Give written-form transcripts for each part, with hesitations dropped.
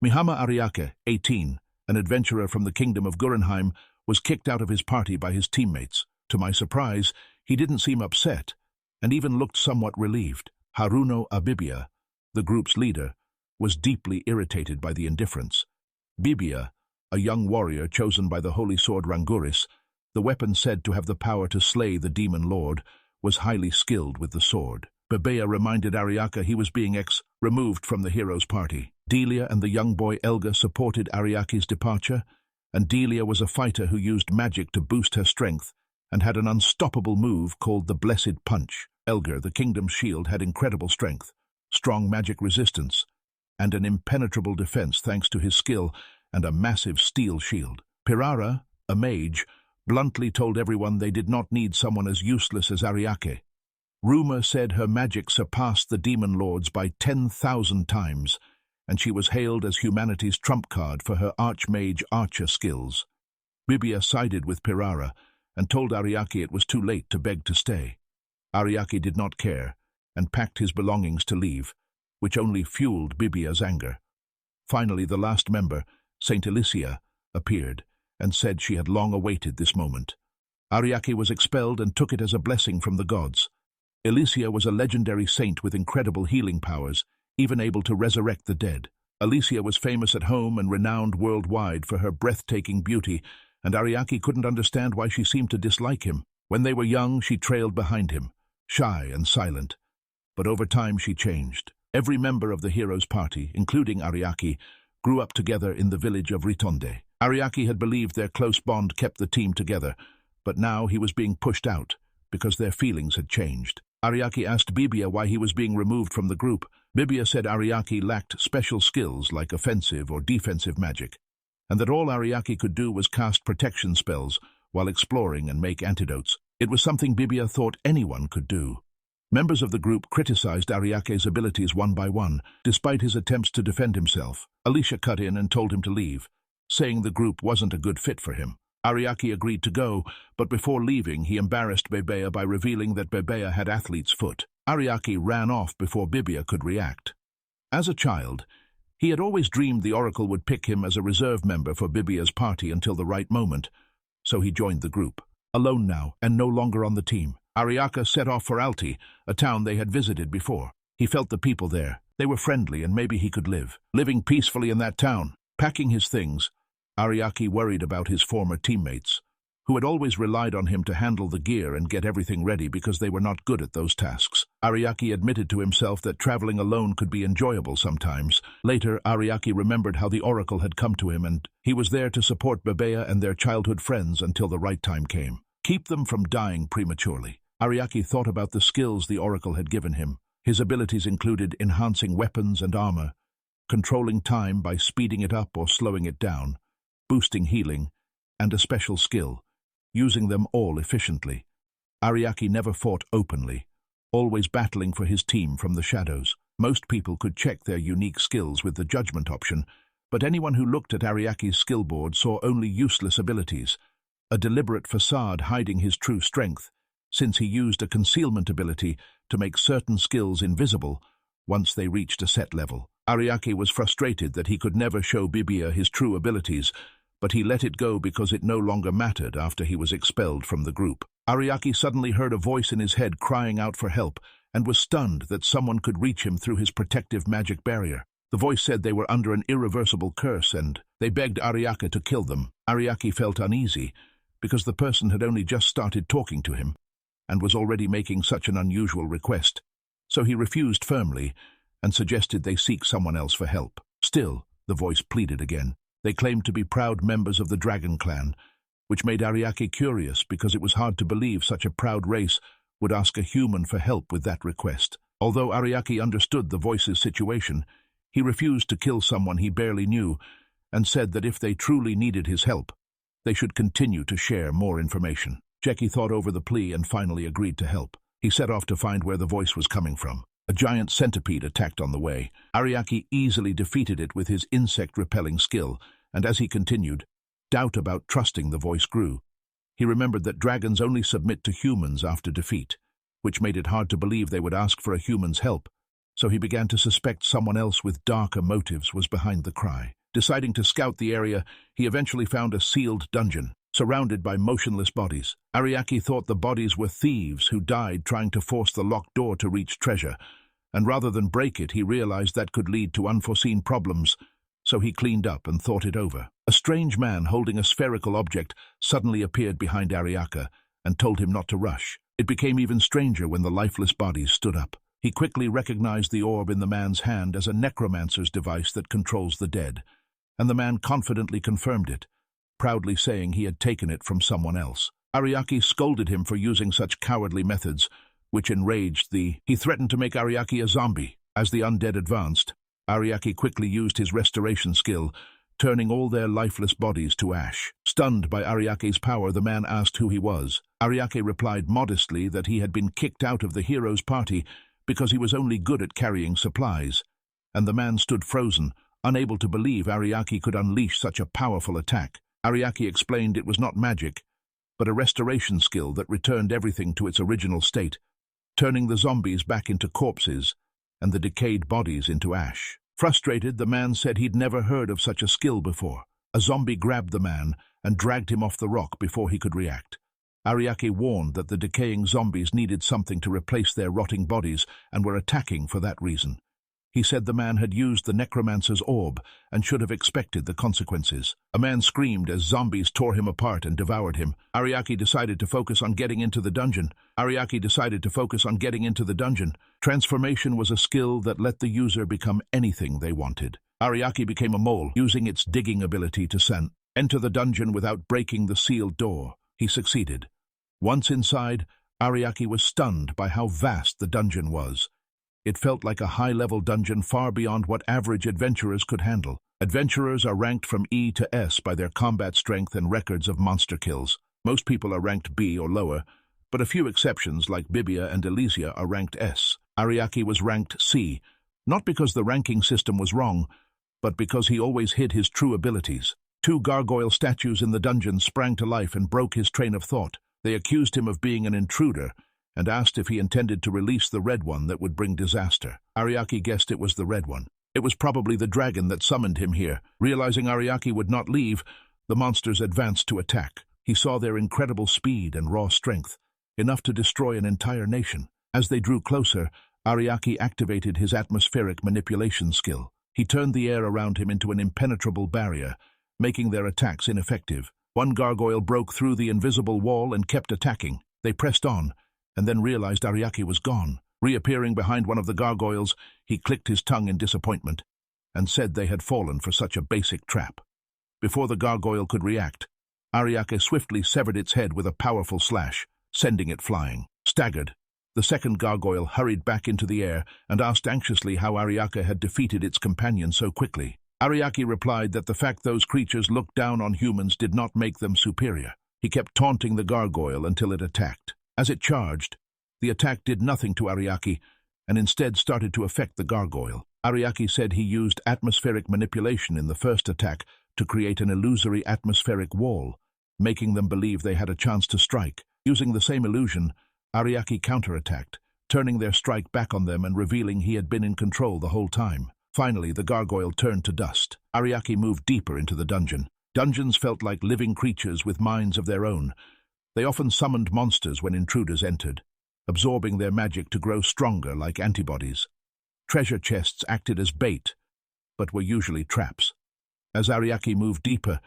Mihama Ariake, 18, an adventurer from the kingdom of Gurenheim, was kicked out of his party by his teammates. To my surprise, he didn't seem upset, and even looked somewhat relieved. Haruno Abibia, the group's leader, was deeply irritated by the indifference. Bibia, a young warrior chosen by the holy sword Ranguris, the weapon said to have the power to slay the demon lord, was highly skilled with the sword. Bibia reminded Ariake he was being removed from the hero's party. Delia and the young boy Elga supported Ariake's departure, and Delia was a fighter who used magic to boost her strength and had an unstoppable move called the Blessed Punch. Elgar, the kingdom's shield, had incredible strength, strong magic resistance, and an impenetrable defense thanks to his skill and a massive steel shield. Pirara, a mage, bluntly told everyone they did not need someone as useless as Ariake. Rumor said her magic surpassed the demon lords by 10,000 times, and she was hailed as humanity's trump card for her archmage archer skills. Bibia sided with Pirara and told Ariake it was too late to beg to stay. Ariake did not care and packed his belongings to leave, which only fueled Bibia's anger. Finally, the last member, Saint Alicia, appeared and said she had long awaited this moment. Ariake was expelled and took it as a blessing from the gods. Alicia was a legendary saint with incredible healing powers, even able to resurrect the dead. Alicia was famous at home and renowned worldwide for her breathtaking beauty, and Ariake couldn't understand why she seemed to dislike him. When they were young, she trailed behind him, shy and silent. But over time she changed. Every member of the hero's party, including Ariake, grew up together in the village of Ritonde. Ariake had believed their close bond kept the team together, but now he was being pushed out because their feelings had changed. Ariake asked Bibia why he was being removed from the group. Bibia said Ariake lacked special skills like offensive or defensive magic, and that all Ariake could do was cast protection spells while exploring and make antidotes. It was something Bibia thought anyone could do. Members of the group criticized Ariake's abilities one by one, despite his attempts to defend himself. Alicia cut in and told him to leave, saying the group wasn't a good fit for him. Ariake agreed to go, but before leaving, he embarrassed Bibia by revealing that Bibia had athlete's foot. Ariake ran off before Bibia could react. As a child, he had always dreamed the Oracle would pick him as a reserve member for Bibia's party until the right moment, so he joined the group. Alone now, and no longer on the team, Ariake set off for Alti, a town they had visited before. He felt the people there. They were friendly, and maybe he could live. Living peacefully in that town, packing his things, Ariake worried about his former teammates, who had always relied on him to handle the gear and get everything ready because they were not good at those tasks. Ariake admitted to himself that traveling alone could be enjoyable sometimes. Later, Ariake remembered how the Oracle had come to him, and he was there to support Bibia and their childhood friends until the right time came. Keep them from dying prematurely. Ariake thought about the skills the Oracle had given him. His abilities included enhancing weapons and armor, controlling time by speeding it up or slowing it down, boosting healing, and a special skill, using them all efficiently. Ariake never fought openly, always battling for his team from the shadows. Most people could check their unique skills with the judgment option, but anyone who looked at Ariake's skill board saw only useless abilities, a deliberate facade hiding his true strength, since he used a concealment ability to make certain skills invisible once they reached a set level. Ariake was frustrated that he could never show Bibia his true abilities, but he let it go because it no longer mattered after he was expelled from the group. Ariake suddenly heard a voice in his head crying out for help and was stunned that someone could reach him through his protective magic barrier. The voice said they were under an irreversible curse and they begged Ariake to kill them. Ariake felt uneasy because the person had only just started talking to him and was already making such an unusual request, so he refused firmly and suggested they seek someone else for help. Still, the voice pleaded again. They claimed to be proud members of the Dragon Clan, which made Ariake curious because it was hard to believe such a proud race would ask a human for help with that request. Although Ariake understood the voice's situation, he refused to kill someone he barely knew and said that if they truly needed his help, they should continue to share more information. Jeki thought over the plea and finally agreed to help. He set off to find where the voice was coming from. A giant centipede attacked on the way. Ariake easily defeated it with his insect-repelling skill, and as he continued, doubt about trusting the voice grew. He remembered that dragons only submit to humans after defeat, which made it hard to believe they would ask for a human's help, so he began to suspect someone else with darker motives was behind the cry. Deciding to scout the area, he eventually found a sealed dungeon, surrounded by motionless bodies. Ariake thought the bodies were thieves who died trying to force the locked door to reach treasure, and rather than break it, he realized that could lead to unforeseen problems, so he cleaned up and thought it over. A strange man holding a spherical object suddenly appeared behind Ariake and told him not to rush. It became even stranger when the lifeless bodies stood up. He quickly recognized the orb in the man's hand as a necromancer's device that controls the dead, and the man confidently confirmed it, proudly saying he had taken it from someone else. Ariake scolded him for using such cowardly methods, which enraged He threatened to make Ariake a zombie. As the undead advanced, Ariake quickly used his restoration skill, turning all their lifeless bodies to ash. Stunned by Ariake's power, the man asked who he was. Ariake replied modestly that he had been kicked out of the hero's party because he was only good at carrying supplies, and the man stood frozen, unable to believe Ariake could unleash such a powerful attack. Ariake explained it was not magic, but a restoration skill that returned everything to its original state, turning the zombies back into corpses and the decayed bodies into ash. Frustrated, the man said he'd never heard of such a skill before. A zombie grabbed the man and dragged him off the rock before he could react. Ariake warned that the decaying zombies needed something to replace their rotting bodies and were attacking for that reason. He said the man had used the necromancer's orb and should have expected the consequences. A man screamed as zombies tore him apart and devoured him. Ariake decided to focus on getting into the dungeon. Transformation was a skill that let the user become anything they wanted. Ariake became a mole, using its digging ability to enter the dungeon without breaking the sealed door. He succeeded. Once inside, Ariake was stunned by how vast the dungeon was. It felt like a high-level dungeon far beyond what average adventurers could handle. Adventurers are ranked from E to S by their combat strength and records of monster kills. Most people are ranked B or lower, but a few exceptions like Bibia and Elysia are ranked S. Ariake was ranked C, not because the ranking system was wrong, but because he always hid his true abilities. 2 gargoyle statues in the dungeon sprang to life and broke his train of thought. They accused him of being an intruder and asked if he intended to release the red one that would bring disaster. Ariake guessed it was the red one. It was probably the dragon that summoned him here. Realizing Ariake would not leave, the monsters advanced to attack. He saw their incredible speed and raw strength, enough to destroy an entire nation. As they drew closer, Ariake activated his atmospheric manipulation skill. He turned the air around him into an impenetrable barrier, making their attacks ineffective. One gargoyle broke through the invisible wall and kept attacking. They pressed on, and then realized Ariake was gone. Reappearing behind one of the gargoyles, he clicked his tongue in disappointment and said they had fallen for such a basic trap. Before the gargoyle could react, Ariake swiftly severed its head with a powerful slash, sending it flying. Staggered, the second gargoyle hurried back into the air and asked anxiously how Ariake had defeated its companion so quickly. Ariake replied that the fact those creatures looked down on humans did not make them superior. He kept taunting the gargoyle until it attacked. As it charged, the attack did nothing to Ariake and instead started to affect the gargoyle. Ariake said he used atmospheric manipulation in the first attack to create an illusory atmospheric wall, making them believe they had a chance to strike. Using the same illusion, Ariake counterattacked, turning their strike back on them and revealing he had been in control the whole time. Finally, the gargoyle turned to dust. Ariake moved deeper into the dungeon. Dungeons felt like living creatures with minds of their own. They often summoned monsters when intruders entered, absorbing their magic to grow stronger like antibodies. Treasure chests acted as bait, but were usually traps. As Ariake moved deeper,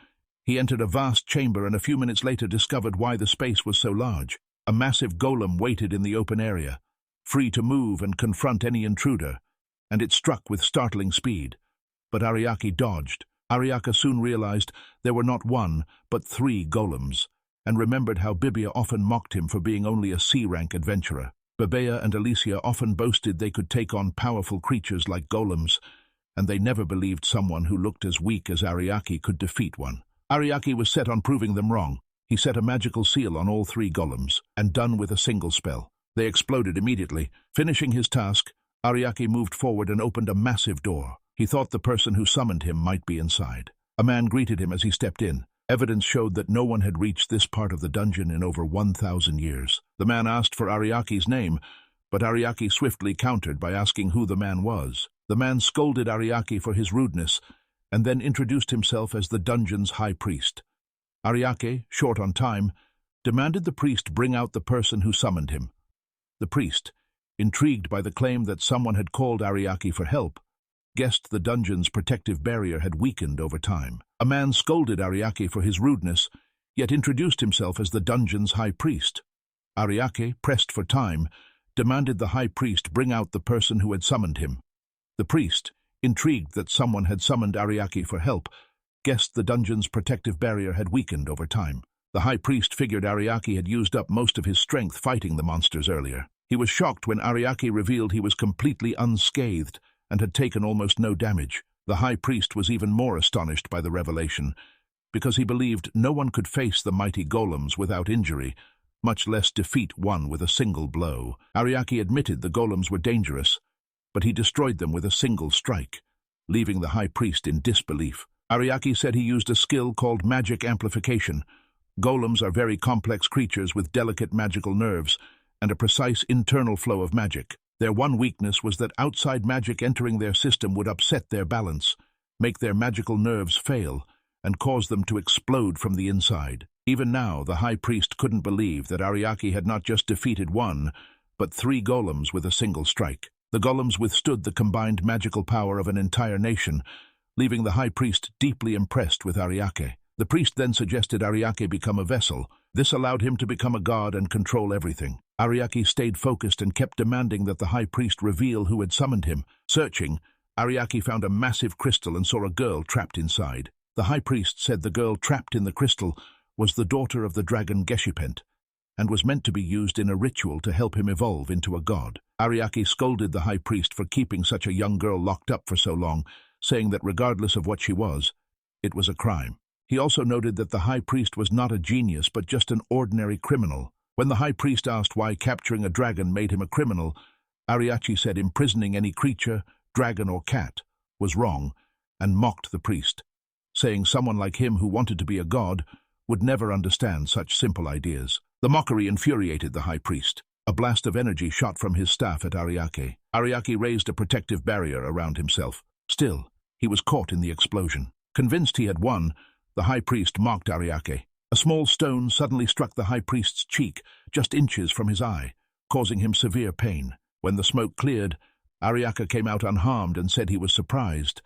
he entered a vast chamber and a few minutes later discovered why the space was so large. A massive golem waited in the open area, free to move and confront any intruder, and it struck with startling speed. But Ariake dodged. Ariake soon realized there were not 1, but 3 golems, and remembered how Bibia often mocked him for being only a C-rank adventurer. Bibia and Elysia often boasted they could take on powerful creatures like golems, and they never believed someone who looked as weak as Ariake could defeat one. Ariake was set on proving them wrong. He set a magical seal on all 3 golems, and done with a single spell. They exploded immediately. Finishing his task, Ariake moved forward and opened a massive door. He thought the person who summoned him might be inside. A man greeted him as he stepped in. Evidence showed that no one had reached this part of the dungeon in over 1,000 years. The man asked for Ariake's name, but Ariake swiftly countered by asking who the man was. The man scolded Ariake for his rudeness and then introduced himself as the dungeon's high priest. Ariake, short on time, demanded the priest bring out the person who summoned him. The priest, intrigued by the claim that someone had called Ariake for help, guessed the dungeon's protective barrier had weakened over time. A man scolded Ariake for his rudeness, yet introduced himself as the dungeon's high priest. Ariake, pressed for time, demanded the high priest bring out the person who had summoned him. The priest, intrigued that someone had summoned Ariake for help, guessed the dungeon's protective barrier had weakened over time. The high priest figured Ariake had used up most of his strength fighting the monsters earlier. He was shocked when Ariake revealed he was completely unscathed and had taken almost no damage. The high priest was even more astonished by the revelation, because he believed no one could face the mighty golems without injury, much less defeat one with a single blow. Ariake admitted the golems were dangerous, but he destroyed them with a single strike, leaving the high priest in disbelief. Ariake said he used a skill called magic amplification. Golems are very complex creatures with delicate magical nerves and a precise internal flow of magic. Their one weakness was that outside magic entering their system would upset their balance, make their magical nerves fail, and cause them to explode from the inside. Even now, the high priest couldn't believe that Ariake had not just defeated one, but 3 golems with a single strike. The golems withstood the combined magical power of an entire nation, leaving the high priest deeply impressed with Ariake. The priest then suggested Ariake become a vessel. This allowed him to become a god and control everything. Ariake stayed focused and kept demanding that the high priest reveal who had summoned him. Searching, Ariake found a massive crystal and saw a girl trapped inside. The high priest said the girl trapped in the crystal was the daughter of the dragon Geshipent, and was meant to be used in a ritual to help him evolve into a god. Ariake scolded the high priest for keeping such a young girl locked up for so long, saying that regardless of what she was, it was a crime. He also noted that the high priest was not a genius but just an ordinary criminal. When the high priest asked why capturing a dragon made him a criminal, Ariake said imprisoning any creature, dragon or cat, was wrong, and mocked the priest, saying someone like him who wanted to be a god would never understand such simple ideas. The mockery infuriated the high priest. A blast of energy shot from his staff at Ariake. Ariake raised a protective barrier around himself. Still, he was caught in the explosion. Convinced he had won, the high priest mocked Ariake. A small stone suddenly struck the high priest's cheek, just inches from his eye, causing him severe pain. When the smoke cleared, Ariake came out unharmed and said he was surprised,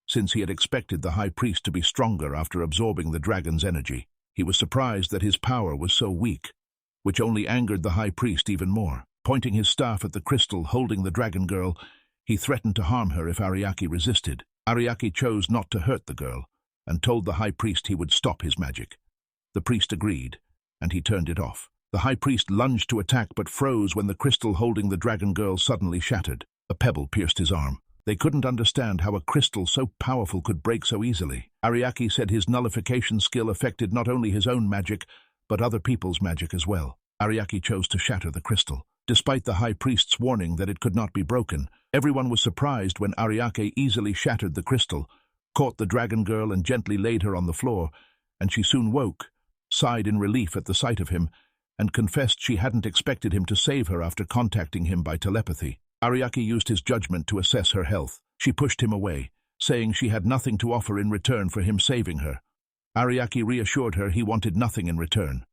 since he had expected the high priest to be stronger after absorbing the dragon's energy. He was surprised that his power was so weak, which only angered the high priest even more. Pointing his staff at the crystal holding the dragon girl, he threatened to harm her if Ariake resisted. Ariake chose not to hurt the girl, and told the high priest he would stop his magic. The priest agreed, and he turned it off. The high priest lunged to attack but froze when the crystal holding the dragon girl suddenly shattered. A pebble pierced his arm. They couldn't understand how a crystal so powerful could break so easily. Ariake said his nullification skill affected not only his own magic, but other people's magic as well. Ariake chose to shatter the crystal. Despite the high priest's warning that it could not be broken, everyone was surprised when Ariake easily shattered the crystal, caught the dragon girl and gently laid her on the floor, and she soon woke, sighed in relief at the sight of him, and confessed she hadn't expected him to save her after contacting him by telepathy. Ariake used his judgment to assess her health. She pushed him away, saying she had nothing to offer in return for him saving her. Ariake reassured her he wanted nothing in return.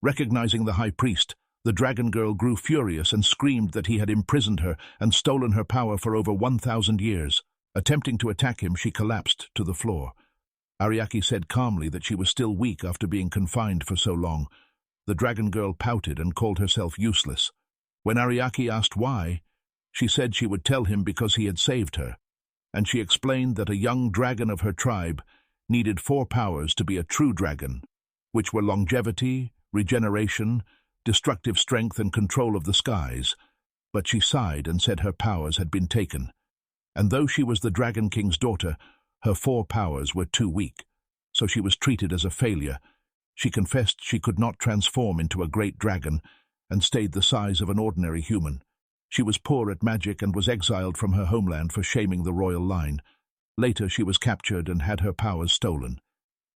Recognizing the high priest, the dragon girl grew furious and screamed that he had imprisoned her and stolen her power for over 1,000 years. Attempting to attack him, she collapsed to the floor. Ariake said calmly that she was still weak after being confined for so long. The dragon girl pouted and called herself useless. When Ariake asked why, she said she would tell him because he had saved her, and she explained that a young dragon of her tribe needed 4 powers to be a true dragon, which were longevity, regeneration, destructive strength, and control of the skies. But she sighed and said her powers had been taken, and though she was the Dragon King's daughter, her 4 powers were too weak, so she was treated as a failure. She confessed she could not transform into a great dragon and stayed the size of an ordinary human. She was poor at magic and was exiled from her homeland for shaming the royal line. Later she was captured and had her powers stolen,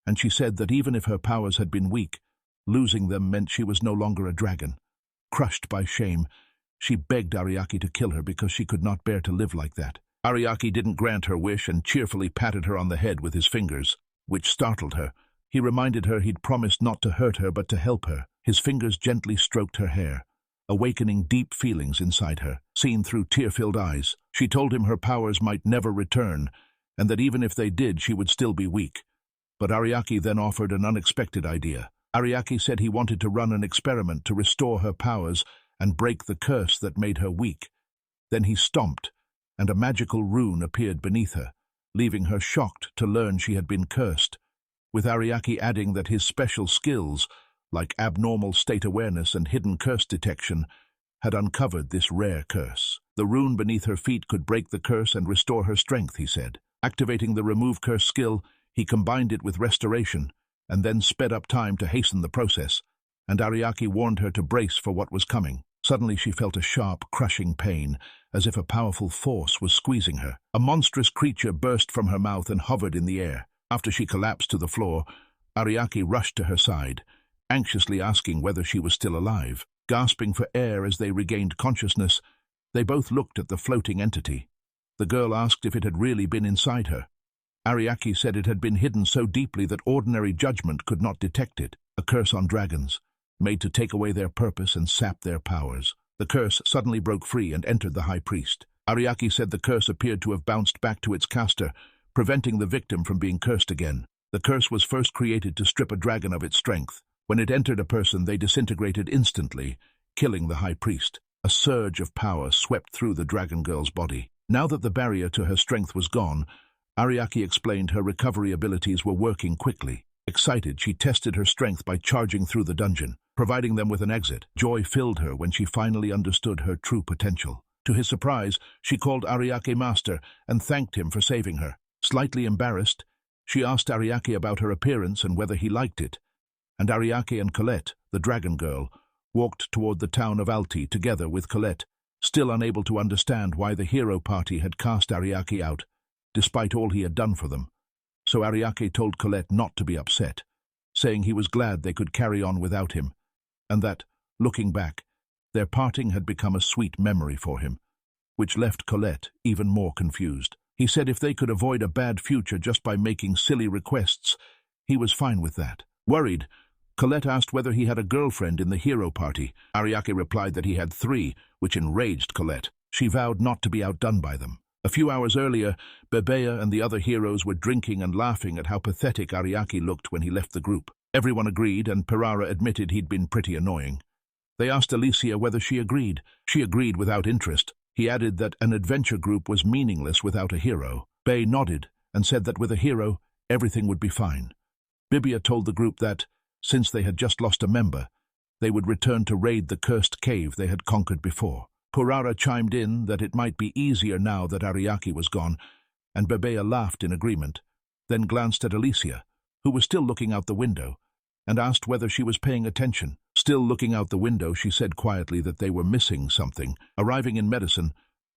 and she said that even if her powers had been weak, losing them meant she was no longer a dragon. Crushed by shame, She begged Ariaki to kill her because she could not bear to live like that. Ariaki didn't grant her wish and cheerfully patted her on the head with his fingers, which startled her. He reminded her he'd promised not to hurt her but to help her. His fingers gently stroked her hair, awakening deep feelings inside her, seen through tear-filled eyes. She told him her powers might never return, and that even if they did, she would still be weak. But Ariaki then offered an unexpected idea. Ariaki said he wanted to run an experiment to restore her powers and break the curse that made her weak. Then he stomped, and a magical rune appeared beneath her, leaving her shocked to learn she had been cursed, with Ariaki adding that his special skills, like abnormal state awareness and hidden curse detection, had uncovered this rare curse. The rune beneath her feet could break the curse and restore her strength, he said. Activating the remove curse skill, he combined it with restoration, and then sped up time to hasten the process, and Ariaki warned her to brace for what was coming. Suddenly she felt a sharp, crushing pain, as if a powerful force was squeezing her. A monstrous creature burst from her mouth and hovered in the air. After she collapsed to the floor, Ariaki rushed to her side, anxiously asking whether she was still alive. Gasping for air as they regained consciousness, they both looked at the floating entity. The girl asked if it had really been inside her. Ariaki said it had been hidden so deeply that ordinary judgment could not detect it. A curse on dragons, made to take away their purpose and sap their powers. The curse suddenly broke free and entered the high priest. Ariaki said the curse appeared to have bounced back to its caster, preventing the victim from being cursed again. The curse was first created to strip a dragon of its strength. When it entered a person, they disintegrated instantly, killing the high priest. A surge of power swept through the dragon girl's body. Now that the barrier to her strength was gone, Ariaki explained her recovery abilities were working quickly. Excited, she tested her strength by charging through the dungeon, providing them with an exit. Joy filled her when she finally understood her true potential. To his surprise, she called Ariaki master and thanked him for saving her. Slightly embarrassed, she asked Ariaki about her appearance and whether he liked it, and Ariaki and Colette, the dragon girl, walked toward the town of Alti together with Colette, still unable to understand why the hero party had cast Ariaki out, despite all he had done for them. So Ariaki told Colette not to be upset, saying he was glad they could carry on without him, and that, looking back, their parting had become a sweet memory for him, which left Colette even more confused. He said if they could avoid a bad future just by making silly requests, he was fine with that. Worried, Colette asked whether he had a girlfriend in the hero party. Ariaki replied that he had 3, which enraged Colette. She vowed not to be outdone by them. A few hours earlier, Bebea and the other heroes were drinking and laughing at how pathetic Ariaki looked when he left the group. Everyone agreed, and Pirara admitted he'd been pretty annoying. They asked Alicia whether she agreed. She agreed without interest. He added that an adventure group was meaningless without a hero. Bay nodded and said that with a hero, everything would be fine. Bibia told the group that, since they had just lost a member, they would return to raid the cursed cave they had conquered before. Pirara chimed in that it might be easier now that Ariaki was gone, and Bebea laughed in agreement, then glanced at Alicia, who was still looking out the window, and asked whether she was paying attention. Still looking out the window, she said quietly that they were missing something. Arriving in Medicine,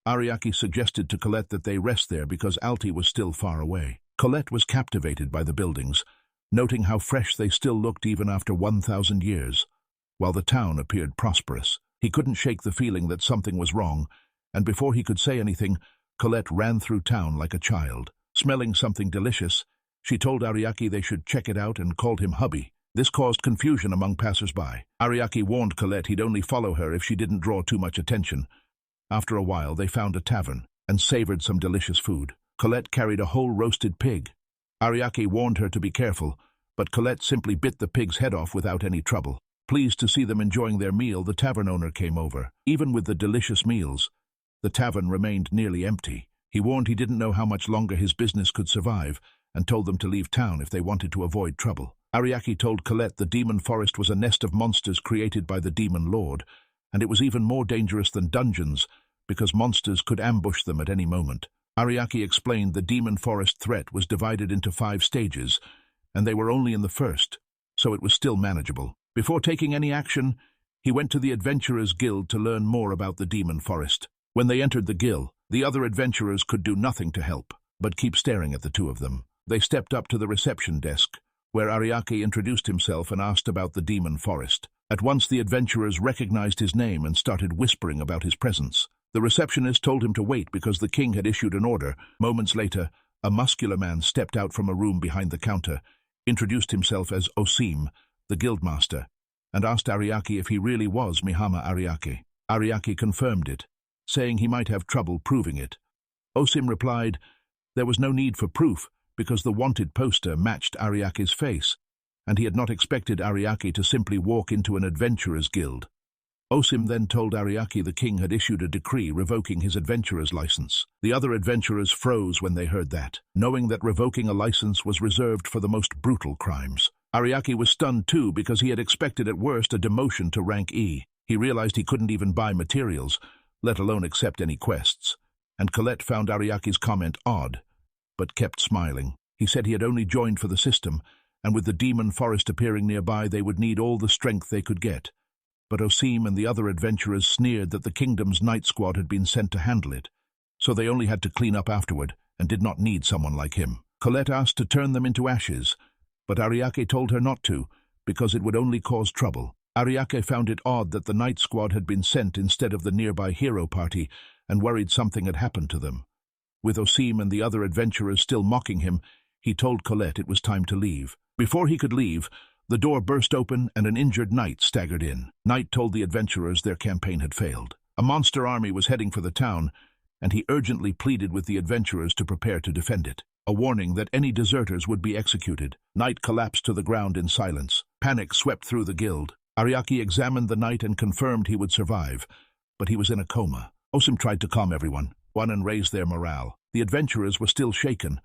Ariaki suggested to Colette that they rest there because Alti was still far away. Colette was captivated by the buildings, noting how fresh they still looked even after 1,000 years, while the town appeared prosperous. He couldn't shake the feeling that something was wrong, and before he could say anything, Colette ran through town like a child. Smelling something delicious, she told Ariaki they should check it out and called him hubby. This caused confusion among passers-by. Ariaki warned Colette he'd only follow her if she didn't draw too much attention. After a while, they found a tavern and savored some delicious food. Colette carried a whole roasted pig. Ariaki warned her to be careful, but Colette simply bit the pig's head off without any trouble. Pleased to see them enjoying their meal, the tavern owner came over. Even with the delicious meals, the tavern remained nearly empty. He warned he didn't know how much longer his business could survive, and told them to leave town if they wanted to avoid trouble. Ariaki told Colette the demon forest was a nest of monsters created by the demon lord, and it was even more dangerous than dungeons because monsters could ambush them at any moment. Ariaki explained the demon forest threat was divided into 5 stages, and they were only in the first, so it was still manageable. Before taking any action, he went to the Adventurers Guild to learn more about the demon forest. When they entered the guild, the other adventurers could do nothing to help, but keep staring at the two of them. They stepped up to the reception desk, where Ariaki introduced himself and asked about the demon forest. At once the adventurers recognized his name and started whispering about his presence. The receptionist told him to wait because the king had issued an order. Moments later, a muscular man stepped out from a room behind the counter, introduced himself as Osim, the guildmaster, and asked Ariake if he really was Mihama Ariake. Ariake confirmed it, saying he might have trouble proving it. Osim replied there was no need for proof because the wanted poster matched Ariake's face, and he had not expected Ariake to simply walk into an adventurer's guild. Osim then told Ariake the king had issued a decree revoking his adventurer's license. The other adventurers froze when they heard that, knowing that revoking a license was reserved for the most brutal crimes. Ariake was stunned too because he had expected at worst a demotion to rank E. He realized he couldn't even buy materials, let alone accept any quests, and Colette found Ariake's comment odd, but kept smiling. He said he had only joined for the system, and with the demon forest appearing nearby they would need all the strength they could get. But Osim and the other adventurers sneered that the kingdom's night squad had been sent to handle it, so they only had to clean up afterward and did not need someone like him. Colette asked to turn them into ashes, but Ariake told her not to, because it would only cause trouble. Ariake found it odd that the night squad had been sent instead of the nearby hero party and worried something had happened to them. With Osim and the other adventurers still mocking him, he told Colette it was time to leave. Before he could leave, the door burst open and an injured knight staggered in. Knight told the adventurers their campaign had failed. A monster army was heading for the town, and he urgently pleaded with the adventurers to prepare to defend it. A warning that any deserters would be executed. Knight collapsed to the ground in silence. Panic swept through the guild. Ariake examined the knight and confirmed he would survive, but he was in a coma. Osim tried to calm everyone, and raise their morale. The adventurers were still shaken,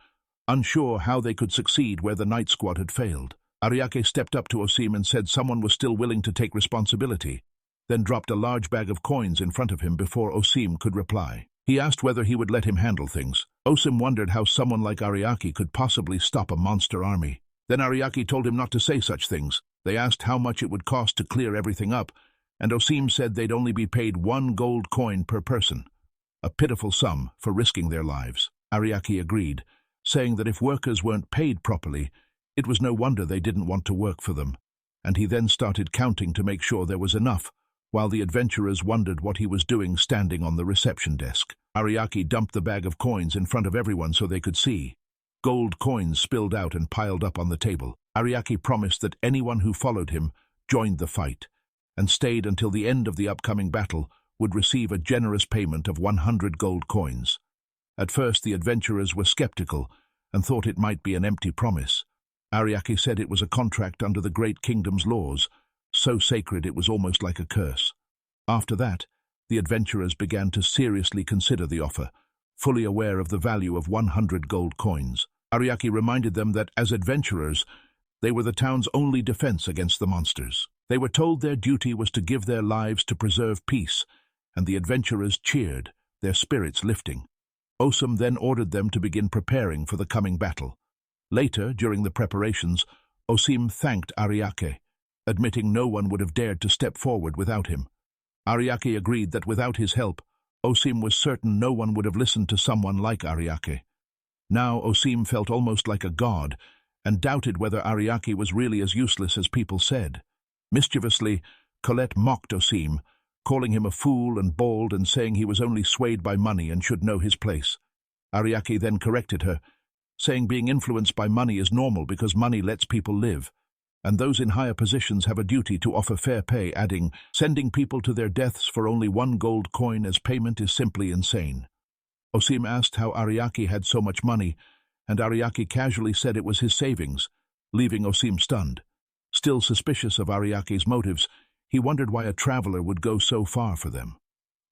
unsure how they could succeed where the night squad had failed. Ariake stepped up to Osim and said someone was still willing to take responsibility, then dropped a large bag of coins in front of him before Osim could reply. He asked whether he would let him handle things. Osim wondered how someone like Ariake could possibly stop a monster army. Then Ariake told him not to say such things. They asked how much it would cost to clear everything up, and Osim said they'd only be paid 1 gold coin per person, a pitiful sum for risking their lives. Ariake agreed, saying that if workers weren't paid properly, it was no wonder they didn't want to work for them, and he then started counting to make sure there was enough, while the adventurers wondered what he was doing standing on the reception desk. Ariake dumped the bag of coins in front of everyone so they could see. Gold coins spilled out and piled up on the table. Ariake promised that anyone who followed him, joined the fight, and stayed until the end of the upcoming battle, would receive a generous payment of 100 gold coins. At first the adventurers were skeptical and thought it might be an empty promise. Ariake said it was a contract under the Great Kingdom's laws, so sacred it was almost like a curse. After that, the adventurers began to seriously consider the offer, fully aware of the value of 100 gold coins. Ariake reminded them that, as adventurers, they were the town's only defense against the monsters. They were told their duty was to give their lives to preserve peace, and the adventurers cheered, their spirits lifting. Osim then ordered them to begin preparing for the coming battle. Later, during the preparations, Osim thanked Ariake, admitting no one would have dared to step forward without him. Ariake agreed that without his help, Osim was certain no one would have listened to someone like Ariake. Now Osim felt almost like a god, and doubted whether Ariake was really as useless as people said. Mischievously, Colette mocked Osim, calling him a fool and bald and saying he was only swayed by money and should know his place. Ariake then corrected her, saying being influenced by money is normal because money lets people live, and those in higher positions have a duty to offer fair pay, adding, sending people to their deaths for only 1 gold coin as payment is simply insane. Osim asked how Ariake had so much money, and Ariake casually said it was his savings, leaving Osim stunned. Still suspicious of Ariake's motives, he wondered why a traveler would go so far for them.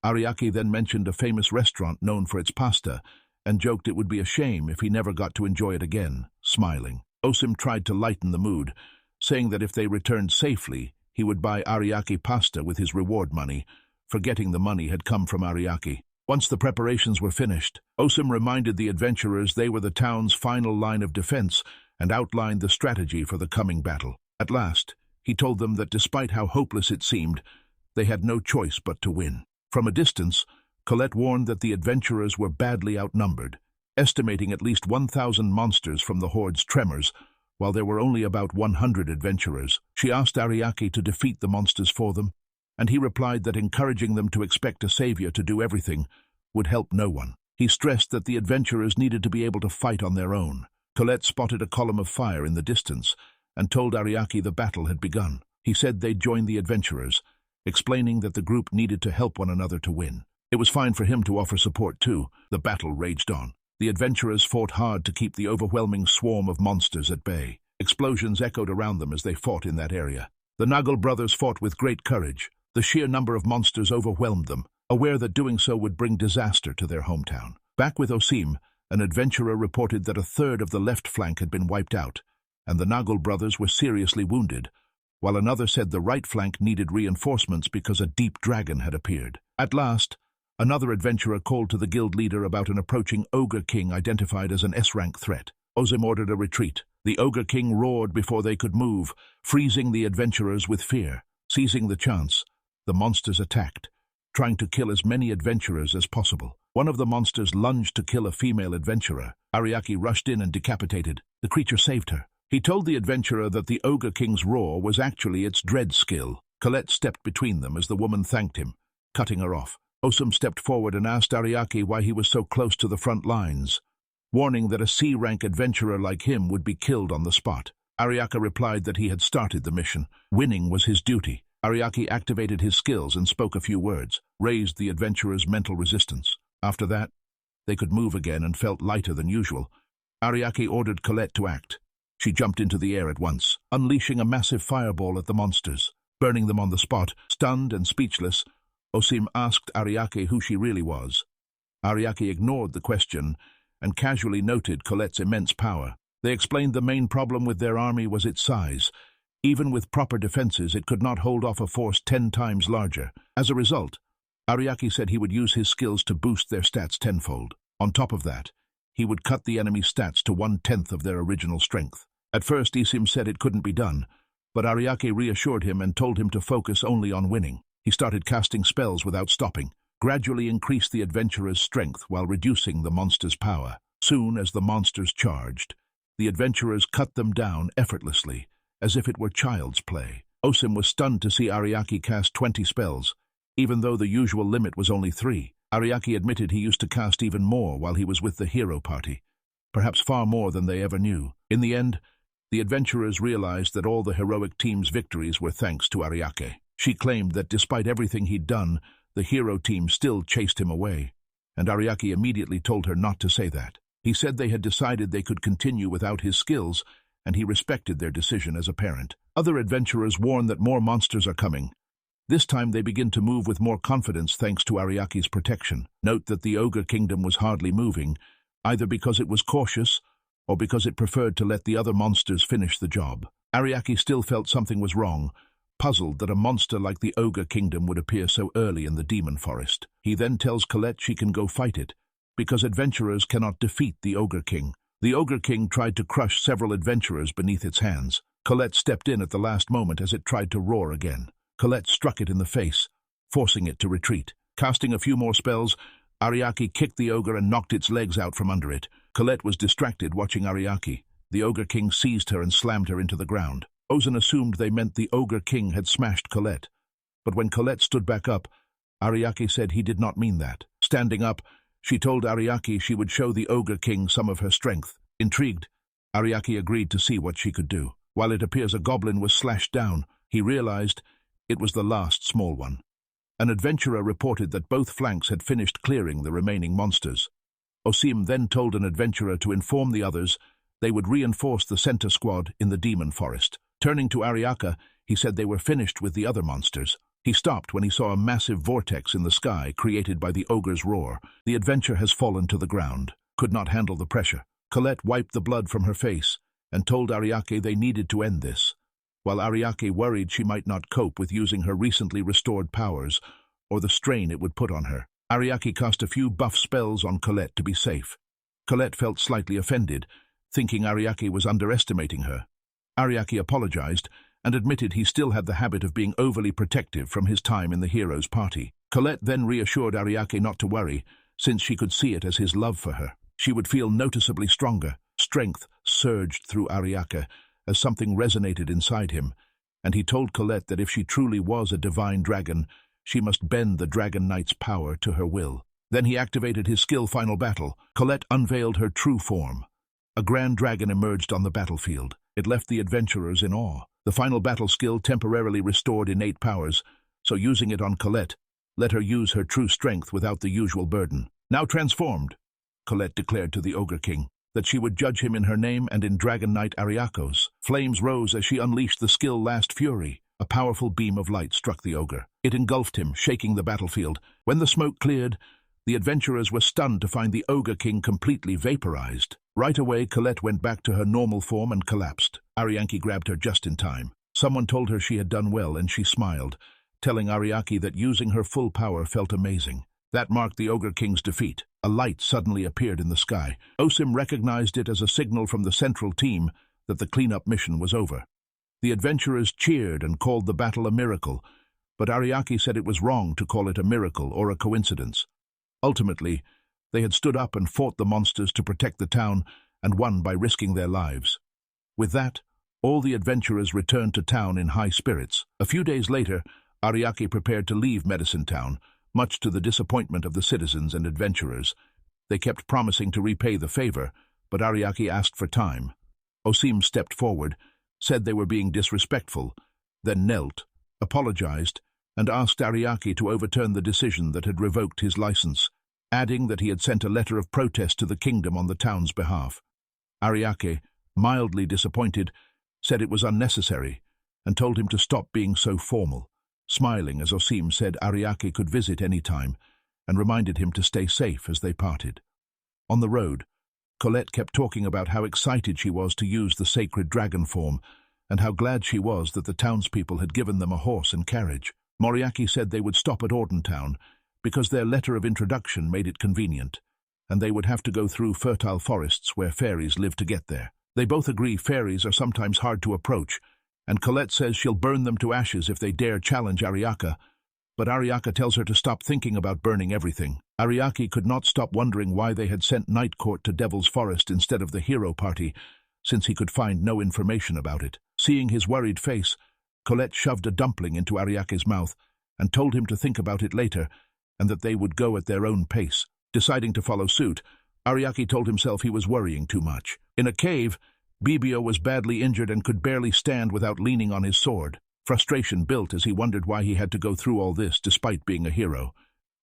Ariake then mentioned a famous restaurant known for its pasta, and joked it would be a shame if he never got to enjoy it again, smiling. Osim tried to lighten the mood, saying that if they returned safely, he would buy Ariake pasta with his reward money, forgetting the money had come from Ariake. Once the preparations were finished, Osim reminded the adventurers they were the town's final line of defense and outlined the strategy for the coming battle. At last, he told them that despite how hopeless it seemed, they had no choice but to win. From a distance, Colette warned that the adventurers were badly outnumbered, estimating at least 1,000 monsters from the horde's tremors, while there were only about 100 adventurers. She asked Ariake to defeat the monsters for them, and he replied that encouraging them to expect a savior to do everything would help no one. He stressed that the adventurers needed to be able to fight on their own. Colette spotted a column of fire in the distance and told Ariake the battle had begun. He said they'd join the adventurers, explaining that the group needed to help one another to win. It was fine for him to offer support too. The battle raged on. The adventurers fought hard to keep the overwhelming swarm of monsters at bay. Explosions echoed around them as they fought in that area. The Nagel brothers fought with great courage. The sheer number of monsters overwhelmed them, aware that doing so would bring disaster to their hometown. Back with Osim, an adventurer reported that a third of the left flank had been wiped out, and the Nagel brothers were seriously wounded, while another said the right flank needed reinforcements because a deep dragon had appeared. At last, another adventurer called to the guild leader about an approaching Ogre King identified as an S-rank threat. Osim ordered a retreat. The Ogre King roared before they could move, freezing the adventurers with fear. Seizing the chance, the monsters attacked, trying to kill as many adventurers as possible. One of the monsters lunged to kill a female adventurer. Ariake rushed in and decapitated. The creature saved her. He told the adventurer that the Ogre King's roar was actually its dread skill. Colette stepped between them as the woman thanked him, cutting her off. Osim stepped forward and asked Ariake why he was so close to the front lines, warning that a C-rank adventurer like him would be killed on the spot. Ariake replied that he had started the mission. Winning was his duty. Ariake activated his skills and spoke a few words, raised the adventurer's mental resistance. After that, they could move again and felt lighter than usual. Ariake ordered Colette to act. She jumped into the air at once, unleashing a massive fireball at the monsters, burning them on the spot. Stunned and speechless, Osim asked Ariake who she really was. Ariake ignored the question and casually noted Colette's immense power. They explained the main problem with their army was its size. Even with proper defenses, it could not hold off a force 10 times larger. As a result, Ariake said he would use his skills to boost their stats tenfold. On top of that, he would cut the enemy's stats to 1/10 of their original strength. At first, Osim said it couldn't be done, but Ariake reassured him and told him to focus only on winning. He started casting spells without stopping, gradually increased the adventurer's strength while reducing the monster's power. Soon as the monsters charged, the adventurers cut them down effortlessly, as if it were child's play. Osim was stunned to see Ariake cast 20 spells, even though the usual limit was only 3. Ariake admitted he used to cast even more while he was with the hero party, perhaps far more than they ever knew. In the end, the adventurers realized that all the heroic team's victories were thanks to Ariake. She claimed that despite everything he'd done, the hero team still chased him away, and Ariake immediately told her not to say that. He said they had decided they could continue without his skills, and he respected their decision as a parent. Other adventurers warn that more monsters are coming. This time they begin to move with more confidence thanks to Ariake's protection. Note that the Ogre Kingdom was hardly moving, either because it was cautious or because it preferred to let the other monsters finish the job. Ariake still felt something was wrong, puzzled that a monster like the Ogre Kingdom would appear so early in the demon forest. He then tells Colette she can go fight it, because adventurers cannot defeat the Ogre King. The Ogre King tried to crush several adventurers beneath its hands. Colette stepped in at the last moment as it tried to roar again. Colette struck it in the face, forcing it to retreat. Casting a few more spells, Ariake kicked the ogre and knocked its legs out from under it. Colette was distracted watching Ariake. The Ogre King seized her and slammed her into the ground. Osim assumed they meant the Ogre King had smashed Colette, but when Colette stood back up, Ariake said he did not mean that. Standing up, she told Ariake she would show the Ogre King some of her strength. Intrigued, Ariake agreed to see what she could do. While it appears a goblin was slashed down, he realized it was the last small one. An adventurer reported that both flanks had finished clearing the remaining monsters. Osim then told an adventurer to inform the others they would reinforce the center squad in the demon forest. Turning to Ariake, he said they were finished with the other monsters. He stopped when he saw a massive vortex in the sky created by the ogre's roar. The adventure has fallen to the ground, could not handle the pressure. Colette wiped the blood from her face and told Ariake they needed to end this, while Ariake worried she might not cope with using her recently restored powers or the strain it would put on her. Ariake cast a few buff spells on Colette to be safe. Colette felt slightly offended, thinking Ariake was underestimating her. Ariake apologized and admitted he still had the habit of being overly protective from his time in the hero's party. Colette then reassured Ariake not to worry, since she could see it as his love for her. She would feel noticeably stronger. Strength surged through Ariake, as something resonated inside him, and he told Colette that if she truly was a divine dragon, she must bend the Dragon Knight's power to her will. Then he activated his skill Final Battle. Colette unveiled her true form. A grand dragon emerged on the battlefield. It left the adventurers in awe. The Final Battle skill temporarily restored innate powers, so using it on Colette let her use her true strength without the usual burden. Now transformed, Colette declared to the Ogre King that she would judge him in her name and in Dragon Knight Ariakos. Flames rose as she unleashed the skill Last Fury. A powerful beam of light struck the ogre. It engulfed him, shaking the battlefield. When the smoke cleared, the adventurers were stunned to find the Ogre King completely vaporized. Right away, Colette went back to her normal form and collapsed. Ariake grabbed her just in time. Someone told her she had done well, and she smiled, telling Ariake that using her full power felt amazing. That marked the Ogre King's defeat. A light suddenly appeared in the sky. Osim recognized it as a signal from the central team that the cleanup mission was over. The adventurers cheered and called the battle a miracle, but Ariake said it was wrong to call it a miracle or a coincidence. Ultimately, they had stood up and fought the monsters to protect the town and won by risking their lives. With that, all the adventurers returned to town in high spirits. A few days later, Ariake prepared to leave Medicine Town, much to the disappointment of the citizens and adventurers. They kept promising to repay the favor, but Ariake asked for time. Osim stepped forward, said they were being disrespectful, then knelt, apologized, and asked Ariake to overturn the decision that had revoked his license, adding that he had sent a letter of protest to the kingdom on the town's behalf. Ariake, mildly disappointed, said it was unnecessary, and told him to stop being so formal, smiling as Osim said Ariake could visit any time, and reminded him to stay safe as they parted. On the road, Colette kept talking about how excited she was to use the sacred dragon form, and how glad she was that the townspeople had given them a horse and carriage. Moriaki said they would stop at Ordentown, because their letter of introduction made it convenient, and they would have to go through fertile forests where fairies live to get there. They both agree fairies are sometimes hard to approach, and Colette says she'll burn them to ashes if they dare challenge Ariake, but Ariake tells her to stop thinking about burning everything. Ariake could not stop wondering why they had sent Night Court to Devil's Forest instead of the hero party, since he could find no information about it. Seeing his worried face, Colette shoved a dumpling into Ariake's mouth and told him to think about it later, and that they would go at their own pace. Deciding to follow suit, Ariake told himself he was worrying too much. In a cave, Bibio was badly injured and could barely stand without leaning on his sword. Frustration built as he wondered why he had to go through all this despite being a hero.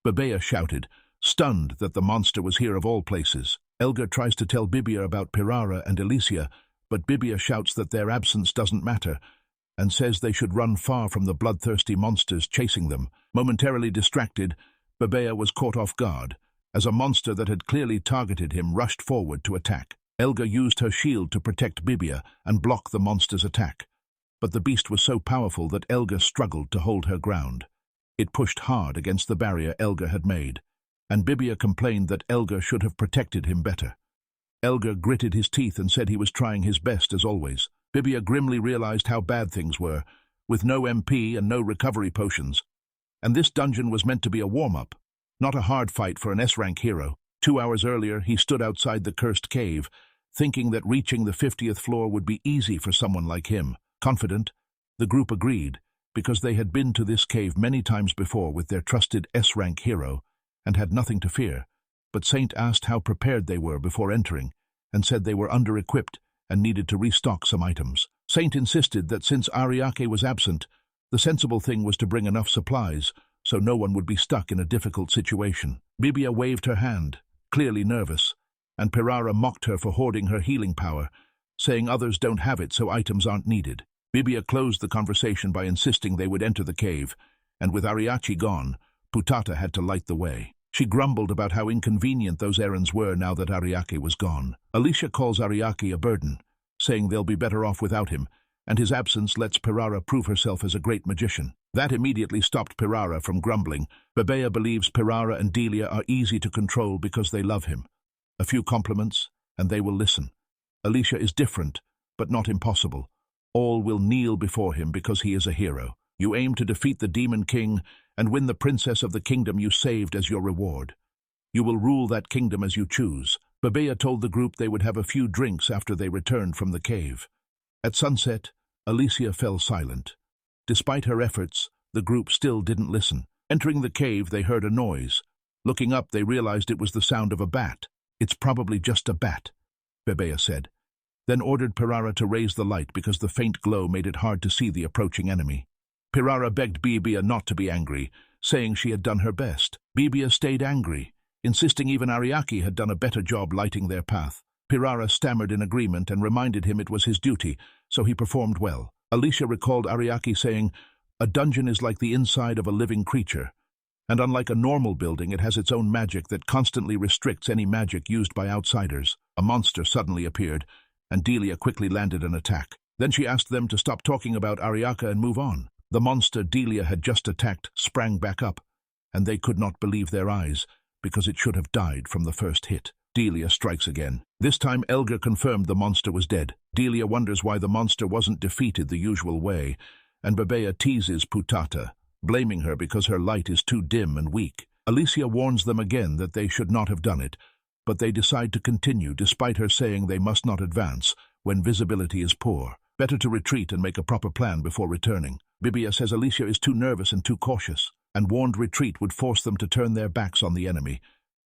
Bibia shouted, stunned that the monster was here of all places. Elga tries to tell Bibia about Pirara and Alicia, but Bibia shouts that their absence doesn't matter, and says they should run far from the bloodthirsty monsters chasing them. Momentarily distracted, Bibia was caught off guard, as a monster that had clearly targeted him rushed forward to attack. Elga used her shield to protect Bibia and block the monster's attack, but the beast was so powerful that Elga struggled to hold her ground. It pushed hard against the barrier Elga had made, and Bibia complained that Elga should have protected him better. Elga gritted his teeth and said he was trying his best as always. Bibia grimly realized how bad things were, with no MP and no recovery potions. And this dungeon was meant to be a warm-up, not a hard fight for an S-rank hero. 2 hours earlier, he stood outside the cursed cave, thinking that reaching the 50th floor would be easy for someone like him. Confident, the group agreed, because they had been to this cave many times before with their trusted S-rank hero, and had nothing to fear. But Saint asked how prepared they were before entering, and said they were under-equipped and needed to restock some items. Saint insisted that since Ariake was absent, the sensible thing was to bring enough supplies, so no one would be stuck in a difficult situation. Bibia waved her hand, clearly nervous, and Pirara mocked her for hoarding her healing power, saying others don't have it so items aren't needed. Bibia closed the conversation by insisting they would enter the cave, and with Ariachi gone, Putata had to light the way. She grumbled about how inconvenient those errands were now that Ariake was gone. Alicia calls Ariake a burden, saying they'll be better off without him, and his absence lets Pirara prove herself as a great magician. That immediately stopped Pirara from grumbling. Bebea believes Pirara and Delia are easy to control because they love him. A few compliments, and they will listen. Alicia is different, but not impossible. All will kneel before him because he is a hero. You aim to defeat the Demon King and win the princess of the kingdom you saved as your reward. You will rule that kingdom as you choose. Bebea told the group they would have a few drinks after they returned from the cave. At sunset, Alicia fell silent. Despite her efforts, the group still didn't listen. Entering the cave, they heard a noise. Looking up, they realized it was the sound of a bat. "It's probably just a bat," Bebea said, then ordered Pirara to raise the light because the faint glow made it hard to see the approaching enemy. Pirara begged Bebea not to be angry, saying she had done her best. Bebea stayed angry, insisting even Ariaki had done a better job lighting their path. Pirara stammered in agreement and reminded him it was his duty, so he performed well. Alicia recalled Ariaki saying, "A dungeon is like the inside of a living creature, and unlike a normal building, it has its own magic that constantly restricts any magic used by outsiders." A monster suddenly appeared, and Delia quickly landed an attack. Then she asked them to stop talking about Ariaka and move on. The monster Delia had just attacked sprang back up, and they could not believe their eyes, because it should have died from the first hit. Delia strikes again. This time Elga confirmed the monster was dead. Delia wonders why the monster wasn't defeated the usual way, and Bebea teases Putata, blaming her because her light is too dim and weak. Alicia warns them again that they should not have done it, but they decide to continue despite her saying they must not advance when visibility is poor. Better to retreat and make a proper plan before returning. Bebea says Alicia is too nervous and too cautious, and warned retreat would force them to turn their backs on the enemy,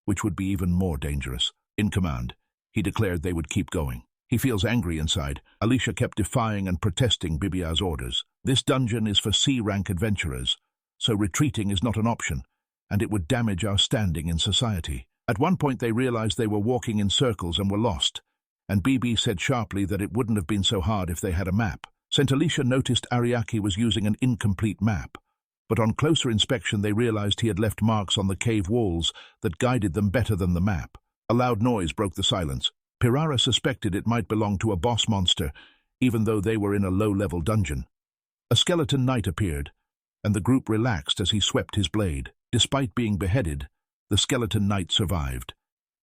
which would be even more dangerous. In command, he declared they would keep going. He feels angry inside. Alicia kept defying and protesting Bebea's orders. This dungeon is for C-rank adventurers, so retreating is not an option, and it would damage our standing in society. At one point they realized they were walking in circles and were lost, and Bebe said sharply that it wouldn't have been so hard if they had a map. St. Alicia noticed Ariaki was using an incomplete map, but on closer inspection they realized he had left marks on the cave walls that guided them better than the map. A loud noise broke the silence. Pirara suspected it might belong to a boss monster, even though they were in a low-level dungeon. A skeleton knight appeared, and the group relaxed as he swept his blade. Despite being beheaded, the skeleton knight survived.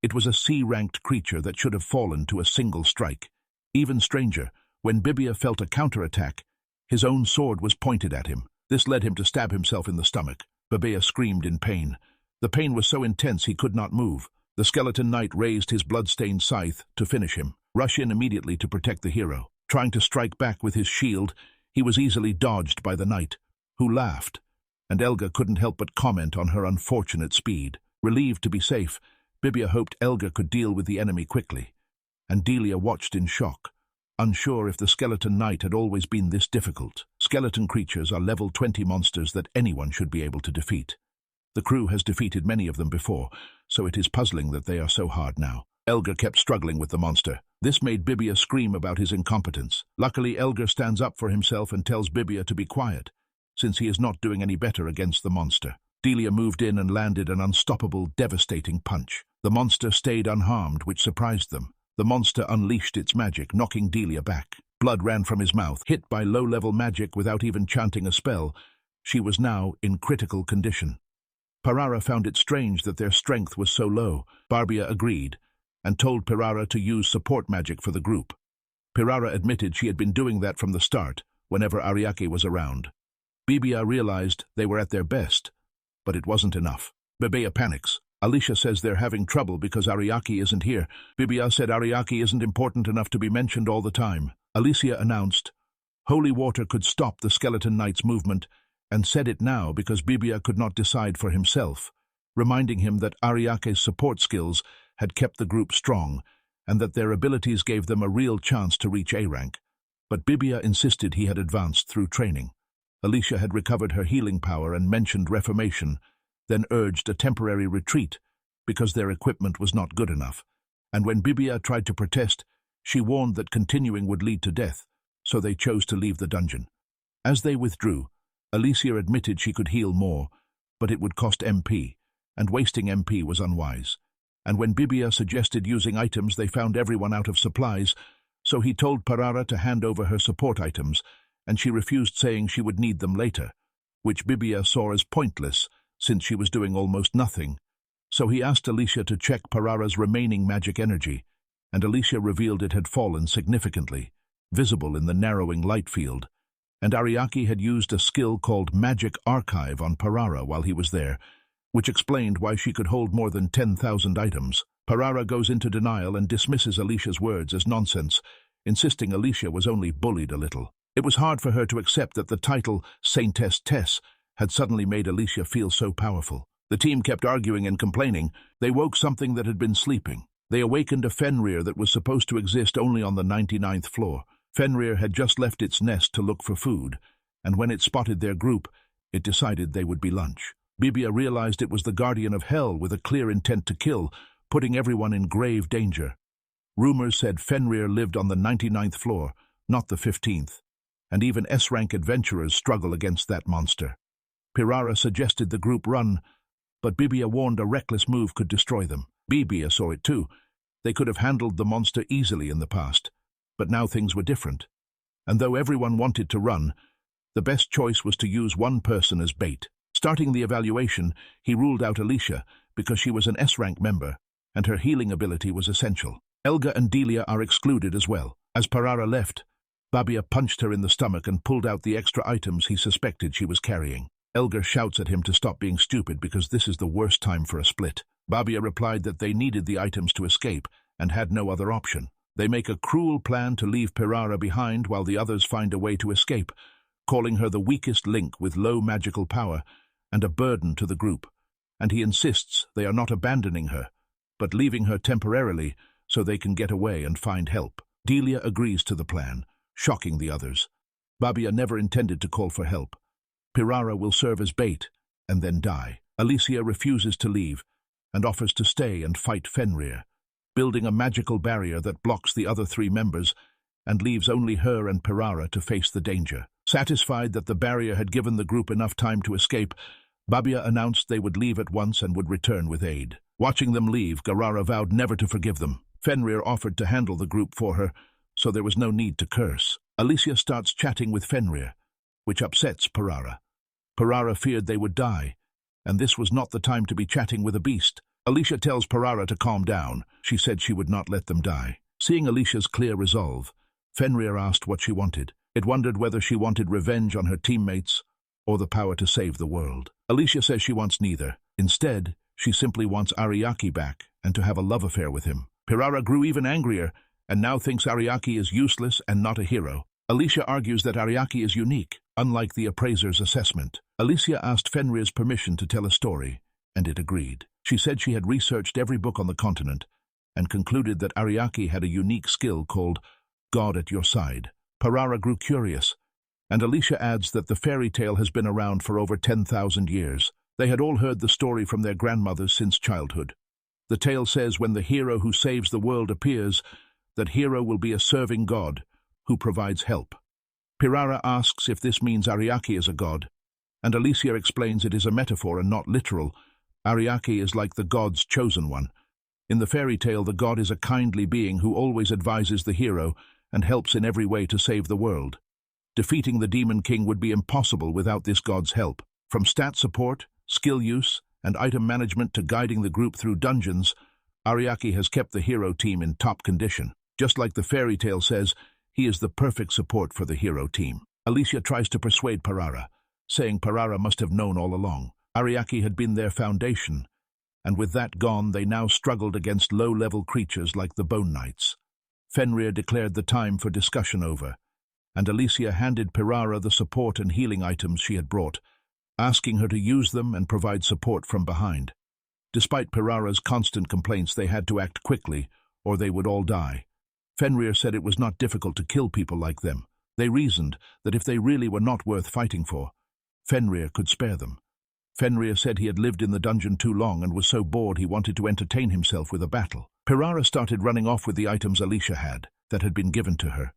It was a C-ranked creature that should have fallen to a single strike. Even stranger, when Bebea felt a counterattack, his own sword was pointed at him. This led him to stab himself in the stomach. Bebea screamed in pain. The pain was so intense he could not move. The skeleton knight raised his blood-stained scythe to finish him. Rush in immediately to protect the hero. Trying to strike back with his shield, he was easily dodged by the knight, who laughed, and Elga couldn't help but comment on her unfortunate speed. Relieved to be safe, Bebea hoped Elga could deal with the enemy quickly, and Delia watched in shock, unsure if the skeleton knight had always been this difficult. Skeleton creatures are level 20 monsters that anyone should be able to defeat. The crew has defeated many of them before, so it is puzzling that they are so hard now. Elga kept struggling with the monster. This made Bebea scream about his incompetence. Luckily, Elga stands up for himself and tells Bebea to be quiet, since he is not doing any better against the monster. Delia moved in and landed an unstoppable, devastating punch. The monster stayed unharmed, which surprised them. The monster unleashed its magic, knocking Delia back. Blood ran from his mouth. Hit by low-level magic without even chanting a spell, she was now in critical condition. Pirara found it strange that their strength was so low. Barbia agreed, and told Pirara to use support magic for the group. Pirara admitted she had been doing that from the start, whenever Ariaki was around. Bebea realized they were at their best, but it wasn't enough. Bebea panics. Alicia says they're having trouble because Ariaki isn't here. Bebea said Ariaki isn't important enough to be mentioned all the time. Alicia announced holy water could stop the skeleton knight's movement, and said it now because Bebea could not decide for himself, reminding him that Ariake's support skills had kept the group strong, and that their abilities gave them a real chance to reach A rank. But Bebea insisted he had advanced through training. Alicia had recovered her healing power and mentioned reformation, then urged a temporary retreat because their equipment was not good enough. And when Bebea tried to protest, she warned that continuing would lead to death, so they chose to leave the dungeon. As they withdrew, Alicia admitted she could heal more, but it would cost MP, and wasting MP was unwise. And when Bebea suggested using items, they found everyone out of supplies, so he told Pirara to hand over her support items, and she refused, saying she would need them later, which Bebea saw as pointless, since she was doing almost nothing. So he asked Alicia to check Pirara's remaining magic energy, and Alicia revealed it had fallen significantly, visible in the narrowing light field, and Ariaki had used a skill called Magic Archive on Pirara while he was there, which explained why she could hold more than 10,000 items. Pirara goes into denial and dismisses Alicia's words as nonsense, insisting Alicia was only bullied a little. It was hard for her to accept that the title Saintess Tess had suddenly made Alicia feel so powerful. The team kept arguing and complaining. They woke something that had been sleeping. They awakened a Fenrir that was supposed to exist only on the 99th floor. Fenrir had just left its nest to look for food, and when it spotted their group, it decided they would be lunch. Bibia realized it was the guardian of hell with a clear intent to kill, putting everyone in grave danger. Rumors said Fenrir lived on the 99th floor, not the 15th, and even S-rank adventurers struggle against that monster. Pirara suggested the group run, but Bibia warned a reckless move could destroy them. Bibia saw it too. They could have handled the monster easily in the past, but now things were different. And though everyone wanted to run, the best choice was to use one person as bait. Starting the evaluation, he ruled out Alicia because she was an S-rank member, and her healing ability was essential. Elga and Delia are excluded as well. As Pirara left, Babia punched her in the stomach and pulled out the extra items he suspected she was carrying. Elga shouts at him to stop being stupid because this is the worst time for a split. Babia replied that they needed the items to escape and had no other option. They make a cruel plan to leave Pirara behind while the others find a way to escape, calling her the weakest link with low magical power and a burden to the group. And he insists they are not abandoning her, but leaving her temporarily so they can get away and find help. Delia agrees to the plan, shocking the others. Babia never intended to call for help. Pirara will serve as bait and then die. Alicia refuses to leave and offers to stay and fight Fenrir, building a magical barrier that blocks the other three members and leaves only her and Pirara to face the danger. Satisfied that the barrier had given the group enough time to escape, Babia announced they would leave at once and would return with aid. Watching them leave, Garara vowed never to forgive them. Fenrir offered to handle the group for her, so there was no need to curse. Alicia starts chatting with Fenrir, which upsets Pirara. Pirara feared they would die, and this was not the time to be chatting with a beast. Alicia tells Pirara to calm down. She said she would not let them die. Seeing Alicia's clear resolve, Fenrir asked what she wanted. It wondered whether she wanted revenge on her teammates or the power to save the world. Alicia says she wants neither. Instead, she simply wants Ariaki back and to have a love affair with him. Pirara grew even angrier and now thinks Ariaki is useless and not a hero. Alicia argues that Ariaki is unique, unlike the appraiser's assessment. Alicia asked Fenrir's permission to tell a story, and it agreed. She said she had researched every book on the continent and concluded that Ariaki had a unique skill called God at Your Side. Pirara grew curious, and Alicia adds that the fairy tale has been around for over 10,000 years. They had all heard the story from their grandmothers since childhood. The tale says when the hero who saves the world appears, that hero will be a serving god who provides help. Pirara asks if this means Ariaki is a god, and Alicia explains it is a metaphor and not literal. Ariaki is like the god's chosen one. In the fairy tale, the god is a kindly being who always advises the hero and helps in every way to save the world. Defeating the Demon King would be impossible without this god's help. From stat support, skill use, and item management to guiding the group through dungeons, Ariaki has kept the hero team in top condition. Just like the fairy tale says, he is the perfect support for the hero team. Alicia tries to persuade Pirara, saying Pirara must have known all along. Ariaki had been their foundation, and with that gone, they now struggled against low-level creatures like the Bone Knights. Fenrir declared the time for discussion over, and Alicia handed Pirara the support and healing items she had brought, asking her to use them and provide support from behind. Despite Pirara's constant complaints, they had to act quickly, or they would all die. Fenrir said it was not difficult to kill people like them. They reasoned that if they really were not worth fighting for, Fenrir could spare them. Fenrir said he had lived in the dungeon too long and was so bored he wanted to entertain himself with a battle. Pirara started running off with the items Alicia had, that had been given to her.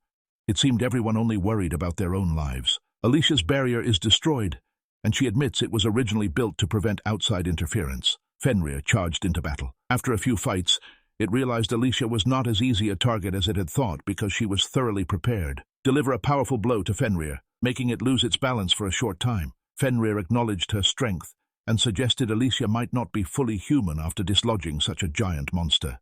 It seemed everyone only worried about their own lives. Alicia's barrier is destroyed, and she admits it was originally built to prevent outside interference. Fenrir charged into battle. After a few fights, it realized Alicia was not as easy a target as it had thought because she was thoroughly prepared. Deliver a powerful blow to Fenrir, making it lose its balance for a short time. Fenrir acknowledged her strength and suggested Alicia might not be fully human after dislodging such a giant monster.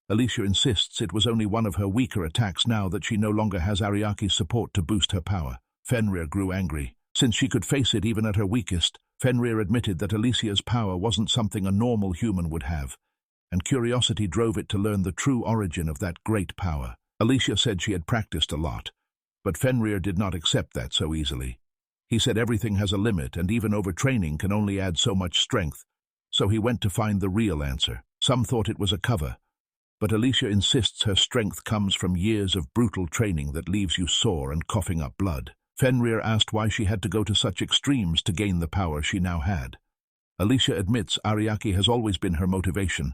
Alicia insists it was only one of her weaker attacks now that she no longer has Ariaki's support to boost her power. Fenrir grew angry. Since she could face it even at her weakest, Fenrir admitted that Alicia's power wasn't something a normal human would have, and curiosity drove it to learn the true origin of that great power. Alicia said she had practiced a lot, but Fenrir did not accept that so easily. He said everything has a limit, and even overtraining can only add so much strength, so he went to find the real answer. Some thought it was a cover, but Alicia insists her strength comes from years of brutal training that leaves you sore and coughing up blood. Fenrir asked why she had to go to such extremes to gain the power she now had. Alicia admits Ariake has always been her motivation,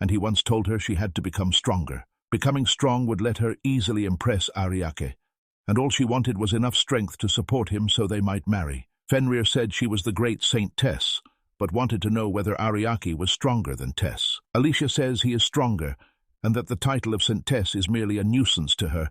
and he once told her she had to become stronger. Becoming strong would let her easily impress Ariake, and all she wanted was enough strength to support him so they might marry. Fenrir said she was the great Saint Tess, but wanted to know whether Ariake was stronger than Tess. Alicia says he is stronger, and that the title of Saint Tess is merely a nuisance to her,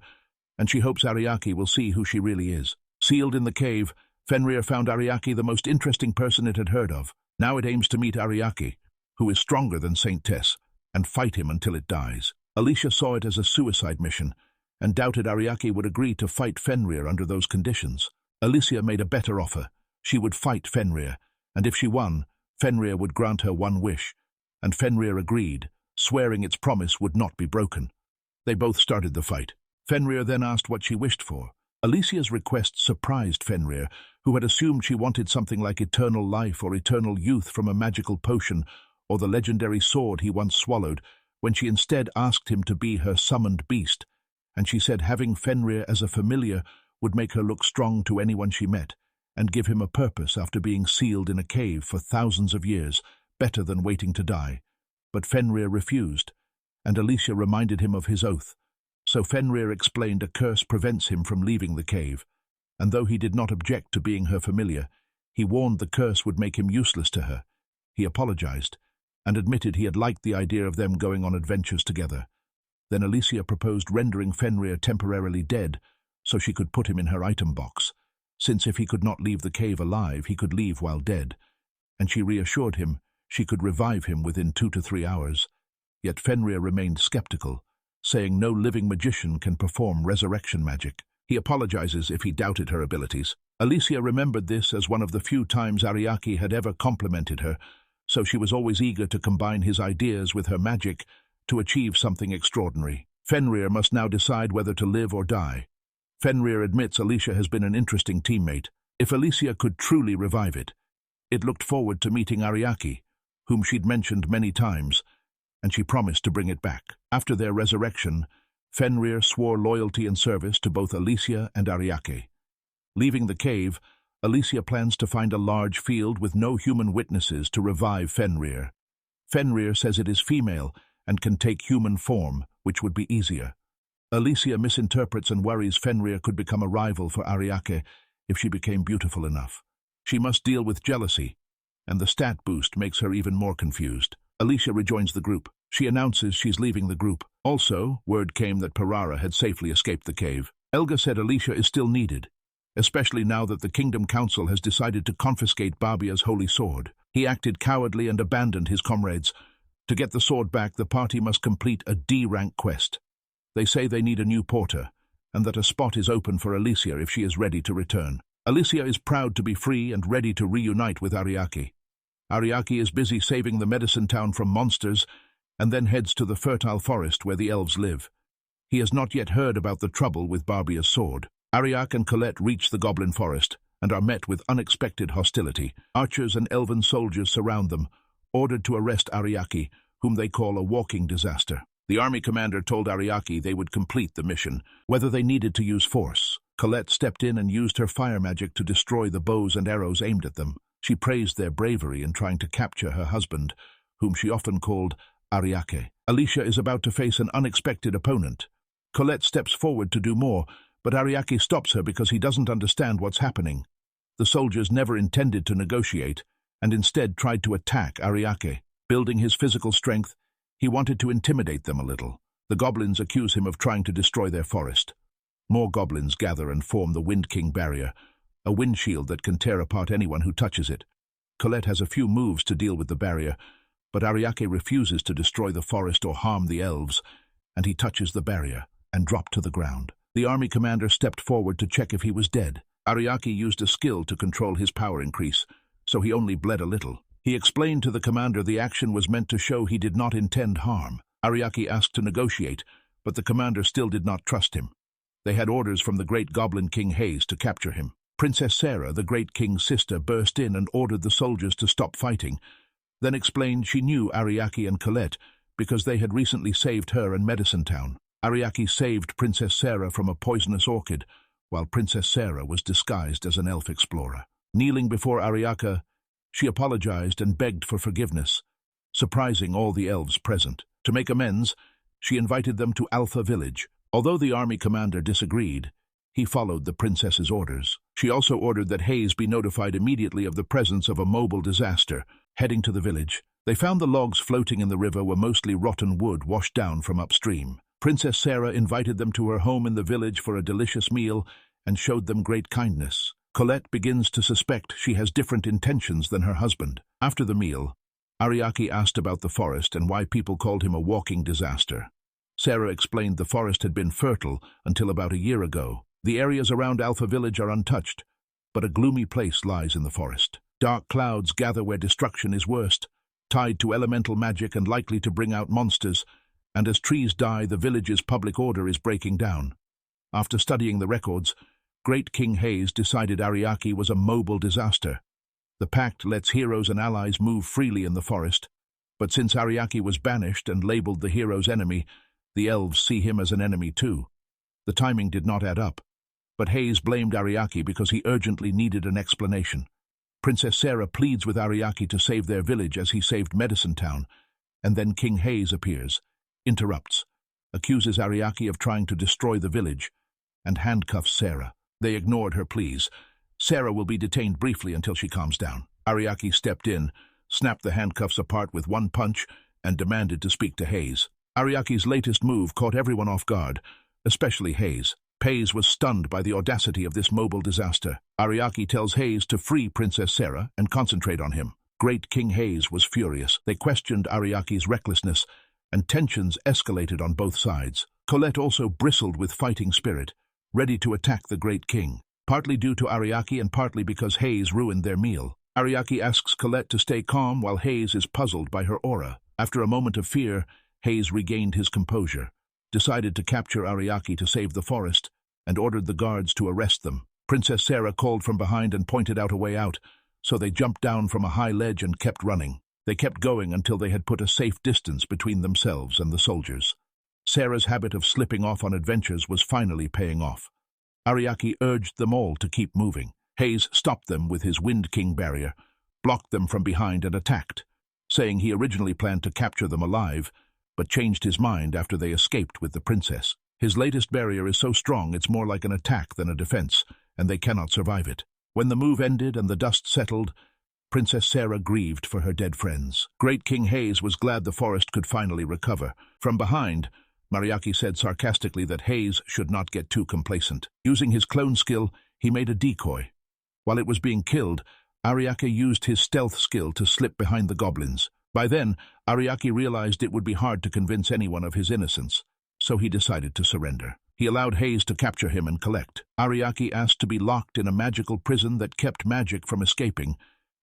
and she hopes Ariake will see who she really is. Sealed in the cave, Fenrir found Ariake the most interesting person it had heard of. Now it aims to meet Ariake, who is stronger than Saint Tess, and fight him until it dies. Alicia saw it as a suicide mission, and doubted Ariake would agree to fight Fenrir under those conditions. Alicia made a better offer. She would fight Fenrir, and if she won, Fenrir would grant her one wish, and Fenrir agreed, swearing its promise would not be broken. They both started the fight. Fenrir then asked what she wished for. Alicia's request surprised Fenrir, who had assumed she wanted something like eternal life or eternal youth from a magical potion or the legendary sword he once swallowed, when she instead asked him to be her summoned beast, and she said having Fenrir as a familiar would make her look strong to anyone she met, and give him a purpose after being sealed in a cave for thousands of years, better than waiting to die. But Fenrir refused, and Alicia reminded him of his oath. So Fenrir explained a curse prevents him from leaving the cave, and though he did not object to being her familiar, he warned the curse would make him useless to her. He apologized, and admitted he had liked the idea of them going on adventures together. Then Alicia proposed rendering Fenrir temporarily dead, so she could put him in her item box, since if he could not leave the cave alive, he could leave while dead, and she reassured him she could revive him within 2 to 3 hours. Yet Fenrir remained skeptical, saying no living magician can perform resurrection magic. He apologizes if he doubted her abilities. Alicia remembered this as one of the few times Ariake had ever complimented her, so she was always eager to combine his ideas with her magic to achieve something extraordinary. Fenrir must now decide whether to live or die. Fenrir admits Alicia has been an interesting teammate. If Alicia could truly revive it looked forward to meeting Ariake, whom she'd mentioned many times, and she promised to bring it back. After their resurrection, Fenrir swore loyalty and service to both Alicia and Ariake. Leaving the cave, Alicia plans to find a large field with no human witnesses to revive Fenrir. Fenrir says it is female and can take human form, which would be easier. Alicia misinterprets and worries Fenrir could become a rival for Ariake if she became beautiful enough. She must deal with jealousy, and the stat boost makes her even more confused. Alicia rejoins the group. She announces she's leaving the group. Also, word came that Parara had safely escaped the cave. Elga said Alicia is still needed, especially now that the Kingdom Council has decided to confiscate Barbia's holy sword. He acted cowardly and abandoned his comrades. To get the sword back, the party must complete a D-rank quest. They say they need a new porter, and that a spot is open for Alicia if she is ready to return. Alicia is proud to be free and ready to reunite with Ariake. Ariake is busy saving the medicine town from monsters, and then heads to the fertile forest where the elves live. He has not yet heard about the trouble with Barbia's sword. Ariake and Colette reach the goblin forest, and are met with unexpected hostility. Archers and elven soldiers surround them, ordered to arrest Ariake, whom they call a walking disaster. The army commander told Ariake they would complete the mission, whether they needed to use force. Colette stepped in and used her fire magic to destroy the bows and arrows aimed at them. She praised their bravery in trying to capture her husband, whom she often called Ariake. Alicia is about to face an unexpected opponent. Colette steps forward to do more, but Ariake stops her because he doesn't understand what's happening. The soldiers never intended to negotiate, and instead tried to attack Ariake. Building his physical strength, he wanted to intimidate them a little. The goblins accuse him of trying to destroy their forest. More goblins gather and form the Wind King barrier, a wind shield that can tear apart anyone who touches it. Colette has a few moves to deal with the barrier, but Ariake refuses to destroy the forest or harm the elves, and he touches the barrier and dropped to the ground. The army commander stepped forward to check if he was dead. Ariake used a skill to control his power increase, so he only bled a little. He explained to the commander the action was meant to show he did not intend harm. Ariake asked to negotiate, but the commander still did not trust him. They had orders from the great goblin king Hayes to capture him. Princess Sarah, the great king's sister, burst in and ordered the soldiers to stop fighting, then explained she knew Ariake and Colette because they had recently saved her in Medicine Town. Ariake saved Princess Sarah from a poisonous orchid, while Princess Sarah was disguised as an elf explorer. Kneeling before Ariake, she apologized and begged for forgiveness, surprising all the elves present. To make amends, she invited them to Alpha Village. Although the army commander disagreed, he followed the princess's orders. She also ordered that Hayes be notified immediately of the presence of a mobile disaster. Heading to the village, they found the logs floating in the river were mostly rotten wood washed down from upstream. Princess Sarah invited them to her home in the village for a delicious meal and showed them great kindness. Colette begins to suspect she has different intentions than her husband. After the meal, Ariake asked about the forest and why people called him a walking disaster. Sarah explained the forest had been fertile until about a year ago. The areas around Alpha Village are untouched, but a gloomy place lies in the forest. Dark clouds gather where destruction is worst, tied to elemental magic and likely to bring out monsters, and as trees die, the village's public order is breaking down. After studying the records, Great King Hayes decided Ariake was a mobile disaster. The pact lets heroes and allies move freely in the forest, but since Ariake was banished and labeled the hero's enemy, the elves see him as an enemy too. The timing did not add up, but Hayes blamed Ariake because he urgently needed an explanation. Princess Sarah pleads with Ariake to save their village as he saved Medicine Town, and then King Hayes appears, interrupts, accuses Ariake of trying to destroy the village, and handcuffs Sarah. They ignored her pleas. Sarah will be detained briefly until she calms down. Ariake stepped in, snapped the handcuffs apart with one punch, and demanded to speak to Hayes. Ariake's latest move caught everyone off guard, especially Hayes. Hayes was stunned by the audacity of this mobile disaster. Ariake tells Hayes to free Princess Sarah and concentrate on him. Great King Hayes was furious. They questioned Ariake's recklessness, and tensions escalated on both sides. Colette also bristled with fighting spirit, ready to attack the Great King, partly due to Ariake and partly because Hayes ruined their meal. Ariake asks Colette to stay calm while Hayes is puzzled by her aura. After a moment of fear, Hayes regained his composure, decided to capture Ariake to save the forest, and ordered the guards to arrest them. Princess Sarah called from behind and pointed out a way out, so they jumped down from a high ledge and kept running. They kept going until they had put a safe distance between themselves and the soldiers. Sarah's habit of slipping off on adventures was finally paying off. Ariake urged them all to keep moving. Hayes stopped them with his Wind King barrier, blocked them from behind and attacked, saying he originally planned to capture them alive, but changed his mind after they escaped with the princess. His latest barrier is so strong it's more like an attack than a defense, and they cannot survive it. When the move ended and the dust settled, Princess Sarah grieved for her dead friends. Great King Hayes was glad the forest could finally recover. From behind, Ariake said sarcastically that Hayes should not get too complacent. Using his clone skill, he made a decoy. While it was being killed, Ariake used his stealth skill to slip behind the goblins. By then, Ariake realized it would be hard to convince anyone of his innocence, so he decided to surrender. He allowed Hayes to capture him and collect. Ariake asked to be locked in a magical prison that kept magic from escaping,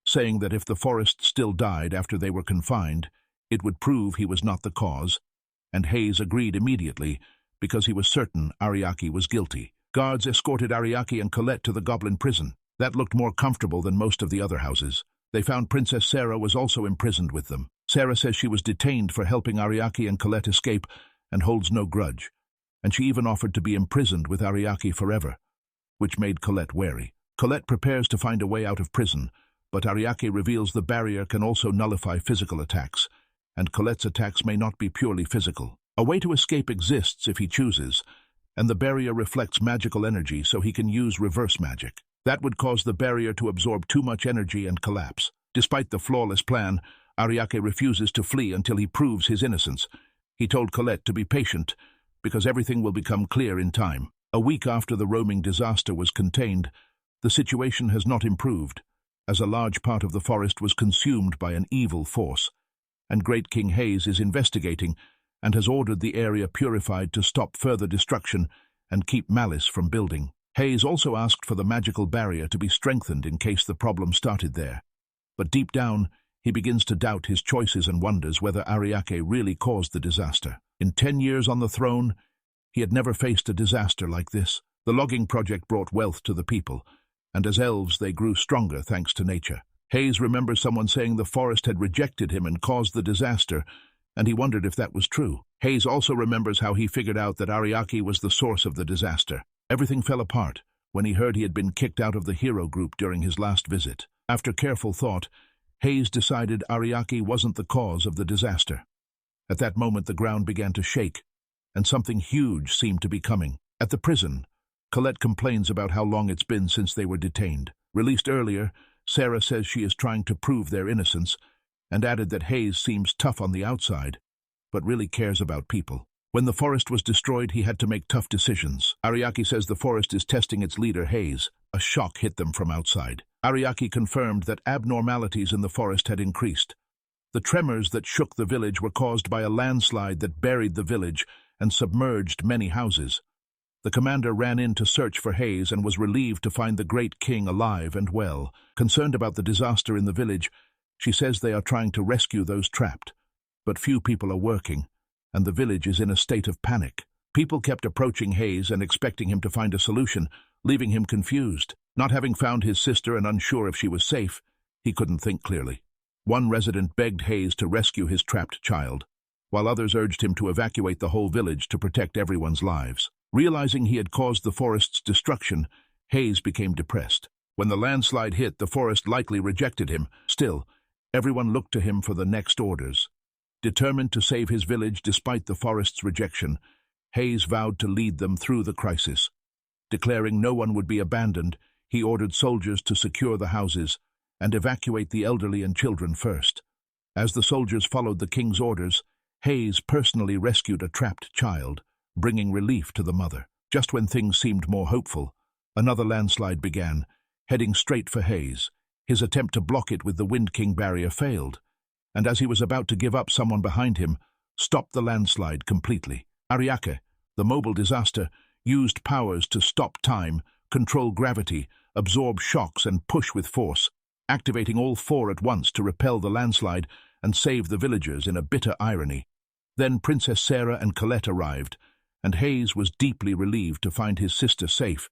saying that if the forest still died after they were confined, it would prove he was not the cause, and Hayes agreed immediately because he was certain Ariake was guilty. Guards escorted Ariake and Colette to the goblin prison. That looked more comfortable than most of the other houses. They found Princess Sarah was also imprisoned with them. Sarah says she was detained for helping Ariake and Colette escape and holds no grudge, and she even offered to be imprisoned with Ariake forever, which made Colette wary. Colette prepares to find a way out of prison, but Ariake reveals the barrier can also nullify physical attacks, and Colette's attacks may not be purely physical. A way to escape exists if he chooses, and the barrier reflects magical energy so he can use reverse magic. That would cause the barrier to absorb too much energy and collapse. Despite the flawless plan, Ariake refuses to flee until he proves his innocence. He told Colette to be patient, because everything will become clear in time. A week after the roaming disaster was contained, the situation has not improved, as a large part of the forest was consumed by an evil force, and Great King Hayes is investigating and has ordered the area purified to stop further destruction and keep malice from building. Hayes also asked for the magical barrier to be strengthened in case the problem started there. But deep down, he begins to doubt his choices and wonders whether Ariake really caused the disaster. In 10 years on the throne, He had never faced a disaster like this. The logging project brought wealth to the people, and as elves they grew stronger thanks to nature. Hayes remembers someone saying the forest had rejected him and caused the disaster, and he wondered if that was true. Hayes also remembers how he figured out that Ariake was the source of the disaster. Everything fell apart when he heard he had been kicked out of the hero group during his last visit. After careful thought, Hayes decided Ariake wasn't the cause of the disaster. At that moment the ground began to shake, and something huge seemed to be coming. At the prison, Colette complains about how long it's been since they were detained. Released earlier, Sarah says she is trying to prove their innocence, and added that Hayes seems tough on the outside, but really cares about people. When the forest was destroyed, he had to make tough decisions. Ariake says the forest is testing its leader, Hayes. A shock hit them from outside. Ariake confirmed that abnormalities in the forest had increased. The tremors that shook the village were caused by a landslide that buried the village and submerged many houses. The commander ran in to search for Hayes and was relieved to find the great king alive and well. Concerned about the disaster in the village, she says they are trying to rescue those trapped, but few people are working, and the village is in a state of panic. People kept approaching Hayes and expecting him to find a solution, leaving him confused. Not having found his sister and unsure if she was safe, he couldn't think clearly. One resident begged Hayes to rescue his trapped child, while others urged him to evacuate the whole village to protect everyone's lives. Realizing he had caused the forest's destruction, Hayes became depressed. When the landslide hit, the forest likely rejected him. Still, everyone looked to him for the next orders. Determined to save his village despite the forest's rejection, Hayes vowed to lead them through the crisis. Declaring no one would be abandoned, he ordered soldiers to secure the houses and evacuate the elderly and children first. As the soldiers followed the king's orders, Hayes personally rescued a trapped child, bringing relief to the mother. Just when things seemed more hopeful, another landslide began, heading straight for Hayes. His attempt to block it with the Wind King barrier failed, and as he was about to give up, someone behind him stopped the landslide completely. Ariake, the mobile disaster, used powers to stop time, control gravity, absorb shocks, and push with force, activating all four at once to repel the landslide and save the villagers in a bitter irony. Then Princess Sarah and Colette arrived, and Hayes was deeply relieved to find his sister safe.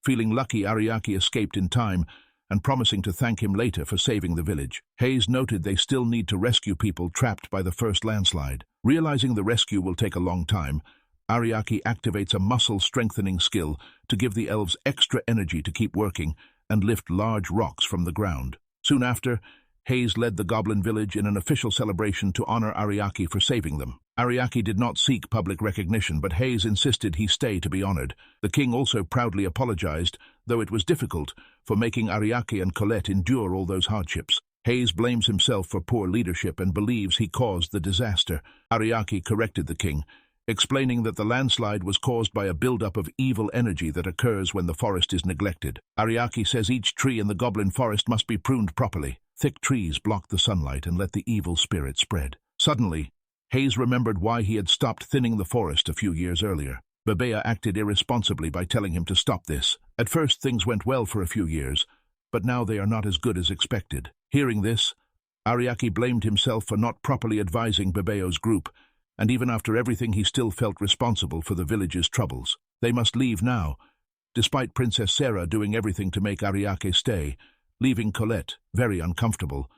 Feeling lucky, Ariake escaped in time, and promising to thank him later for saving the village. Hayes noted they still need to rescue people trapped by the first landslide. Realizing the rescue will take a long time, Ariake activates a muscle-strengthening skill to give the elves extra energy to keep working and lift large rocks from the ground. Soon after, Hayes led the goblin village in an official celebration to honor Ariake for saving them. Ariake did not seek public recognition, but Hayes insisted he stay to be honored. The king also proudly apologized, though it was difficult, for making Ariake and Colette endure all those hardships. Hayes blames himself for poor leadership and believes he caused the disaster. Ariake corrected the king, explaining that the landslide was caused by a buildup of evil energy that occurs when the forest is neglected. Ariake says each tree in the goblin forest must be pruned properly. Thick trees block the sunlight and let the evil spirit spread. Suddenly, Hayes remembered why he had stopped thinning the forest a few years earlier. Babea acted irresponsibly by telling him to stop this. At first, things went well for a few years, but now they are not as good as expected. Hearing this, Ariake blamed himself for not properly advising Babea's group, and even after everything he still felt responsible for the village's troubles. They must leave now, despite Princess Sarah doing everything to make Ariake stay, leaving Colette very uncomfortable.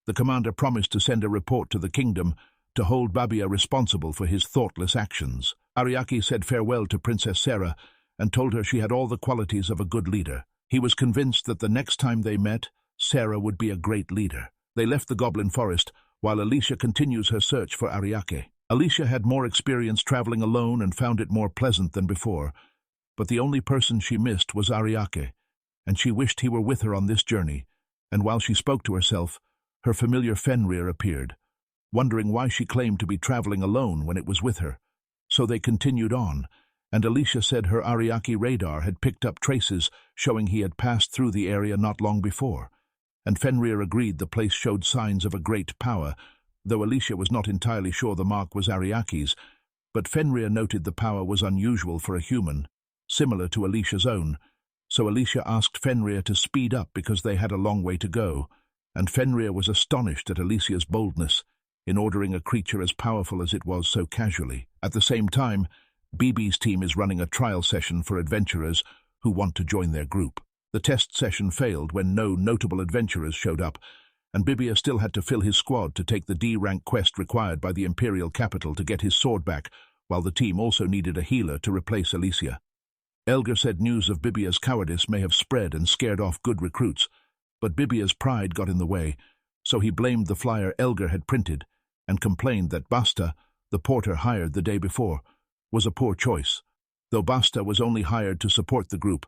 The commander promised to send a report to the kingdom to hold Babea responsible for his thoughtless actions. Ariake said farewell to Princess Sarah and told her she had all the qualities of a good leader. He was convinced that the next time they met, Sarah would be a great leader. They left the goblin forest, while Alicia continues her search for Ariake. Alicia had more experience traveling alone and found it more pleasant than before, but the only person she missed was Ariake, and she wished he were with her on this journey, and while she spoke to herself, her familiar Fenrir appeared, wondering why she claimed to be traveling alone when it was with her. So they continued on, and Alicia said her Ariake radar had picked up traces showing he had passed through the area not long before, and Fenrir agreed the place showed signs of a great power, though Alicia was not entirely sure the mark was Ariake's, but Fenrir noted the power was unusual for a human, similar to Alicia's own, so Alicia asked Fenrir to speed up because they had a long way to go, and Fenrir was astonished at Alicia's boldness in ordering a creature as powerful as it was so casually. At the same time, Bibi's team is running a trial session for adventurers who want to join their group. The test session failed when no notable adventurers showed up, and Bibia still had to fill his squad to take the D-rank quest required by the Imperial capital to get his sword back, while the team also needed a healer to replace Alicia. Elgar said news of Bibia's cowardice may have spread and scared off good recruits, but Bibia's pride got in the way, so he blamed the flyer Elgar had printed and complained that Basta, the porter hired the day before, was a poor choice, though Basta was only hired to support the group,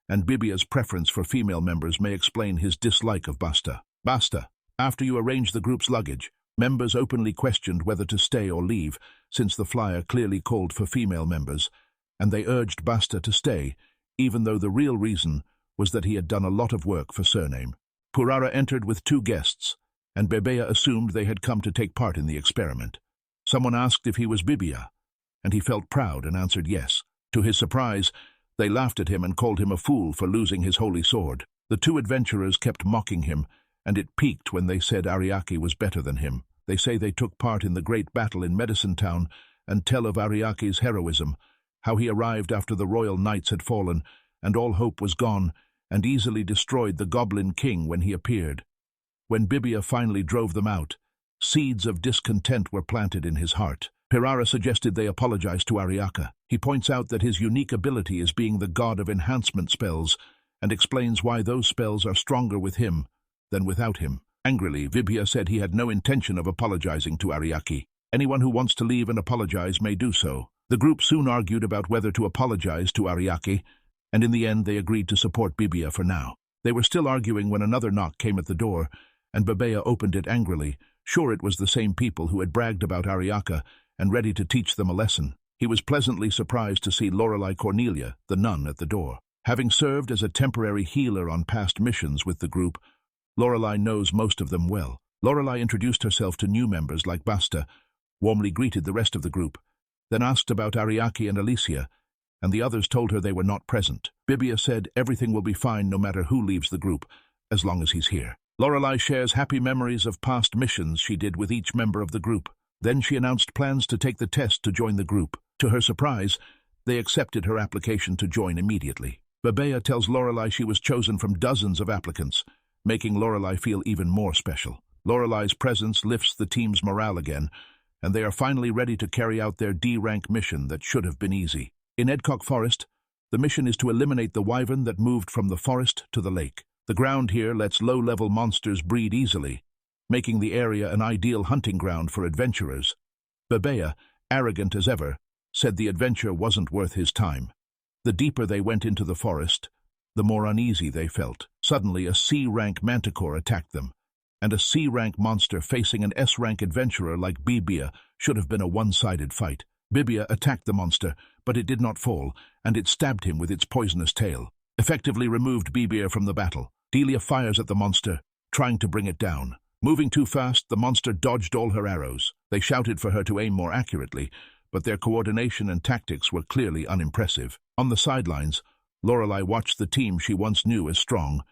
and Bibia's preference for female members may explain his dislike of Basta. Basta, after you arranged the group's luggage, members openly questioned whether to stay or leave, since the flyer clearly called for female members, and they urged Basta to stay, even though the real reason was that he had done a lot of work for surname. Purara entered with 2 guests, and Bebea assumed they had come to take part in the experiment. Someone asked if he was Bibia, and he felt proud and answered yes. To his surprise, they laughed at him and called him a fool for losing his holy sword. The 2 adventurers kept mocking him, and it peaked when they said Ariake was better than him. They say they took part in the great battle in Medicine Town and tell of Ariake's heroism, how he arrived after the royal knights had fallen and all hope was gone, and easily destroyed the Goblin King when he appeared. When Bibia finally drove them out, seeds of discontent were planted in his heart. Pirara suggested they apologize to Ariake. He points out that his unique ability is being the god of enhancement spells, and explains why those spells are stronger with him than without him. Angrily, Bibia said he had no intention of apologizing to Ariake. Anyone who wants to leave and apologize may do so. The group soon argued about whether to apologize to Ariake, and in the end they agreed to support Bibia for now. They were still arguing when another knock came at the door, and Bebea opened it angrily, sure it was the same people who had bragged about Ariake and ready to teach them a lesson. He was pleasantly surprised to see Lorelei Cornelia, the nun, at the door. Having served as a temporary healer on past missions with the group, Lorelei knows most of them well. Lorelei introduced herself to new members like Basta, warmly greeted the rest of the group, then asked about Ariake and Alicia, and the others told her they were not present. Bibia said everything will be fine no matter who leaves the group, as long as he's here. Lorelei shares happy memories of past missions she did with each member of the group. Then she announced plans to take the test to join the group. To her surprise, they accepted her application to join immediately. Bebea tells Lorelei she was chosen from dozens of applicants, making Lorelei feel even more special. Lorelei's presence lifts the team's morale again, and they are finally ready to carry out their D-rank mission that should have been easy. In Edcock Forest, the mission is to eliminate the wyvern that moved from the forest to the lake. The ground here lets low-level monsters breed easily, making the area an ideal hunting ground for adventurers. Bebea, arrogant as ever, said the adventure wasn't worth his time. The deeper they went into the forest, the more uneasy they felt. Suddenly, a C-rank manticore attacked them, and a C-rank monster facing an S-rank adventurer like Bibia should have been a one-sided fight. Bibia attacked the monster, but it did not fall, and it stabbed him with its poisonous tail. Effectively removed Bibia from the battle. Delia fires at the monster, trying to bring it down. Moving too fast, the monster dodged all her arrows. They shouted for her to aim more accurately, but their coordination and tactics were clearly unimpressive. On the sidelines, Lorelei watched the team she once knew as strong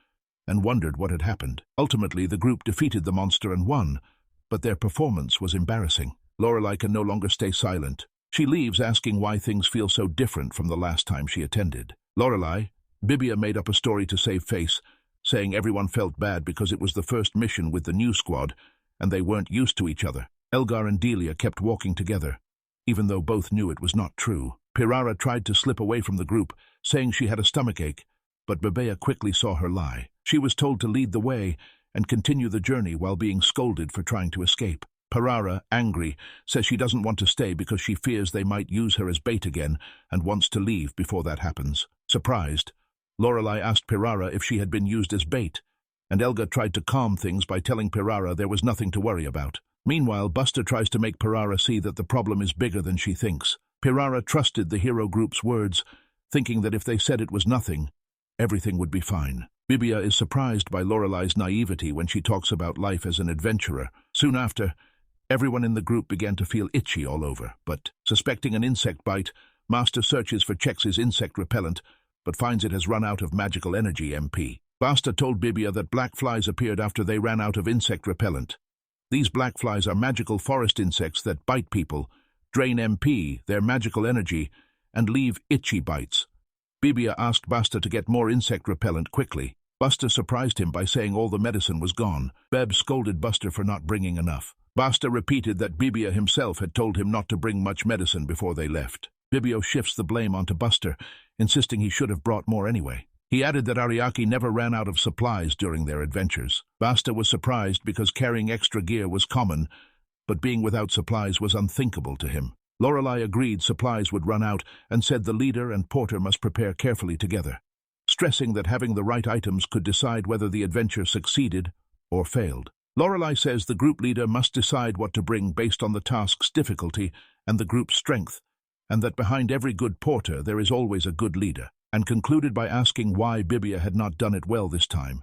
and wondered what had happened. Ultimately, the group defeated the monster and won, but their performance was embarrassing. Lorelei can no longer stay silent. She leaves asking why things feel so different from the last time she attended. Lorelei, Bibia made up a story to save face, saying everyone felt bad because it was the first mission with the new squad and they weren't used to each other. Elgar and Delia kept walking together, even though both knew it was not true. Pirara tried to slip away from the group, saying she had a stomachache, but Bebea quickly saw her lie. She was told to lead the way and continue the journey while being scolded for trying to escape. Pirara, angry, says she doesn't want to stay because she fears they might use her as bait again and wants to leave before that happens. Surprised, Lorelei asked Pirara if she had been used as bait, and Elga tried to calm things by telling Pirara there was nothing to worry about. Meanwhile, Buster tries to make Pirara see that the problem is bigger than she thinks. Pirara trusted the hero group's words, thinking that if they said it was nothing, everything would be fine. Bibia is surprised by Lorelei's naivety when she talks about life as an adventurer. Soon after, everyone in the group began to feel itchy all over, but, suspecting an insect bite, Master searches for Chex's insect repellent, but finds it has run out of magical energy MP. Basta told Bibia that black flies appeared after they ran out of insect repellent. These black flies are magical forest insects that bite people, drain MP, their magical energy, and leave itchy bites. Bibia asked Basta to get more insect repellent quickly. Buster surprised him by saying all the medicine was gone. Beb scolded Buster for not bringing enough. Basta repeated that Bibia himself had told him not to bring much medicine before they left. Bibio shifts the blame onto Buster, insisting he should have brought more anyway. He added that Ariaki never ran out of supplies during their adventures. Basta was surprised because carrying extra gear was common, but being without supplies was unthinkable to him. Lorelei agreed supplies would run out and said the leader and Porter must prepare carefully together, stressing that having the right items could decide whether the adventure succeeded or failed. Lorelei says the group leader must decide what to bring based on the task's difficulty and the group's strength, and that behind every good porter there is always a good leader, and concluded by asking why Bibia had not done it well this time,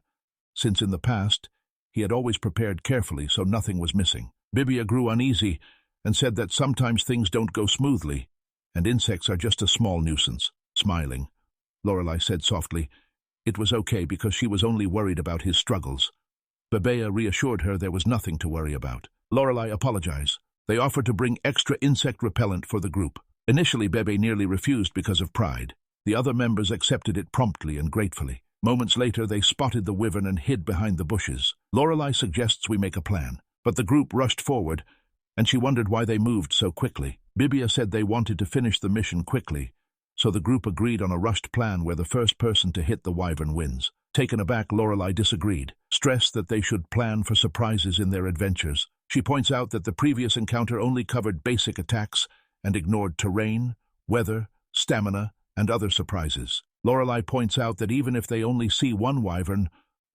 since in the past he had always prepared carefully so nothing was missing. Bibia grew uneasy and said that sometimes things don't go smoothly, and insects are just a small nuisance. Smiling, Lorelei said softly it was okay because she was only worried about his struggles. Bebea reassured her there was nothing to worry about. Lorelei apologized. They offered to bring extra insect repellent for the group. Initially, Bebe nearly refused because of pride. The other members accepted it promptly and gratefully. Moments later, they spotted the wyvern and hid behind the bushes. Lorelei suggests we make a plan, but the group rushed forward, and she wondered why they moved so quickly. Bibia said they wanted to finish the mission quickly, so the group agreed on a rushed plan where the first person to hit the wyvern wins. Taken aback, Lorelei disagreed, stressed that they should plan for surprises in their adventures. She points out that the previous encounter only covered basic attacks and ignored terrain, weather, stamina, and other surprises. Lorelei points out that even if they only see one wyvern,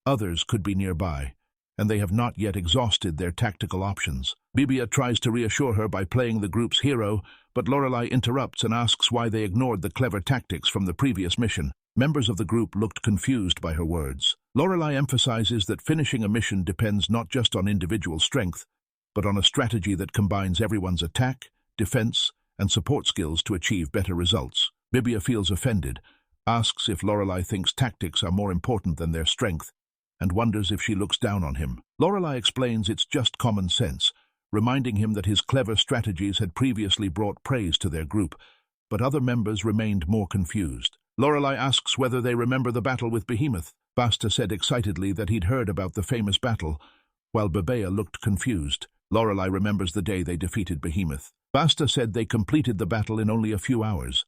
others could be nearby, and they have not yet exhausted their tactical options. Bibia tries to reassure her by playing the group's hero, but Lorelei interrupts and asks why they ignored the clever tactics from the previous mission. Members of the group looked confused by her words. Lorelei emphasizes that finishing a mission depends not just on individual strength, but on a strategy that combines everyone's attack, defense, and support skills to achieve better results. Bibia feels offended, asks if Lorelei thinks tactics are more important than their strength, and wonders if she looks down on him. Lorelei explains it's just common sense, reminding him that his clever strategies had previously brought praise to their group, but other members remained more confused. Lorelei asks whether they remember the battle with Behemoth. Basta said excitedly that he'd heard about the famous battle, while Bebea looked confused. Lorelei remembers the day they defeated Behemoth. Basta said they completed the battle in only a few hours,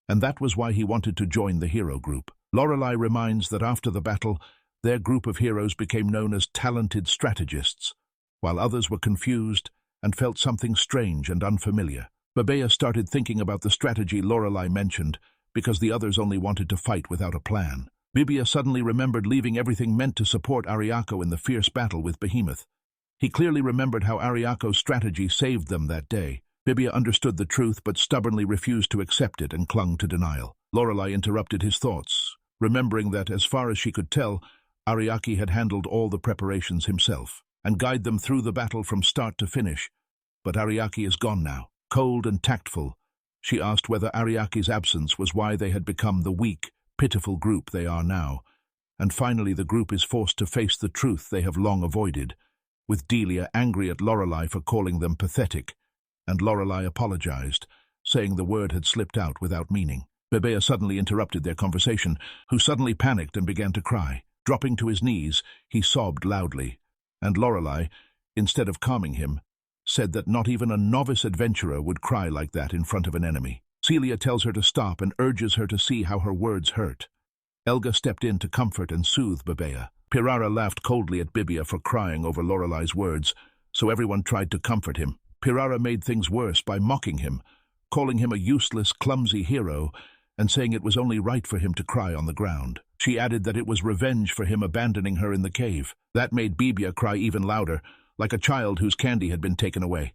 and that was why he wanted to join the hero group. Lorelei reminds that after the battle, their group of heroes became known as talented strategists, while others were confused and felt something strange and unfamiliar. Bebea started thinking about the strategy Lorelei mentioned, because the others only wanted to fight without a plan. Bibia suddenly remembered leaving everything meant to support Ariako in the fierce battle with Behemoth. He clearly remembered how Ariako's strategy saved them that day. Bibia understood the truth but stubbornly refused to accept it and clung to denial. Lorelei interrupted his thoughts, remembering that, as far as she could tell, Ariaki had handled all the preparations himself and guided them through the battle from start to finish. But Ariaki is gone now. Cold and tactful, she asked whether Ariaki's absence was why they had become the weak, pitiful group they are now. And finally the group is forced to face the truth they have long avoided, with Delia angry at Lorelei for calling them pathetic, and Lorelei apologized, saying the word had slipped out without meaning. Bebea suddenly interrupted their conversation, who suddenly panicked and began to cry. Dropping to his knees, he sobbed loudly, and Lorelei, instead of calming him, said that not even a novice adventurer would cry like that in front of an enemy. Celia tells her to stop and urges her to see how her words hurt. Elga stepped in to comfort and soothe Bebea. Pirara laughed coldly at Bibia for crying over Lorelei's words, so everyone tried to comfort him. Pirara made things worse by mocking him, calling him a useless, clumsy hero, and saying it was only right for him to cry on the ground. She added that it was revenge for him abandoning her in the cave. That made Bibia cry even louder, like a child whose candy had been taken away.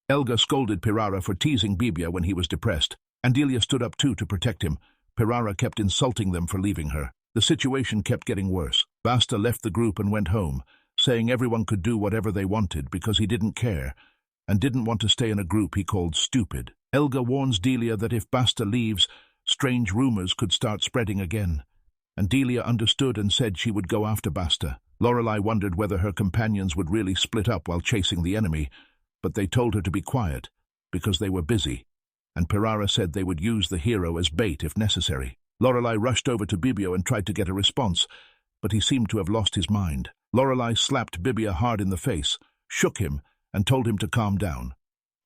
Elga scolded Pirara for teasing Bibia when he was depressed, and Delia stood up too to protect him. Pirara kept insulting them for leaving her. The situation kept getting worse. Basta left the group and went home, saying everyone could do whatever they wanted because he didn't care, and didn't want to stay in a group he called stupid. Elga warns Delia that if Basta leaves, strange rumors could start spreading again, and Delia understood and said she would go after Basta. Lorelei wondered whether her companions would really split up while chasing the enemy, but they told her to be quiet, because they were busy, and Pirara said they would use the hero as bait if necessary. Lorelei rushed over to Bibia and tried to get a response, but he seemed to have lost his mind. Lorelei slapped Bibia hard in the face, shook him, and told him to calm down.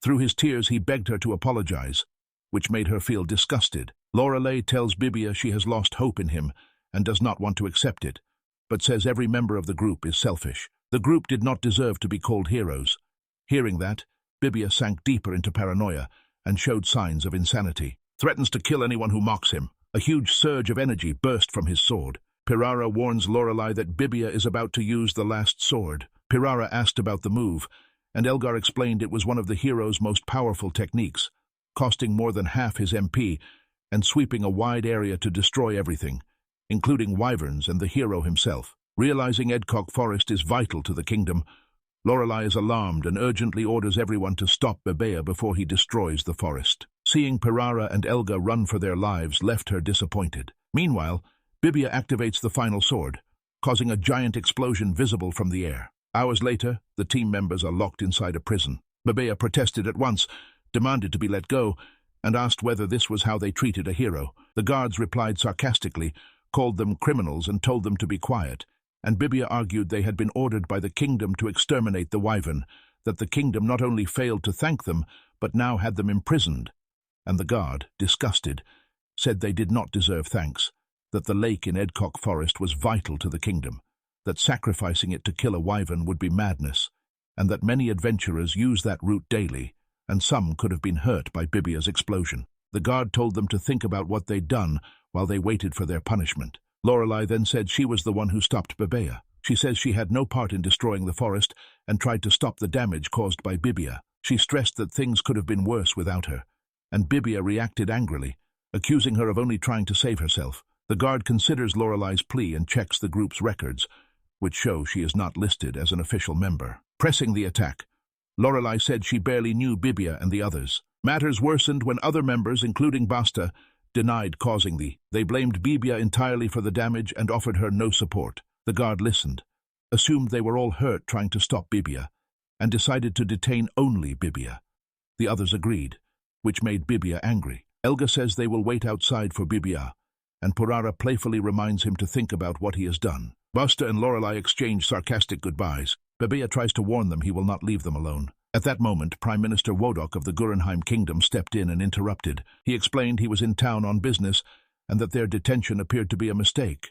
Through his tears he begged her to apologize, which made her feel disgusted. Lorelei tells Bibia she has lost hope in him and does not want to accept it, but says every member of the group is selfish. The group did not deserve to be called heroes. Hearing that, Bibia sank deeper into paranoia and showed signs of insanity. Threatens to kill anyone who mocks him. A huge surge of energy burst from his sword. Pirara warns Lorelei that Bibia is about to use the last sword. Pirara asked about the move, and Elgar explained it was one of the hero's most powerful techniques, costing more than half his MP and sweeping a wide area to destroy everything, including wyverns and the hero himself. Realizing Edcock Forest is vital to the kingdom, Lorelei is alarmed and urgently orders everyone to stop Bibia before he destroys the forest. Seeing Pirara and Elga run for their lives left her disappointed. Meanwhile, Bibia activates the final sword, causing a giant explosion visible from the air. Hours later, the team members are locked inside a prison. Bibia protested at once, demanded to be let go, and asked whether this was how they treated a hero. The guards replied sarcastically, called them criminals and told them to be quiet, and Bibia argued they had been ordered by the kingdom to exterminate the wyvern, that the kingdom not only failed to thank them, but now had them imprisoned. And the guard, disgusted, said they did not deserve thanks, that the lake in Edcock Forest was vital to the kingdom, that sacrificing it to kill a wyvern would be madness, and that many adventurers use that route daily, and some could have been hurt by Bibia's explosion. The guard told them to think about what they'd done while they waited for their punishment. Lorelei then said she was the one who stopped Bibia. She says she had no part in destroying the forest and tried to stop the damage caused by Bibia. She stressed that things could have been worse without her, and Bibia reacted angrily, accusing her of only trying to save herself. The guard considers Lorelei's plea and checks the group's records, which show she is not listed as an official member. Pressing the attack, Lorelei said she barely knew Bibia and the others. Matters worsened when other members, including Basta, denied causing They blamed Bibia entirely for the damage and offered her no support. The guard listened, assumed they were all hurt trying to stop Bibia, and decided to detain only Bibia. The others agreed, which made Bibia angry. Elga says they will wait outside for Bibia, and Pirara playfully reminds him to think about what he has done. Basta and Lorelei exchange sarcastic goodbyes. Bibia tries to warn them he will not leave them alone. At that moment, Prime Minister Wodok of the Gurenheim Kingdom stepped in and interrupted. He explained he was in town on business and that their detention appeared to be a mistake.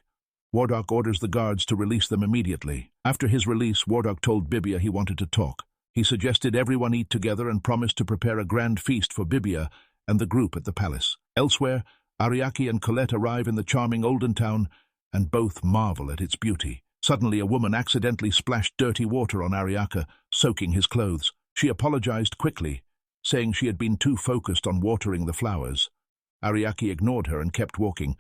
Wodok orders the guards to release them immediately. After his release, Wodok told Bibia he wanted to talk. He suggested everyone eat together and promised to prepare a grand feast for Bibia and the group at the palace. Elsewhere, Ariaki and Colette arrive in the charming olden town and both marvel at its beauty. Suddenly, a woman accidentally splashed dirty water on Ariaka, soaking his clothes. She apologized quickly, saying she had been too focused on watering the flowers. Ariaki ignored her and kept walking,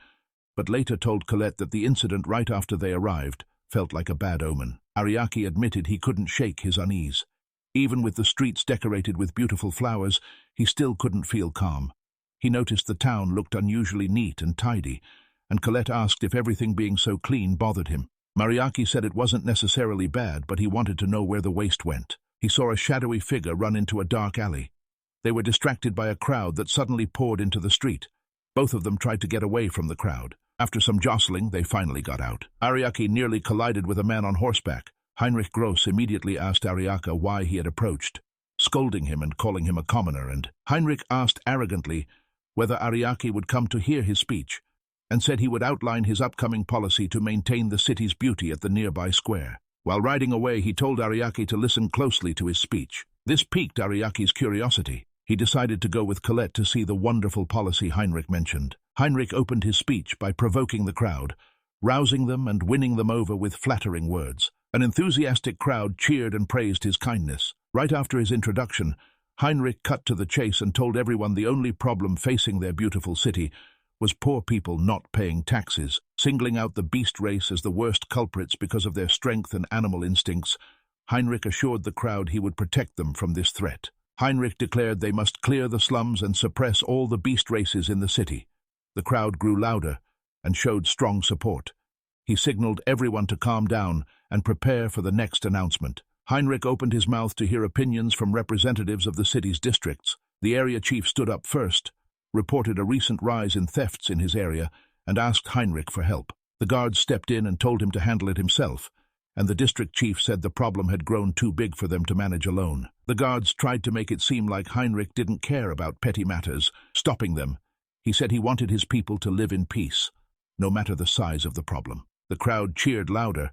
but later told Colette that the incident right after they arrived felt like a bad omen. Ariaki admitted he couldn't shake his unease. Even with the streets decorated with beautiful flowers, he still couldn't feel calm. He noticed the town looked unusually neat and tidy, and Colette asked if everything being so clean bothered him. Mariaki said it wasn't necessarily bad, but he wanted to know where the waste went. He saw a shadowy figure run into a dark alley. They were distracted by a crowd that suddenly poured into the street. Both of them tried to get away from the crowd. After some jostling, they finally got out. Ariaki nearly collided with a man on horseback. Heinrich Gross immediately asked Ariaka why he had approached, scolding him and calling him a commoner, and Heinrich asked arrogantly whether Ariaki would come to hear his speech, and said he would outline his upcoming policy to maintain the city's beauty at the nearby square. While riding away, he told Ariaki to listen closely to his speech. This piqued Ariaki's curiosity. He decided to go with Colette to see the wonderful policy Heinrich mentioned. Heinrich opened his speech by provoking the crowd, rousing them and winning them over with flattering words. An enthusiastic crowd cheered and praised his kindness. Right after his introduction, Heinrich cut to the chase and told everyone the only problem facing their beautiful city was poor people not paying taxes. Singling out the beast race as the worst culprits because of their strength and animal instincts, Heinrich assured the crowd he would protect them from this threat. Heinrich declared they must clear the slums and suppress all the beast races in the city. The crowd grew louder and showed strong support. He signaled everyone to calm down and prepare for the next announcement. Heinrich opened his mouth to hear opinions from representatives of the city's districts. The area chief stood up first, reported a recent rise in thefts in his area, and asked Heinrich for help. The guards stepped in and told him to handle it himself, and the district chief said the problem had grown too big for them to manage alone. The guards tried to make it seem like Heinrich didn't care about petty matters, stopping them. He said he wanted his people to live in peace, no matter the size of the problem. The crowd cheered louder,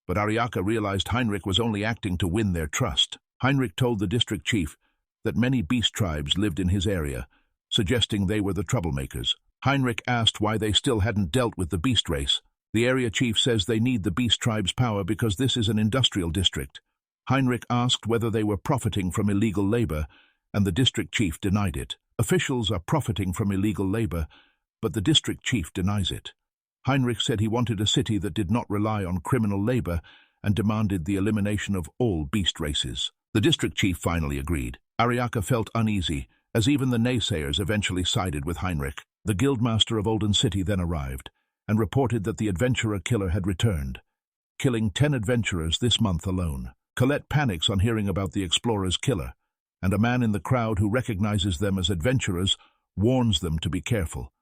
but Ariaka realized Heinrich was only acting to win their trust. Heinrich told the district chief that many beast tribes lived in his area, suggesting they were the troublemakers. Heinrich asked why they still hadn't dealt with the beast race. The area chief says they need the beast tribe's power because this is an industrial district. Heinrich asked whether they were profiting from illegal labor, and the district chief denied it. Officials are profiting from illegal labor, but the district chief denies it. Heinrich said he wanted a city that did not rely on criminal labor and demanded the elimination of all beast races. The district chief finally agreed. Ariaka felt uneasy, as even the naysayers eventually sided with Heinrich. The guildmaster of Olden City then arrived and reported that the adventurer killer had returned, killing 10 adventurers this month alone. Colette panics on hearing about the explorer's killer, and a man in the crowd who recognizes them as adventurers warns them to be careful.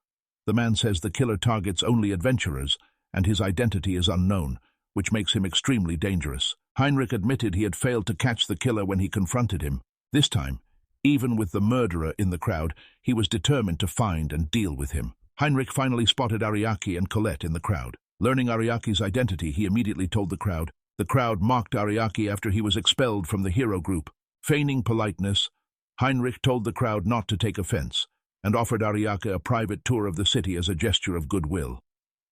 The man says the killer targets only adventurers, and his identity is unknown, which makes him extremely dangerous. Heinrich admitted he had failed to catch the killer when he confronted him. This time, even with the murderer in the crowd, he was determined to find and deal with him. Heinrich finally spotted Ariaki and Colette in the crowd. Learning Ariaki's identity, he immediately told the crowd. The crowd mocked Ariaki after he was expelled from the hero group. Feigning politeness, Heinrich told the crowd not to take offense, and offered Ariaka a private tour of the city as a gesture of goodwill.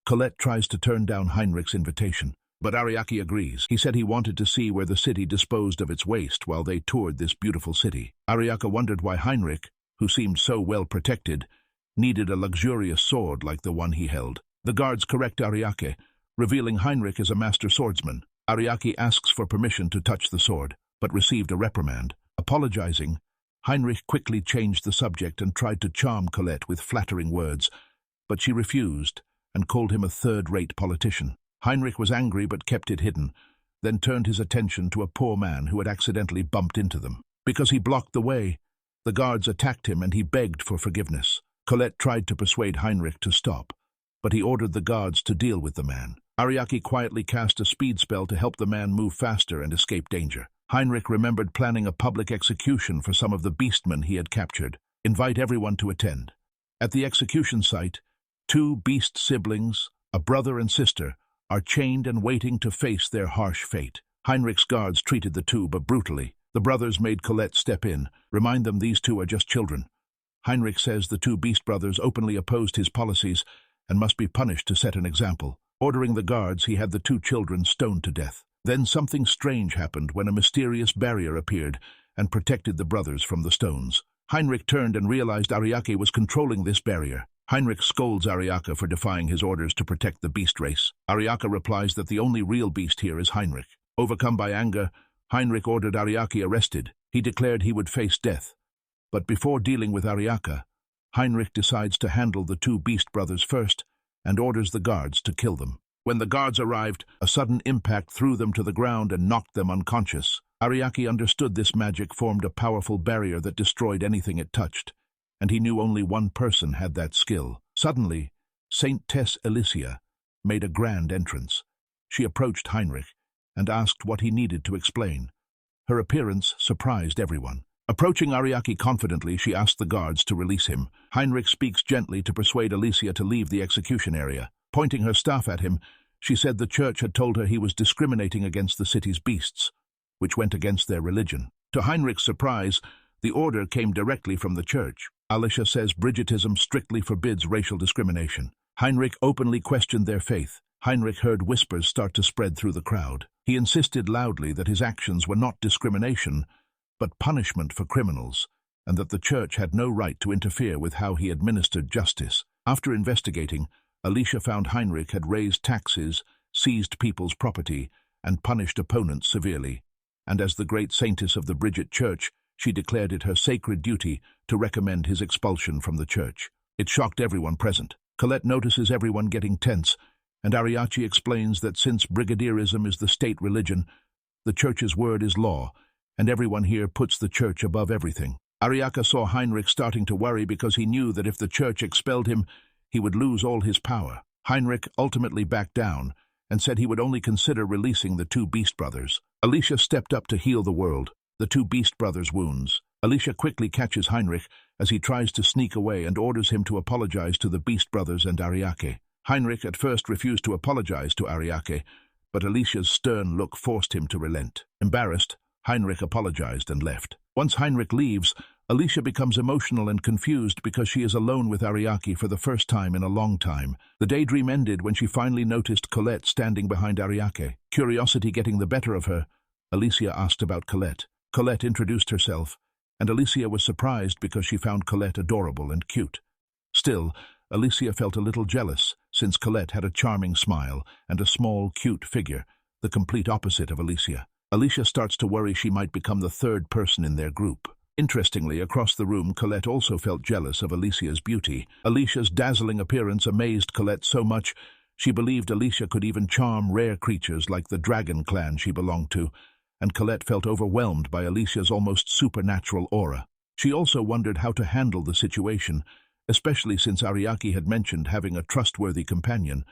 Colette tries to turn down Heinrich's invitation, but Ariaki agrees. He said he wanted to see where the city disposed of its waste while they toured this beautiful city. Ariaka wondered why Heinrich, who seemed so well protected, needed a luxurious sword like the one he held. The guards correct Ariake, revealing Heinrich as a master swordsman. Ariaki asks for permission to touch the sword, but received a reprimand. Apologizing, Heinrich quickly changed the subject and tried to charm Colette with flattering words, but she refused and called him a third-rate politician. Heinrich was angry but kept it hidden, then turned his attention to a poor man who had accidentally bumped into them. Because he blocked the way, the guards attacked him and he begged for forgiveness. Colette tried to persuade Heinrich to stop, but he ordered the guards to deal with the man. Ariaki quietly cast a speed spell to help the man move faster and escape danger. Heinrich remembered planning a public execution for some of the beastmen he had captured. Invite everyone to attend. At the execution site, 2 beast siblings, a brother and sister, are chained and waiting to face their harsh fate. Heinrich's guards treated the 2 but brutally. The brothers made Colette step in, remind them these 2 are just children. Heinrich says the 2 beast brothers openly opposed his policies and must be punished to set an example. Ordering the guards, he had the 2 children stoned to death. Then something strange happened when a mysterious barrier appeared and protected the brothers from the stones. Heinrich turned and realized Ariake was controlling this barrier. Heinrich scolds Ariaka for defying his orders to protect the beast race. Ariaka replies that the only real beast here is Heinrich. Overcome by anger, Heinrich ordered Ariake arrested. He declared he would face death. But before dealing with Ariaka, Heinrich decides to handle the 2 beast brothers first and orders the guards to kill them. When the guards arrived, a sudden impact threw them to the ground and knocked them unconscious. Ariaki understood this magic formed a powerful barrier that destroyed anything it touched, and he knew only one person had that skill. Suddenly, Saint Tess Alicia made a grand entrance. She approached Heinrich and asked what he needed to explain. Her appearance surprised everyone. Approaching Ariaki confidently, she asked the guards to release him. Heinrich speaks gently to persuade Alicia to leave the execution area. Pointing her staff at him, she said the church had told her he was discriminating against the city's beasts, which went against their religion. To Heinrich's surprise, the order came directly from the church. Alicia says Bridgetism strictly forbids racial discrimination. Heinrich openly questioned their faith. Heinrich heard whispers start to spread through the crowd. He insisted loudly that his actions were not discrimination, but punishment for criminals, and that the church had no right to interfere with how he administered justice. After investigating, Alicia found Heinrich had raised taxes, seized people's property, and punished opponents severely. And as the great saintess of the Bridget Church, she declared it her sacred duty to recommend his expulsion from the church. It shocked everyone present. Colette notices everyone getting tense, and Ariachi explains that since brigadierism is the state religion, the church's word is law, and everyone here puts the church above everything. Ariake saw Heinrich starting to worry because he knew that if the church expelled him, he would lose all his power. Heinrich ultimately backed down and said he would only consider releasing the two Beast Brothers. Alicia stepped up to heal the world, the two Beast Brothers' wounds. Alicia quickly catches Heinrich as he tries to sneak away and orders him to apologize to the Beast Brothers and Ariake. Heinrich at first refused to apologize to Ariake, but Alicia's stern look forced him to relent. Embarrassed, Heinrich apologized and left. Once Heinrich leaves, Alicia becomes emotional and confused because she is alone with Ariake for the first time in a long time. The daydream ended when she finally noticed Colette standing behind Ariake. Curiosity getting the better of her, Alicia asked about Colette. Colette introduced herself, and Alicia was surprised because she found Colette adorable and cute. Still, Alicia felt a little jealous, since Colette had a charming smile and a small, cute figure, the complete opposite of Alicia. Alicia starts to worry she might become the third person in their group. Interestingly, across the room, Colette also felt jealous of Alicia's beauty. Alicia's dazzling appearance amazed Colette so much she believed Alicia could even charm rare creatures like the dragon clan she belonged to, and Colette felt overwhelmed by Alicia's almost supernatural aura. She also wondered how to handle the situation, especially since Ariake had mentioned having a trustworthy companion,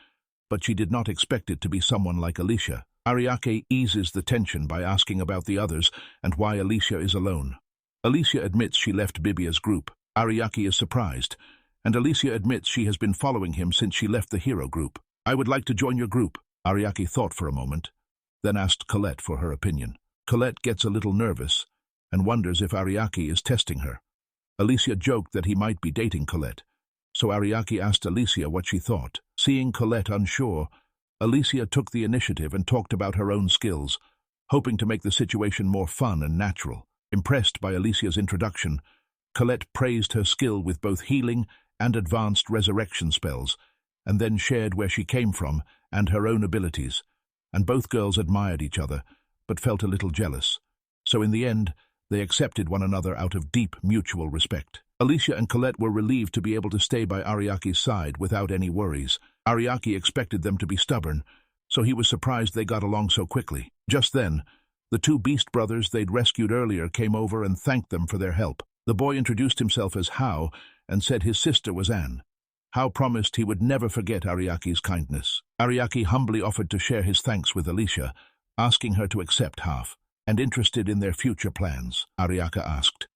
but she did not expect it to be someone like Alicia. Ariake eases the tension by asking about the others and why Alicia is alone. Alicia admits she left Bibia's group. Ariake is surprised, and Alicia admits she has been following him since she left the hero group. "I would like to join your group." Ariake thought for a moment, then asked Colette for her opinion. Colette gets a little nervous and wonders if Ariake is testing her. Alicia joked that he might be dating Colette, so Ariake asked Alicia what she thought. Seeing Colette unsure, Alicia took the initiative and talked about her own skills, hoping to make the situation more fun and natural. Impressed by Alicia's introduction, Colette praised her skill with both healing and advanced resurrection spells, and then shared where she came from and her own abilities, and both girls admired each other, but felt a little jealous. So in the end, they accepted one another out of deep mutual respect. Alicia and Colette were relieved to be able to stay by Ariake's side without any worries. Ariake expected them to be stubborn, so he was surprised they got along so quickly. Just then, the two Beast Brothers they'd rescued earlier came over and thanked them for their help. The boy introduced himself as Hao and said his sister was Anne. Hao promised he would never forget Ariake's kindness. Ariake humbly offered to share his thanks with Alicia, asking her to accept half. "And interested in their future plans?" Ariake asked,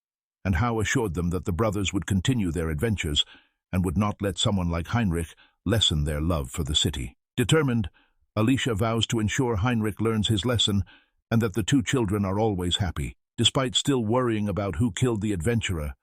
and Hao assured them that the brothers would continue their adventures and would not let someone like Heinrich lessen their love for the city. Determined, Alicia vows to ensure Heinrich learns his lesson and that the two children are always happy. Despite still worrying about who killed the adventurer,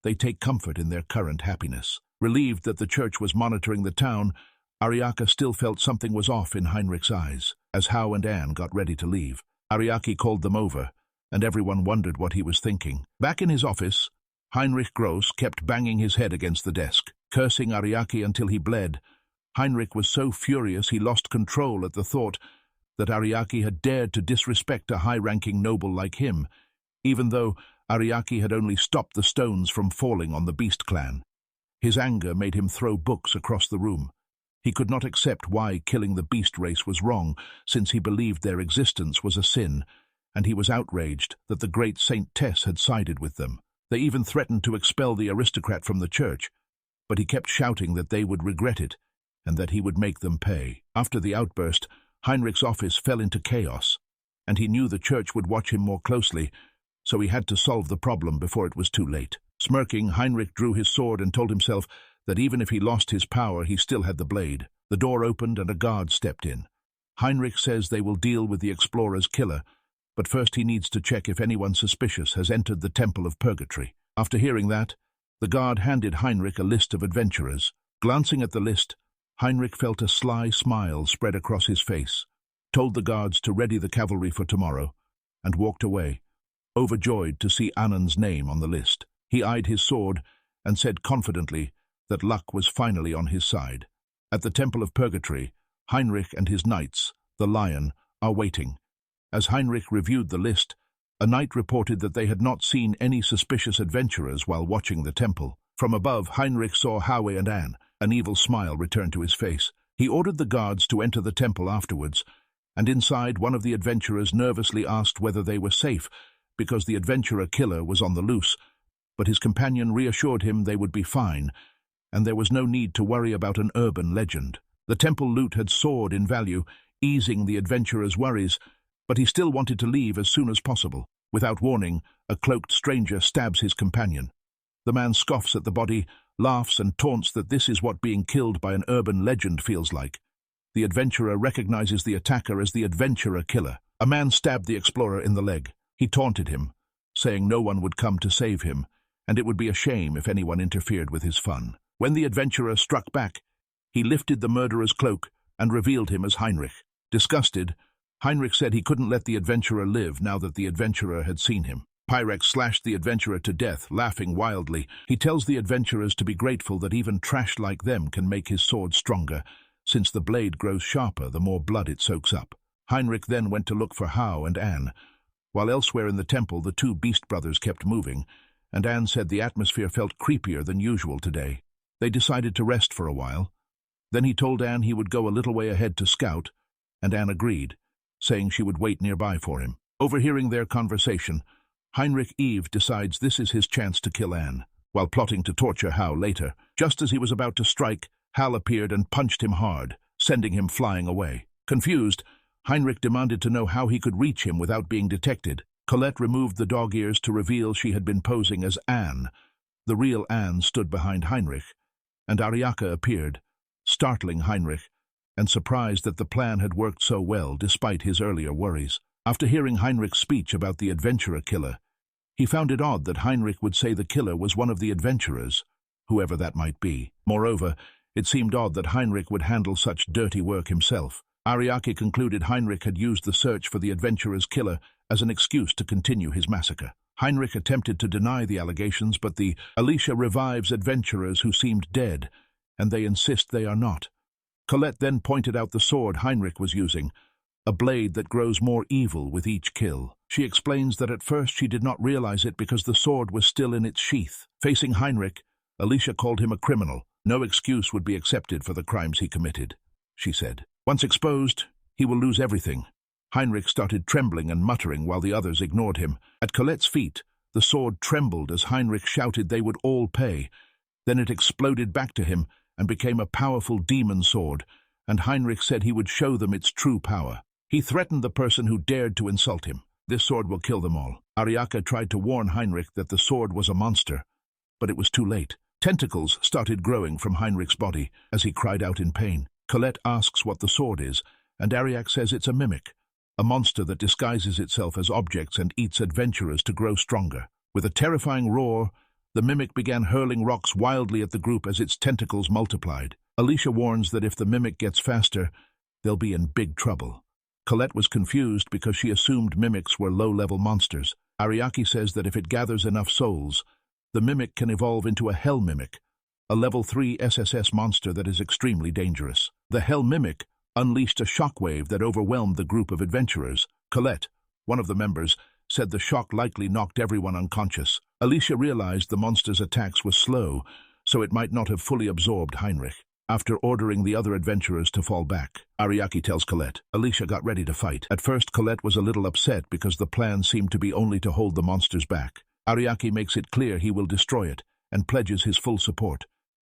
they take comfort in their current happiness. Relieved that the church was monitoring the town, Ariake still felt something was off in Heinrich's eyes. As Hao and Anne got ready to leave, Ariake called them over, and everyone wondered what he was thinking. Back in his office, Heinrich Gross kept banging his head against the desk, cursing Ariake until he bled. Heinrich was so furious he lost control at the thought that Ariake had dared to disrespect a high-ranking noble like him, even though Ariake had only stopped the stones from falling on the Beast clan. His anger made him throw books across the room. He could not accept why killing the Beast race was wrong, since he believed their existence was a sin, and he was outraged that the great Saint Tess had sided with them. They even threatened to expel the aristocrat from the church, but he kept shouting that they would regret it and that he would make them pay. After the outburst, Heinrich's office fell into chaos, and he knew the church would watch him more closely, so he had to solve the problem before it was too late. Smirking, Heinrich drew his sword and told himself that even if he lost his power, he still had the blade. The door opened and a guard stepped in. Heinrich says they will deal with the explorer's killer, but first he needs to check if anyone suspicious has entered the Temple of Purgatory. After hearing that, the guard handed Heinrich a list of adventurers. Glancing at the list, Heinrich felt a sly smile spread across his face, told the guards to ready the cavalry for tomorrow, and walked away, overjoyed to see Annan's name on the list. He eyed his sword and said confidently that luck was finally on his side. At the Temple of Purgatory, Heinrich and his knights, the Lion, are waiting. As Heinrich reviewed the list, a knight reported that they had not seen any suspicious adventurers while watching the temple. From above, Heinrich saw Howe and Anne. An evil smile returned to his face. He ordered the guards to enter the temple afterwards, and inside one of the adventurers nervously asked whether they were safe, because the adventurer killer was on the loose, but his companion reassured him they would be fine, and there was no need to worry about an urban legend. The temple loot had soared in value, easing the adventurer's worries, but he still wanted to leave as soon as possible. Without warning, a cloaked stranger stabs his companion. The man scoffs at the body, laughs and taunts that this is what being killed by an urban legend feels like. The adventurer recognizes the attacker as the adventurer killer. A man stabbed the explorer in the leg. He taunted him, saying no one would come to save him, and it would be a shame if anyone interfered with his fun. When the adventurer struck back, he lifted the murderer's cloak and revealed him as Heinrich. Disgusted, Heinrich said he couldn't let the adventurer live now that the adventurer had seen him. Pyrex slashed the adventurer to death, laughing wildly. He tells the adventurers to be grateful that even trash like them can make his sword stronger, since the blade grows sharper the more blood it soaks up. Heinrich then went to look for Hao and Anne. While elsewhere in the temple, the two beast brothers kept moving, and Anne said the atmosphere felt creepier than usual today. They decided to rest for a while. Then he told Anne he would go a little way ahead to scout, and Anne agreed, saying she would wait nearby for him. Overhearing their conversation, Heinrich Eve decides this is his chance to kill Anne, while plotting to torture Hao later. Just as he was about to strike, Hal appeared and punched him hard, sending him flying away. Confused, Heinrich demanded to know how he could reach him without being detected. Colette removed the dog ears to reveal she had been posing as Anne. The real Anne stood behind Heinrich, and Ariaka appeared, startling Heinrich, and surprised that the plan had worked so well despite his earlier worries. After hearing Heinrich's speech about the adventurer killer, he found it odd that Heinrich would say the killer was one of the adventurers, whoever that might be. Moreover, it seemed odd that Heinrich would handle such dirty work himself. Ariake concluded Heinrich had used the search for the adventurer's killer as an excuse to continue his massacre. Heinrich attempted to deny the allegations, but the Alicia revives adventurers who seemed dead, and they insist they are not. Colette then pointed out the sword Heinrich was using, a blade that grows more evil with each kill. She explains that at first she did not realize it because the sword was still in its sheath. Facing Heinrich, Alicia called him a criminal. No excuse would be accepted for the crimes he committed, she said. Once exposed, he will lose everything. Heinrich started trembling and muttering while the others ignored him. At Colette's feet, the sword trembled as Heinrich shouted they would all pay. Then it exploded back to him and became a powerful demon sword, and Heinrich said he would show them its true power. He threatened the person who dared to insult him. This sword will kill them all. Ariaka tried to warn Heinrich that the sword was a monster, but it was too late. Tentacles started growing from Heinrich's body as he cried out in pain. Colette asks what the sword is, and Ariak says it's a mimic, a monster that disguises itself as objects and eats adventurers to grow stronger. With a terrifying roar, the mimic began hurling rocks wildly at the group as its tentacles multiplied. Alicia warns that if the mimic gets faster, they'll be in big trouble. Colette was confused because she assumed mimics were low-level monsters. Ariaki says that if it gathers enough souls, the mimic can evolve into a hell mimic, a level 3 SSS monster that is extremely dangerous. The hell mimic unleashed a shockwave that overwhelmed the group of adventurers. Colette, one of the members, said the shock likely knocked everyone unconscious. Alicia realized the monster's attacks were slow, so it might not have fully absorbed Heinrich. After ordering the other adventurers to fall back, Ariaki tells Colette. Alicia got ready to fight. At first, Colette was a little upset because the plan seemed to be only to hold the monsters back. Ariaki makes it clear he will destroy it and pledges his full support,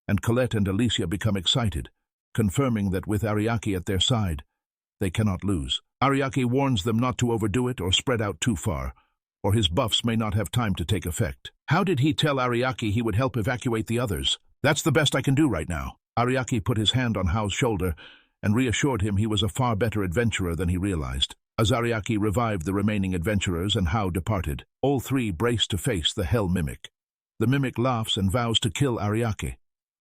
and Colette and Alicia become excited, confirming that with Ariaki at their side, they cannot lose. Ariaki warns them not to overdo it or spread out too far, or his buffs may not have time to take effect. How did he tell Ariaki he would help evacuate the others? That's the best I can do right now. Ariaki put his hand on Hao's shoulder and reassured him he was a far better adventurer than he realized. As Ariaki revived the remaining adventurers and Hao departed, all three braced to face the Hell Mimic. The Mimic laughs and vows to kill Ariaki.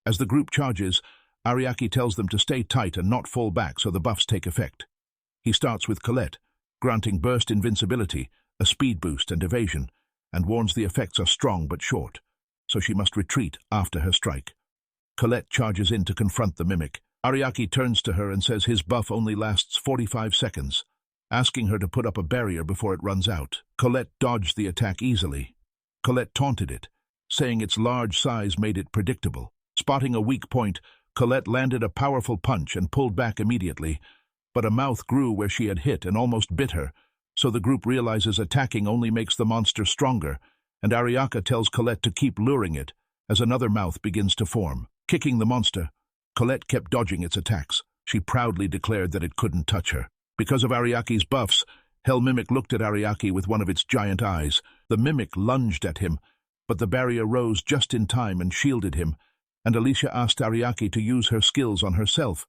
As the group charges, Ariaki tells them to stay tight and not fall back so the buffs take effect. He starts with Colette, granting burst invincibility, a speed boost and evasion, and warns the effects are strong but short, so she must retreat after her strike. Colette charges in to confront the Mimic. Ariaki turns to her and says his buff only lasts 45 seconds, asking her to put up a barrier before it runs out. Colette dodged the attack easily. Colette taunted it, saying its large size made it predictable. Spotting a weak point, Colette landed a powerful punch and pulled back immediately, but a mouth grew where she had hit and almost bit her, so the group realizes attacking only makes the monster stronger, and Ariaka tells Colette to keep luring it as another mouth begins to form. Kicking the monster, Colette kept dodging its attacks. She proudly declared that it couldn't touch her. Because of Ariaki's buffs, Hell Mimic looked at Ariaki with one of its giant eyes. The mimic lunged at him, but the barrier rose just in time and shielded him, and Alicia asked Ariaki to use her skills on herself,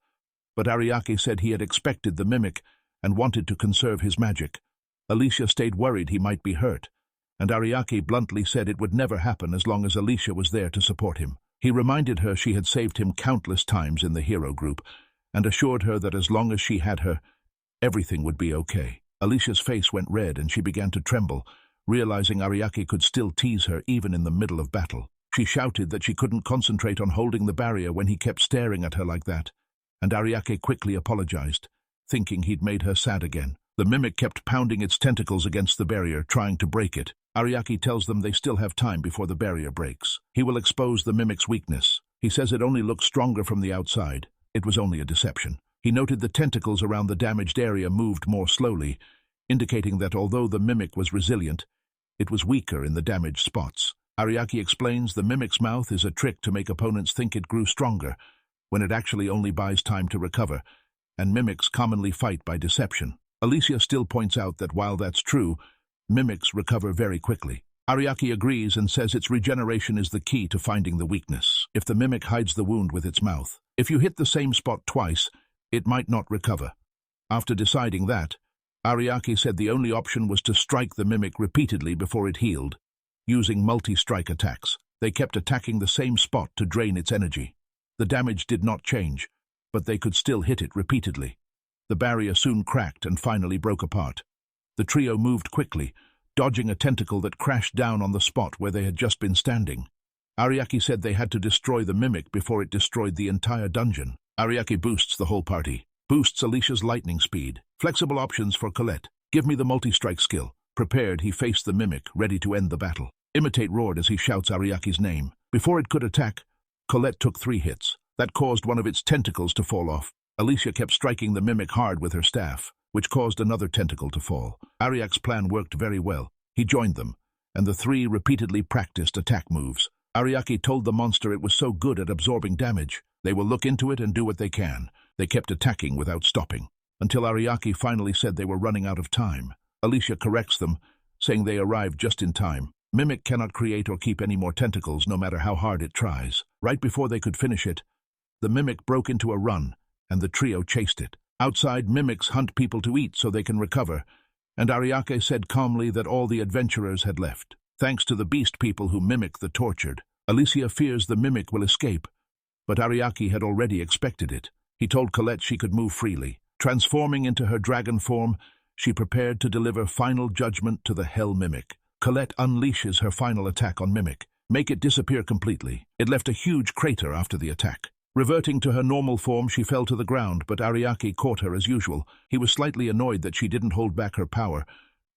but Ariaki said he had expected the mimic and wanted to conserve his magic. Alicia stayed worried he might be hurt, and Ariaki bluntly said it would never happen as long as Alicia was there to support him. He reminded her she had saved him countless times in the hero group, and assured her that as long as she had her, everything would be okay. Alicia's face went red and she began to tremble, realizing Ariaki could still tease her even in the middle of battle. She shouted that she couldn't concentrate on holding the barrier when he kept staring at her like that, and Ariaki quickly apologized, thinking he'd made her sad again. The mimic kept pounding its tentacles against the barrier, trying to break it. Ariaki tells them they still have time before the barrier breaks. He will expose the mimic's weakness. He says it only looks stronger from the outside. It was only a deception. He noted the tentacles around the damaged area moved more slowly, indicating that although the mimic was resilient, it was weaker in the damaged spots. Ariaki explains the mimic's mouth is a trick to make opponents think it grew stronger, when it actually only buys time to recover, and mimics commonly fight by deception. Alicia still points out that while that's true, mimics recover very quickly. Ariaki agrees and says its regeneration is the key to finding the weakness. If the mimic hides the wound with its mouth, if you hit the same spot twice, it might not recover. After deciding that, Ariaki said the only option was to strike the mimic repeatedly before it healed, using multi-strike attacks. They kept attacking the same spot to drain its energy. The damage did not change, but they could still hit it repeatedly. The barrier soon cracked and finally broke apart. The trio moved quickly, dodging a tentacle that crashed down on the spot where they had just been standing. Ariaki said they had to destroy the mimic before it destroyed the entire dungeon. Ariaki boosts the whole party. Boosts Alicia's lightning speed. Flexible options for Colette. Give me the multi-strike skill. Prepared, he faced the mimic, ready to end the battle. Imitate roared as he shouts Ariaki's name. Before it could attack, Colette took 3 hits. That caused one of its tentacles to fall off. Alicia kept striking the mimic hard with her staff, which caused another tentacle to fall. Ariak's plan worked very well. He joined them, and the 3 repeatedly practiced attack moves. Ariaki told the monster it was so good at absorbing damage. They will look into it and do what they can. They kept attacking without stopping, until Ariaki finally said they were running out of time. Alicia corrects them, saying they arrived just in time. Mimic cannot create or keep any more tentacles, no matter how hard it tries. Right before they could finish it, the mimic broke into a run, and the trio chased it. Outside, mimics hunt people to eat so they can recover, and Ariake said calmly that all the adventurers had left, thanks to the beast people who mimic the tortured. Alicia fears the mimic will escape, but Ariaki had already expected it. He told Colette she could move freely. Transforming into her dragon form, she prepared to deliver final judgment to the Hell Mimic. Colette unleashes her final attack on Mimic, make it disappear completely. It left a huge crater after the attack. Reverting to her normal form, she fell to the ground, but Ariaki caught her as usual. He was slightly annoyed that she didn't hold back her power,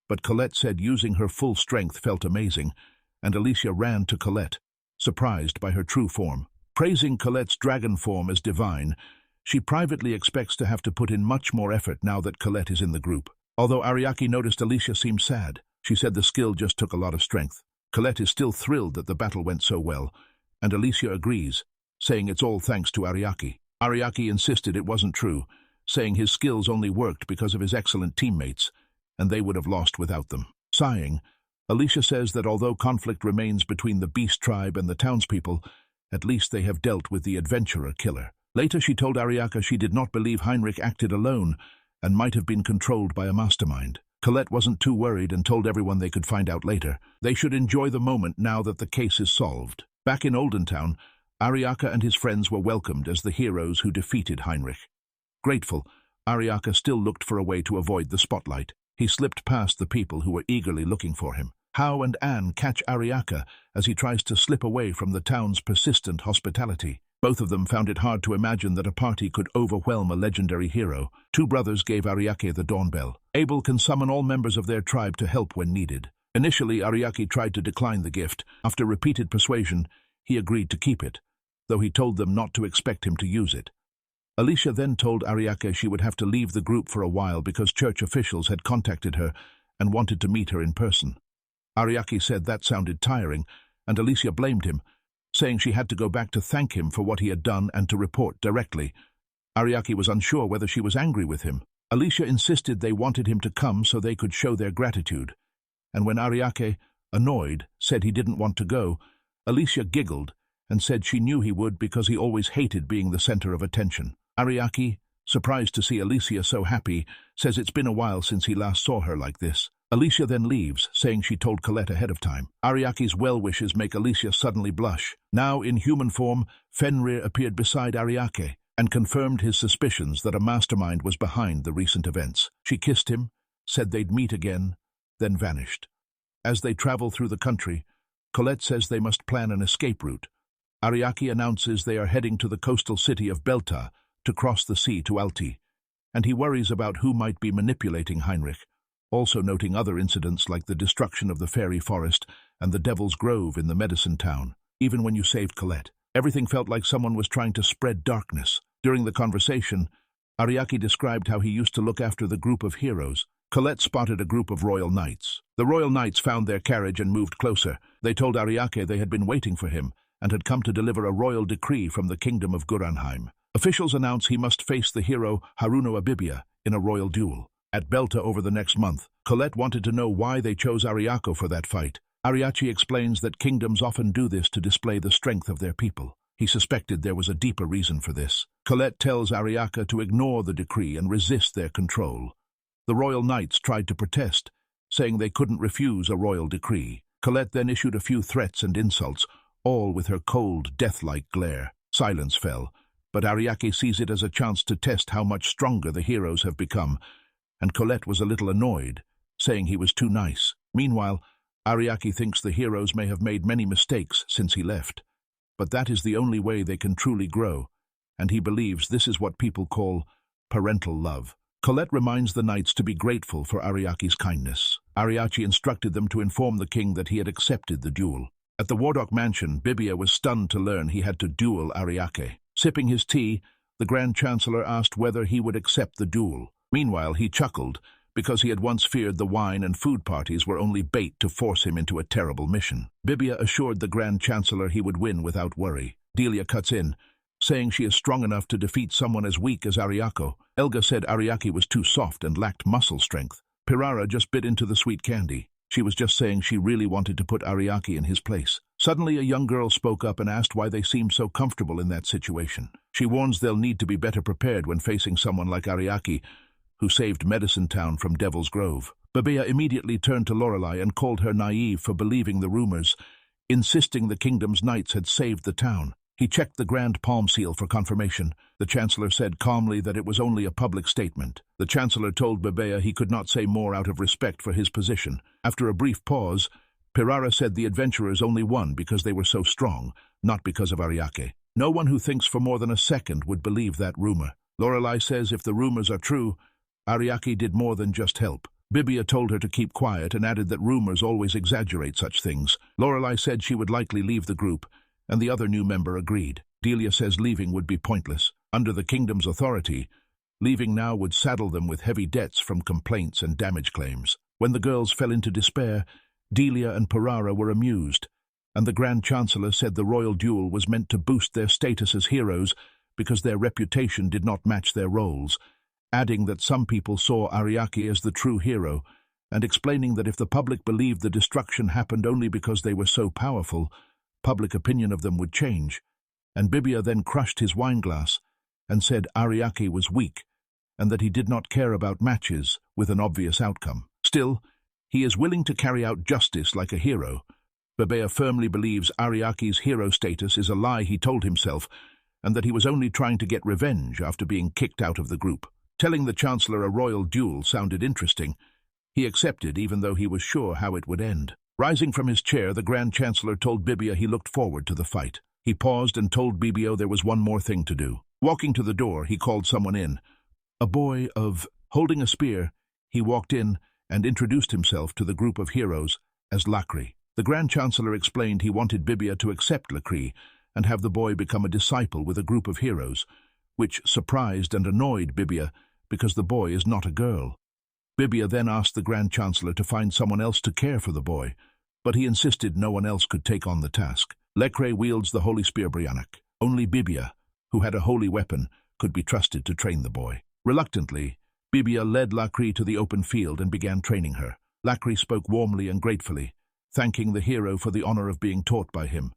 but Colette said using her full strength felt amazing, and Alicia ran to Colette, surprised by her true form. Praising Colette's dragon form as divine, she privately expects to have to put in much more effort now that Colette is in the group. Although Ariaki noticed Alicia seemed sad, she said the skill just took a lot of strength. Colette is still thrilled that the battle went so well, and Alicia agrees, saying it's all thanks to Ariaki. Ariaki insisted it wasn't true, saying his skills only worked because of his excellent teammates, and they would have lost without them. Sighing, Alicia says that although conflict remains between the beast tribe and the townspeople, at least they have dealt with the adventurer killer. Later she told Ariaka she did not believe Heinrich acted alone and might have been controlled by a mastermind. Colette wasn't too worried and told everyone they could find out later. They should enjoy the moment now that the case is solved. Back in Oldentown, Ariaka and his friends were welcomed as the heroes who defeated Heinrich. Grateful, Ariaka still looked for a way to avoid the spotlight. He slipped past the people who were eagerly looking for him. Hao and Anne catch Ariaka as he tries to slip away from the town's persistent hospitality. Both of them found it hard to imagine that a party could overwhelm a legendary hero. 2 brothers gave Ariake the dawn bell. Abel can summon all members of their tribe to help when needed. Initially, Ariake tried to decline the gift. After repeated persuasion, he agreed to keep it, though he told them not to expect him to use it. Alicia then told Ariake she would have to leave the group for a while because church officials had contacted her and wanted to meet her in person. Ariake said that sounded tiring, and Alicia blamed him, saying she had to go back to thank him for what he had done and to report directly. Ariake was unsure whether she was angry with him. Alicia insisted they wanted him to come so they could show their gratitude. And when Ariake, annoyed, said he didn't want to go, Alicia giggled and said she knew he would because he always hated being the center of attention. Ariake, surprised to see Alicia so happy, says it's been a while since he last saw her like this. Alicia then leaves, saying she told Colette ahead of time. Ariake's well wishes make Alicia suddenly blush. Now, in human form, Fenrir appeared beside Ariake and confirmed his suspicions that a mastermind was behind the recent events. She kissed him, said they'd meet again, then vanished. As they travel through the country, Colette says they must plan an escape route. Ariake announces they are heading to the coastal city of Belta to cross the sea to Alti, and he worries about who might be manipulating Heinrich, also noting other incidents like the destruction of the fairy forest and the Devil's Grove in the medicine town. Even when you saved Colette, everything felt like someone was trying to spread darkness. During the conversation, Ariake described how he used to look after the group of heroes. Colette spotted a group of royal knights. The royal knights found their carriage and moved closer. They told Ariake they had been waiting for him and had come to deliver a royal decree from the kingdom of Guranheim. Officials announce he must face the hero Haruno Abibia in a royal duel at Belta over the next month. Colette wanted to know why they chose Ariake for that fight. Ariake explains that kingdoms often do this to display the strength of their people. He suspected there was a deeper reason for this. Colette tells Ariake to ignore the decree and resist their control. The royal knights tried to protest, saying they couldn't refuse a royal decree. Colette then issued a few threats and insults, all with her cold, death-like glare. Silence fell, but Ariake sees it as a chance to test how much stronger the heroes have become, and Colette was a little annoyed, saying he was too nice. Meanwhile, Ariake thinks the heroes may have made many mistakes since he left, but that is the only way they can truly grow, and he believes this is what people call parental love. Colette reminds the knights to be grateful for Ariake's kindness. Ariake instructed them to inform the king that he had accepted the duel. At the Wardock mansion, Bibia was stunned to learn he had to duel Ariake. Sipping his tea, the Grand Chancellor asked whether he would accept the duel. Meanwhile, he chuckled, because he had once feared the wine and food parties were only bait to force him into a terrible mission. Bibia assured the Grand Chancellor he would win without worry. Delia cuts in, saying she is strong enough to defeat someone as weak as Ariake. Elga said Ariake was too soft and lacked muscle strength. Pirara just bit into the sweet candy. She was just saying she really wanted to put Ariake in his place. Suddenly, a young girl spoke up and asked why they seemed so comfortable in that situation. She warns they'll need to be better prepared when facing someone like Ariake, who saved Medicine Town from Devil's Grove. Bibia immediately turned to Lorelei and called her naive for believing the rumors, insisting the kingdom's knights had saved the town. He checked the Grand Palm Seal for confirmation. The Chancellor said calmly that it was only a public statement. The Chancellor told Bibia he could not say more out of respect for his position. After a brief pause, Pirara said the adventurers only won because they were so strong, not because of Ariake. No one who thinks for more than a second would believe that rumor. Lorelei says if the rumors are true, Ariake did more than just help. Bibia told her to keep quiet and added that rumors always exaggerate such things. Lorelei said she would likely leave the group, and the other new member agreed. Delia says leaving would be pointless. Under the kingdom's authority, leaving now would saddle them with heavy debts from complaints and damage claims. When the girls fell into despair, Delia and Pirara were amused, and the Grand Chancellor said the royal duel was meant to boost their status as heroes because their reputation did not match their roles, adding that some people saw Ariake as the true hero, and explaining that if the public believed the destruction happened only because they were so powerful, public opinion of them would change. And Bibia then crushed his wineglass and said Ariake was weak and that he did not care about matches with an obvious outcome. Still, he is willing to carry out justice like a hero. Bibia firmly believes Ariake's hero status is a lie he told himself, and that he was only trying to get revenge after being kicked out of the group. Telling the Chancellor a royal duel sounded interesting. He accepted even though he was sure how it would end. Rising from his chair, the Grand Chancellor told Bibia he looked forward to the fight. He paused and told Bibio there was one more thing to do. Walking to the door, he called someone in. A boy holding a spear, he walked in and introduced himself to the group of heroes as Lacri. The Grand Chancellor explained he wanted Bibia to accept Lacri and have the boy become a disciple with a group of heroes, which surprised and annoyed Bibia because the boy is not a girl. Bibia then asked the Grand Chancellor to find someone else to care for the boy, but he insisted no one else could take on the task. Lecrae wields the holy spear Briannac. Only Bibia, who had a holy weapon, could be trusted to train the boy. Reluctantly, Bibia led Lecrae to the open field and began training her. Lecrae spoke warmly and gratefully, thanking the hero for the honor of being taught by him.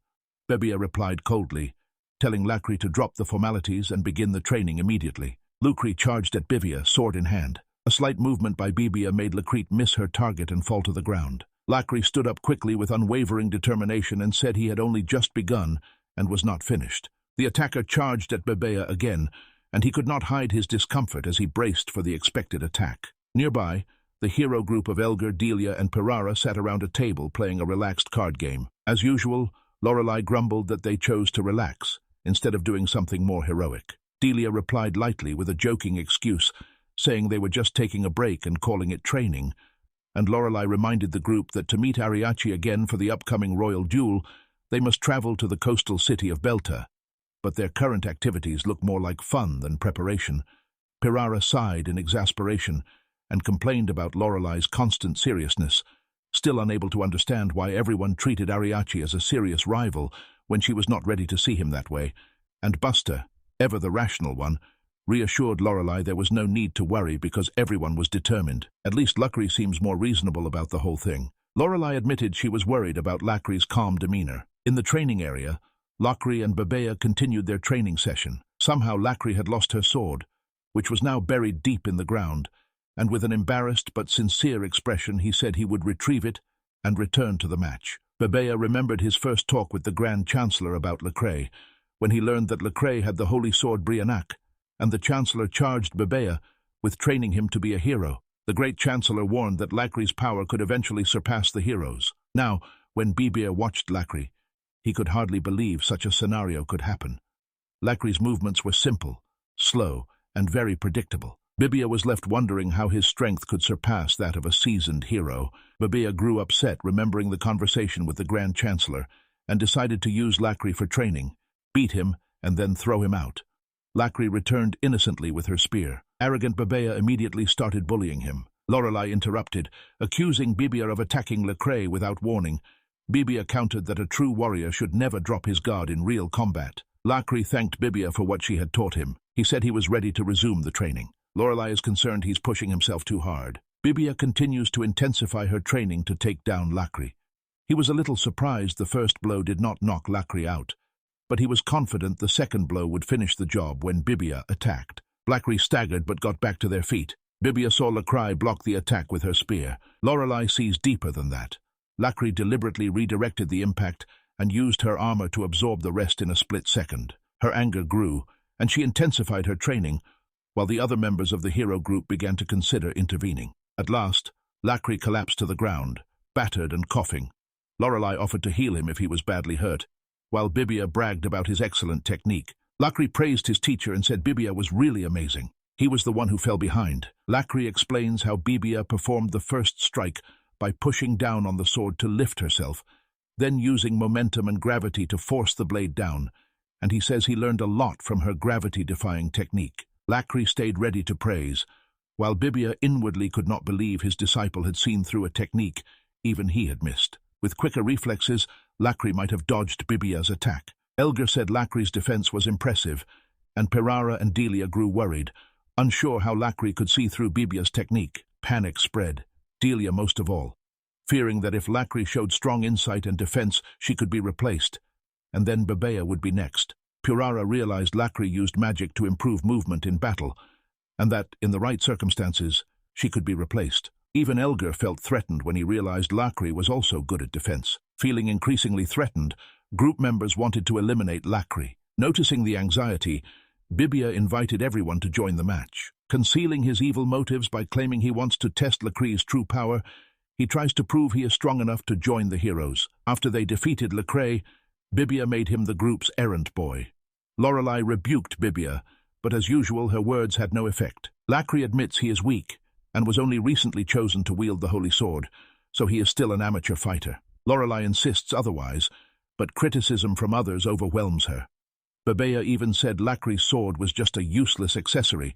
Bibia replied coldly, telling Lecrae to drop the formalities and begin the training immediately. Lecrae charged at Bibia, sword in hand. A slight movement by Bibia made Lecrae miss her target and fall to the ground. Lecrae stood up quickly with unwavering determination and said he had only just begun and was not finished. The attacker charged at Bibia again, and he could not hide his discomfort as he braced for the expected attack. Nearby, the hero group of Elgar, Delia, and Pirara sat around a table playing a relaxed card game. As usual, Lorelei grumbled that they chose to relax, instead of doing something more heroic. Delia replied lightly with a joking excuse, saying they were just taking a break and calling it training, and Lorelei reminded the group that to meet Ariachi again for the upcoming royal duel, they must travel to the coastal city of Belta. But their current activities look more like fun than preparation. Pirara sighed in exasperation and complained about Lorelei's constant seriousness, still unable to understand why everyone treated Ariachi as a serious rival when she was not ready to see him that way, and Buster, ever the rational one, reassured Lorelei there was no need to worry because everyone was determined. At least Lecrae seems more reasonable about the whole thing. Lorelei admitted she was worried about Lecrae's calm demeanor. In the training area, Lecrae and Bebea continued their training session. Somehow Lecrae had lost her sword, which was now buried deep in the ground, and with an embarrassed but sincere expression he said he would retrieve it and return to the match. Bebea remembered his first talk with the Grand Chancellor about Lecrae, when he learned that Lecrae had the holy sword Briannac, and the Chancellor charged Bebea with training him to be a hero. The great Chancellor warned that Lecrae's power could eventually surpass the hero's. Now, when Bebea watched Lecrae, he could hardly believe such a scenario could happen. Lecrae's movements were simple, slow, and very predictable. Bebea was left wondering how his strength could surpass that of a seasoned hero. Bebea grew upset remembering the conversation with the Grand Chancellor and decided to use Lecrae for training, beat him, and then throw him out. Lecrae returned innocently with her spear. Arrogant Bebea immediately started bullying him. Lorelei interrupted, accusing Bebea of attacking Lecrae without warning. Bebea countered that a true warrior should never drop his guard in real combat. Lecrae thanked Bebea for what she had taught him. He said he was ready to resume the training. Lorelei is concerned he's pushing himself too hard. Bebea continues to intensify her training to take down Lecrae. He was a little surprised the first blow did not knock Lecrae out, but he was confident the second blow would finish the job when Bebea attacked. Lecrae staggered but got back to their feet. Bebea saw Lecrae block the attack with her spear. Lorelei sees deeper than that. Lecrae deliberately redirected the impact and used her armor to absorb the rest in a split second. Her anger grew, and she intensified her training, while the other members of the hero group began to consider intervening. At last, Lecrae collapsed to the ground, battered and coughing. Lorelei offered to heal him if he was badly hurt, while Bebea bragged about his excellent technique. Lecrae praised his teacher and said Bebea was really amazing. He was the one who fell behind. Lecrae explains how Bebea performed the first strike by pushing down on the sword to lift herself, then using momentum and gravity to force the blade down, and he says he learned a lot from her gravity-defying technique. Lecrae stayed ready to praise, while Bebea inwardly could not believe his disciple had seen through a technique even he had missed. With quicker reflexes, Lecrae might have dodged Bebea's attack. Elgar said Lecrae's defense was impressive, and Pirara and Delia grew worried, unsure how Lecrae could see through Bebea's technique. Panic spread, Delia most of all, fearing that if Lecrae showed strong insight and defense, she could be replaced, and then Bebea would be next. Pirara realized Lecrae used magic to improve movement in battle, and that, in the right circumstances, she could be replaced. Even Elgar felt threatened when he realized Lecrae was also good at defense. Feeling increasingly threatened, group members wanted to eliminate Lecrae. Noticing the anxiety, Bebea invited everyone to join the match. Concealing his evil motives by claiming he wants to test Lecrae's true power, he tries to prove he is strong enough to join the heroes. After they defeated Lecrae, Bebea made him the group's errand boy. Lorelei rebuked Bebea, but as usual her words had no effect. Lecrae admits he is weak, and was only recently chosen to wield the holy sword, so he is still an amateur fighter. Lorelei insists otherwise, but criticism from others overwhelms her. Bebea even said Lecrae's sword was just a useless accessory,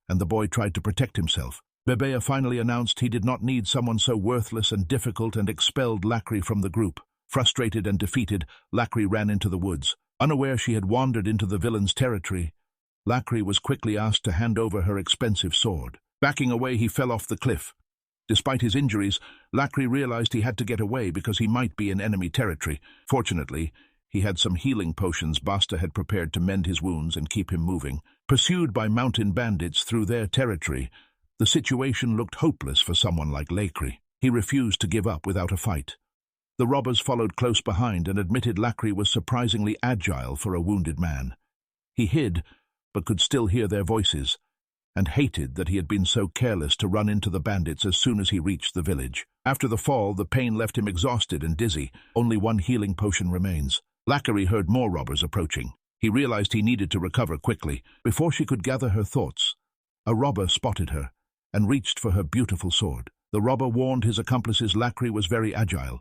and the boy tried to protect himself. Bebea finally announced he did not need someone so worthless and difficult and expelled Lacri from the group. Frustrated and defeated, Lacri ran into the woods. Unaware she had wandered into the villain's territory, Lacri was quickly asked to hand over her expensive sword. Backing away, he fell off the cliff. Despite his injuries, Lacri realized he had to get away because he might be in enemy territory. Fortunately, he had some healing potions Basta had prepared to mend his wounds and keep him moving. Pursued by mountain bandits through their territory, the situation looked hopeless for someone like Lacri. He refused to give up without a fight. The robbers followed close behind and admitted Lacri was surprisingly agile for a wounded man. He hid, but could still hear their voices, and hated that he had been so careless to run into the bandits as soon as he reached the village. After the fall, the pain left him exhausted and dizzy. Only one healing potion remains. Lacri heard more robbers approaching. He realized he needed to recover quickly. Before she could gather her thoughts, a robber spotted her and reached for her beautiful sword. The robber warned his accomplices Lacri was very agile,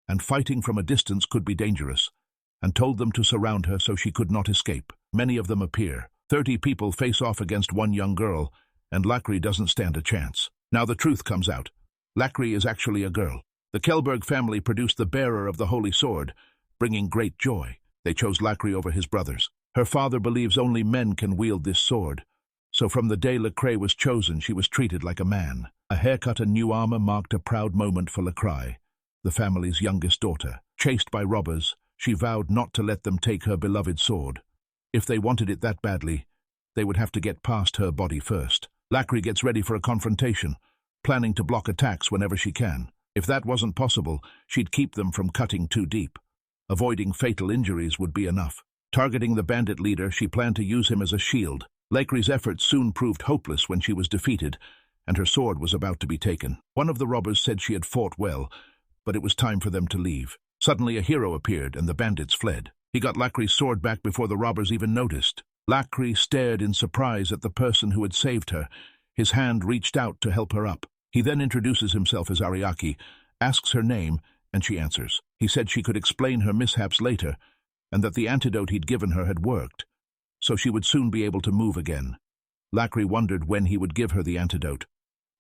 and fighting from a distance could be dangerous, and told them to surround her so she could not escape. Many of them appear. 30 people face off against one young girl, and Lacri doesn't stand a chance. Now the truth comes out. Lacri is actually a girl. The Kelberg family produced the bearer of the holy sword, bringing great joy. They chose Lacri over his brothers. Her father believes only men can wield this sword, so from the day Lacri was chosen, she was treated like a man. A haircut and new armor marked a proud moment for Lacri, the family's youngest daughter. Chased by robbers, she vowed not to let them take her beloved sword. If they wanted it that badly, they would have to get past her body first. Lacri gets ready for a confrontation, planning to block attacks whenever she can. If that wasn't possible, she'd keep them from cutting too deep. Avoiding fatal injuries would be enough. Targeting the bandit leader, she planned to use him as a shield. Lacri's efforts soon proved hopeless when she was defeated, and her sword was about to be taken. One of the robbers said she had fought well, but it was time for them to leave. Suddenly a hero appeared, and the bandits fled. He got Lacri's sword back before the robbers even noticed. Lacri stared in surprise at the person who had saved her. His hand reached out to help her up. He then introduces himself as Ariaki, asks her name, and she answers. He said she could explain her mishaps later, and that the antidote he'd given her had worked, so she would soon be able to move again. Lacri wondered when he would give her the antidote.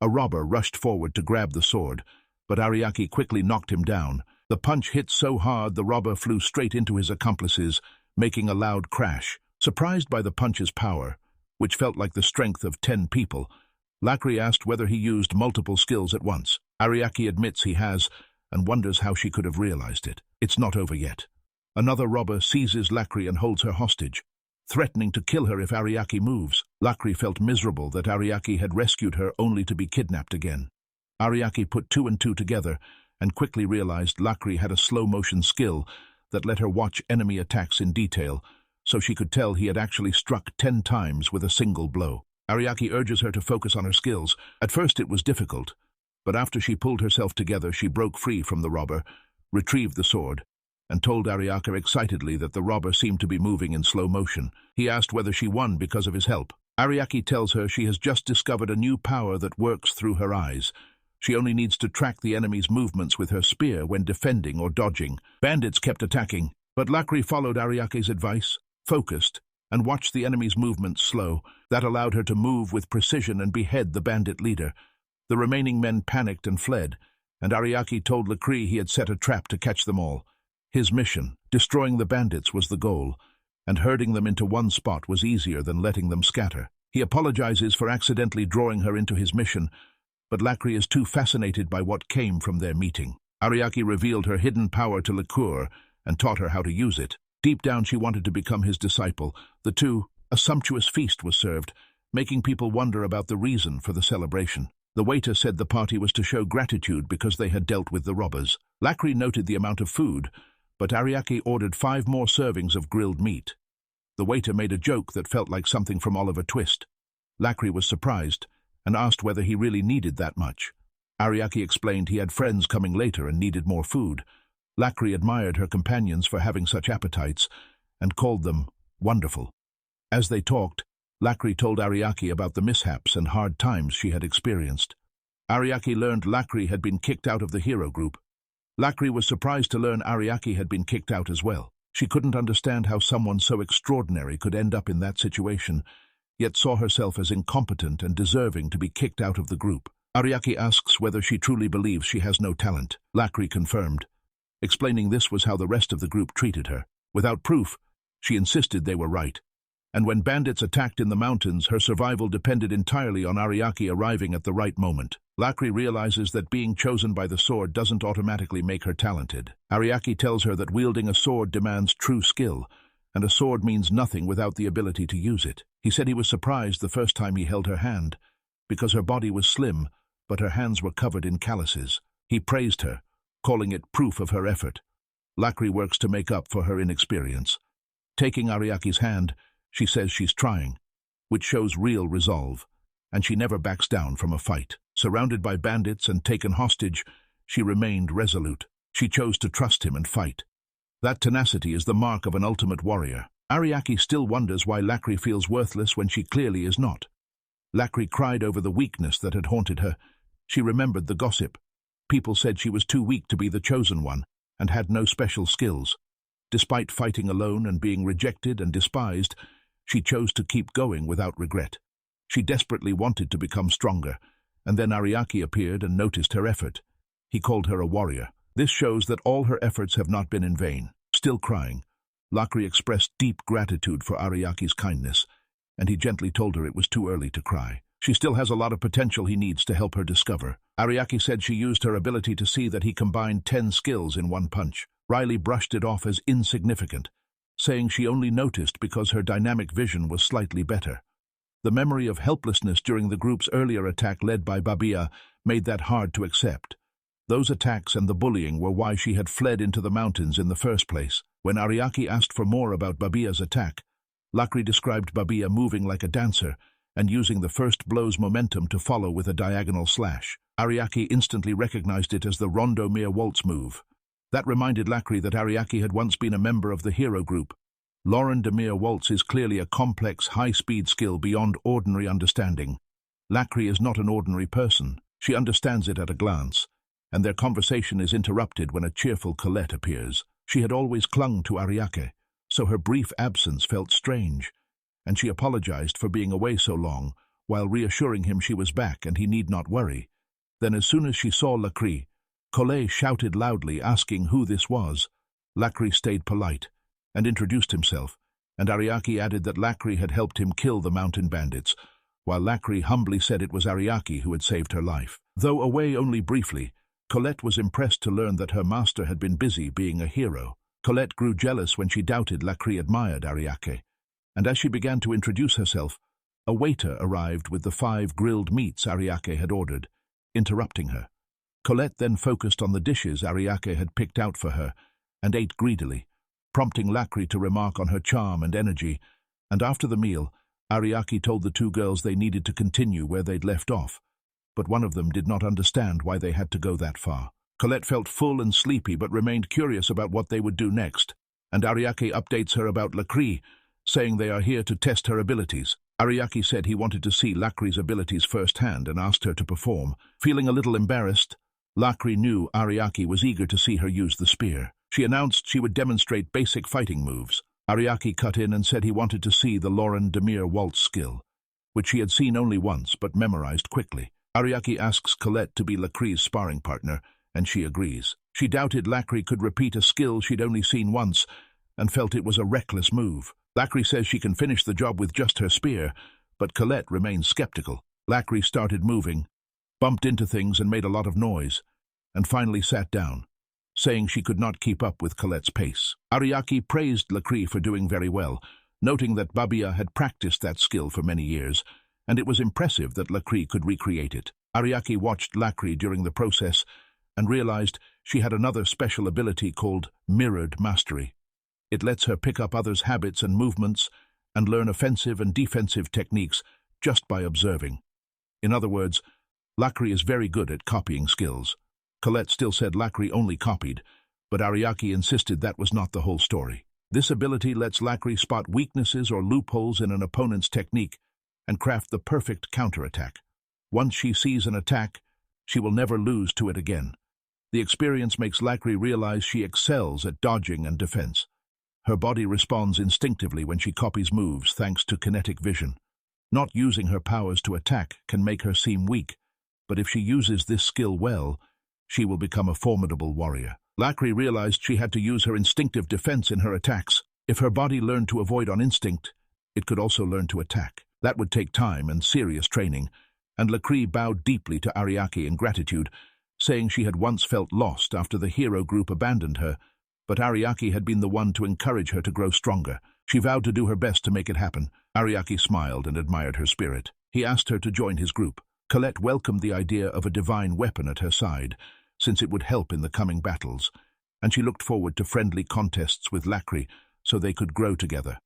A robber rushed forward to grab the sword, but Ariaki quickly knocked him down. The punch hit so hard the robber flew straight into his accomplices, making a loud crash. Surprised by the punch's power, which felt like the strength of 10 people, Lacri asked whether he used multiple skills at once. Ariaki admits he has, and wonders how she could have realized it. It's not over yet. Another robber seizes Lacri and holds her hostage, threatening to kill her if Ariaki moves. Lacri felt miserable that Ariaki had rescued her only to be kidnapped again. Ariaki put 2 and 2 together and quickly realized Lacri had a slow-motion skill that let her watch enemy attacks in detail, so she could tell he had actually struck 10 times with a single blow. Ariaki urges her to focus on her skills. At first it was difficult, but after she pulled herself together, she broke free from the robber, retrieved the sword, and told Ariaka excitedly that the robber seemed to be moving in slow motion. He asked whether she won because of his help. Ariaki tells her she has just discovered a new power that works through her eyes. She only needs to track the enemy's movements with her spear when defending or dodging. Bandits kept attacking, but Lacri followed Ariaki's advice, focused, and watched the enemy's movements slow. That allowed her to move with precision and behead the bandit leader. The remaining men panicked and fled, and Ariaki told Lacri he had set a trap to catch them all. His mission, destroying the bandits, was the goal, and herding them into one spot was easier than letting them scatter. He apologizes for accidentally drawing her into his mission, but Lacri is too fascinated by what came from their meeting. Ariaki revealed her hidden power to Liqueur and taught her how to use it. Deep down she wanted to become his disciple. A sumptuous feast was served, making people wonder about the reason for the celebration. The waiter said the party was to show gratitude because they had dealt with the robbers. Lacri noted the amount of food, but Ariaki ordered 5 more servings of grilled meat. The waiter made a joke that felt like something from Oliver Twist. Lacri was surprised and asked whether he really needed that much. Ariaki explained he had friends coming later and needed more food. Lacri admired her companions for having such appetites and called them wonderful. As they talked, Lacri told Ariaki about the mishaps and hard times she had experienced. Ariaki learned Lacri had been kicked out of the hero group. Lacri was surprised to learn Ariaki had been kicked out as well. She couldn't understand how someone so extraordinary could end up in that situation, yet saw herself as incompetent and deserving to be kicked out of the group. Ariaki asks whether she truly believes she has no talent. Lakri confirmed, explaining this was how the rest of the group treated her. Without proof, she insisted they were right. And when bandits attacked in the mountains, her survival depended entirely on Ariaki arriving at the right moment. Lakri realizes that being chosen by the sword doesn't automatically make her talented. Ariaki tells her that wielding a sword demands true skill, and a sword means nothing without the ability to use it. He said he was surprised the first time he held her hand, because her body was slim, but her hands were covered in calluses. He praised her, calling it proof of her effort. Lakri works to make up for her inexperience. Taking Ariaki's hand, she says she's trying, which shows real resolve, and she never backs down from a fight. Surrounded by bandits and taken hostage, she remained resolute. She chose to trust him and fight. That tenacity is the mark of an ultimate warrior. Ariaki still wonders why Lakri feels worthless when she clearly is not. Lakri cried over the weakness that had haunted her. She remembered the gossip. People said she was too weak to be the chosen one, and had no special skills. Despite fighting alone and being rejected and despised, she chose to keep going without regret. She desperately wanted to become stronger, and then Ariaki appeared and noticed her effort. He called her a warrior. This shows that all her efforts have not been in vain. Still crying, Lakri expressed deep gratitude for Ariaki's kindness, and he gently told her it was too early to cry. She still has a lot of potential he needs to help her discover. Ariaki said she used her ability to see that he combined 10 skills in one punch. Riley brushed it off as insignificant, saying she only noticed because her dynamic vision was slightly better. The memory of helplessness during the group's earlier attack led by Babia made that hard to accept. Those attacks and the bullying were why she had fled into the mountains in the first place. When Ariaki asked for more about Babia's attack, Lakri described Babia moving like a dancer and using the first blow's momentum to follow with a diagonal slash. Ariaki instantly recognized it as the Rondo Mere Waltz move. That reminded Lakri that Ariaki had once been a member of the hero group. Lauren de Mere Waltz is clearly a complex, high-speed skill beyond ordinary understanding. Lakri is not an ordinary person. She understands it at a glance, and their conversation is interrupted when a cheerful Colette appears. She had always clung to Ariaki, so her brief absence felt strange, and she apologized for being away so long, while reassuring him she was back and he need not worry. Then as soon as she saw Lakri, Colette shouted loudly, asking who this was. Lakri stayed polite and introduced himself, and Ariaki added that Lakri had helped him kill the mountain bandits, while Lakri humbly said it was Ariaki who had saved her life. Though away only briefly, Colette was impressed to learn that her master had been busy being a hero. Colette grew jealous when she doubted Lakri admired Ariaki, and as she began to introduce herself, a waiter arrived with the 5 grilled meats Ariaki had ordered, interrupting her. Colette then focused on the dishes Ariaki had picked out for her and ate greedily, prompting Lakri to remark on her charm and energy, and after the meal, Ariaki told the 2 girls they needed to continue where they'd left off, but one of them did not understand why they had to go that far. Colette felt full and sleepy but remained curious about what they would do next, and Ariaki updates her about Lakri, saying they are here to test her abilities. Ariaki said he wanted to see Lakri's abilities firsthand and asked her to perform. Feeling a little embarrassed, Lakri knew Ariaki was eager to see her use the spear. She announced she would demonstrate basic fighting moves. Ariaki cut in and said he wanted to see the Lauren de Mere Waltz skill, which she had seen only once but memorized quickly. Ariaki asks Colette to be Lakri's sparring partner, and she agrees. She doubted Lakri could repeat a skill she'd only seen once, and felt it was a reckless move. Lakri says she can finish the job with just her spear, but Colette remains skeptical. Lakri started moving, bumped into things and made a lot of noise, and finally sat down, saying she could not keep up with Colette's pace. Ariaki praised Lakri for doing very well, noting that Babia had practiced that skill for many years, and it was impressive that Lakri could recreate it. Ariaki watched Lakri during the process and realized she had another special ability called mirrored mastery. It lets her pick up others' habits and movements and learn offensive and defensive techniques just by observing. In other words, Lakri is very good at copying skills. Colette still said Lakri only copied, but Ariaki insisted that was not the whole story. This ability lets Lakri spot weaknesses or loopholes in an opponent's technique and craft the perfect counterattack. Once she sees an attack, she will never lose to it again. The experience makes Lakri realize she excels at dodging and defense. Her body responds instinctively when she copies moves thanks to kinetic vision. Not using her powers to attack can make her seem weak, but if she uses this skill well, she will become a formidable warrior. Lacri realized she had to use her instinctive defense in her attacks. If her body learned to avoid on instinct, it could also learn to attack. That would take time and serious training, and Lacri bowed deeply to Ariaki in gratitude, saying she had once felt lost after the hero group abandoned her, but Ariaki had been the one to encourage her to grow stronger. She vowed to do her best to make it happen. Ariaki smiled and admired her spirit. He asked her to join his group. Colette welcomed the idea of a divine weapon at her side, since it would help in the coming battles, and she looked forward to friendly contests with Lacri so they could grow together.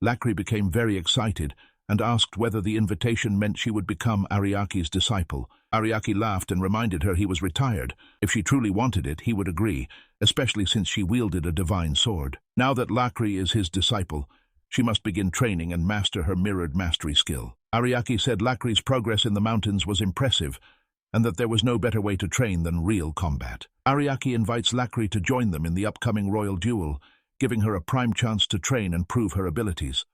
Lacri became very excited and asked whether the invitation meant she would become Ariaki's disciple. Ariaki laughed and reminded her he was retired. If she truly wanted it, he would agree, especially since she wielded a divine sword. Now that Lacri is his disciple, she must begin training and master her mirrored mastery skill. Ariaki said Lacri's progress in the mountains was impressive, and that there was no better way to train than real combat. Ariaki invites Lacri to join them in the upcoming royal duel, giving her a prime chance to train and prove her abilities.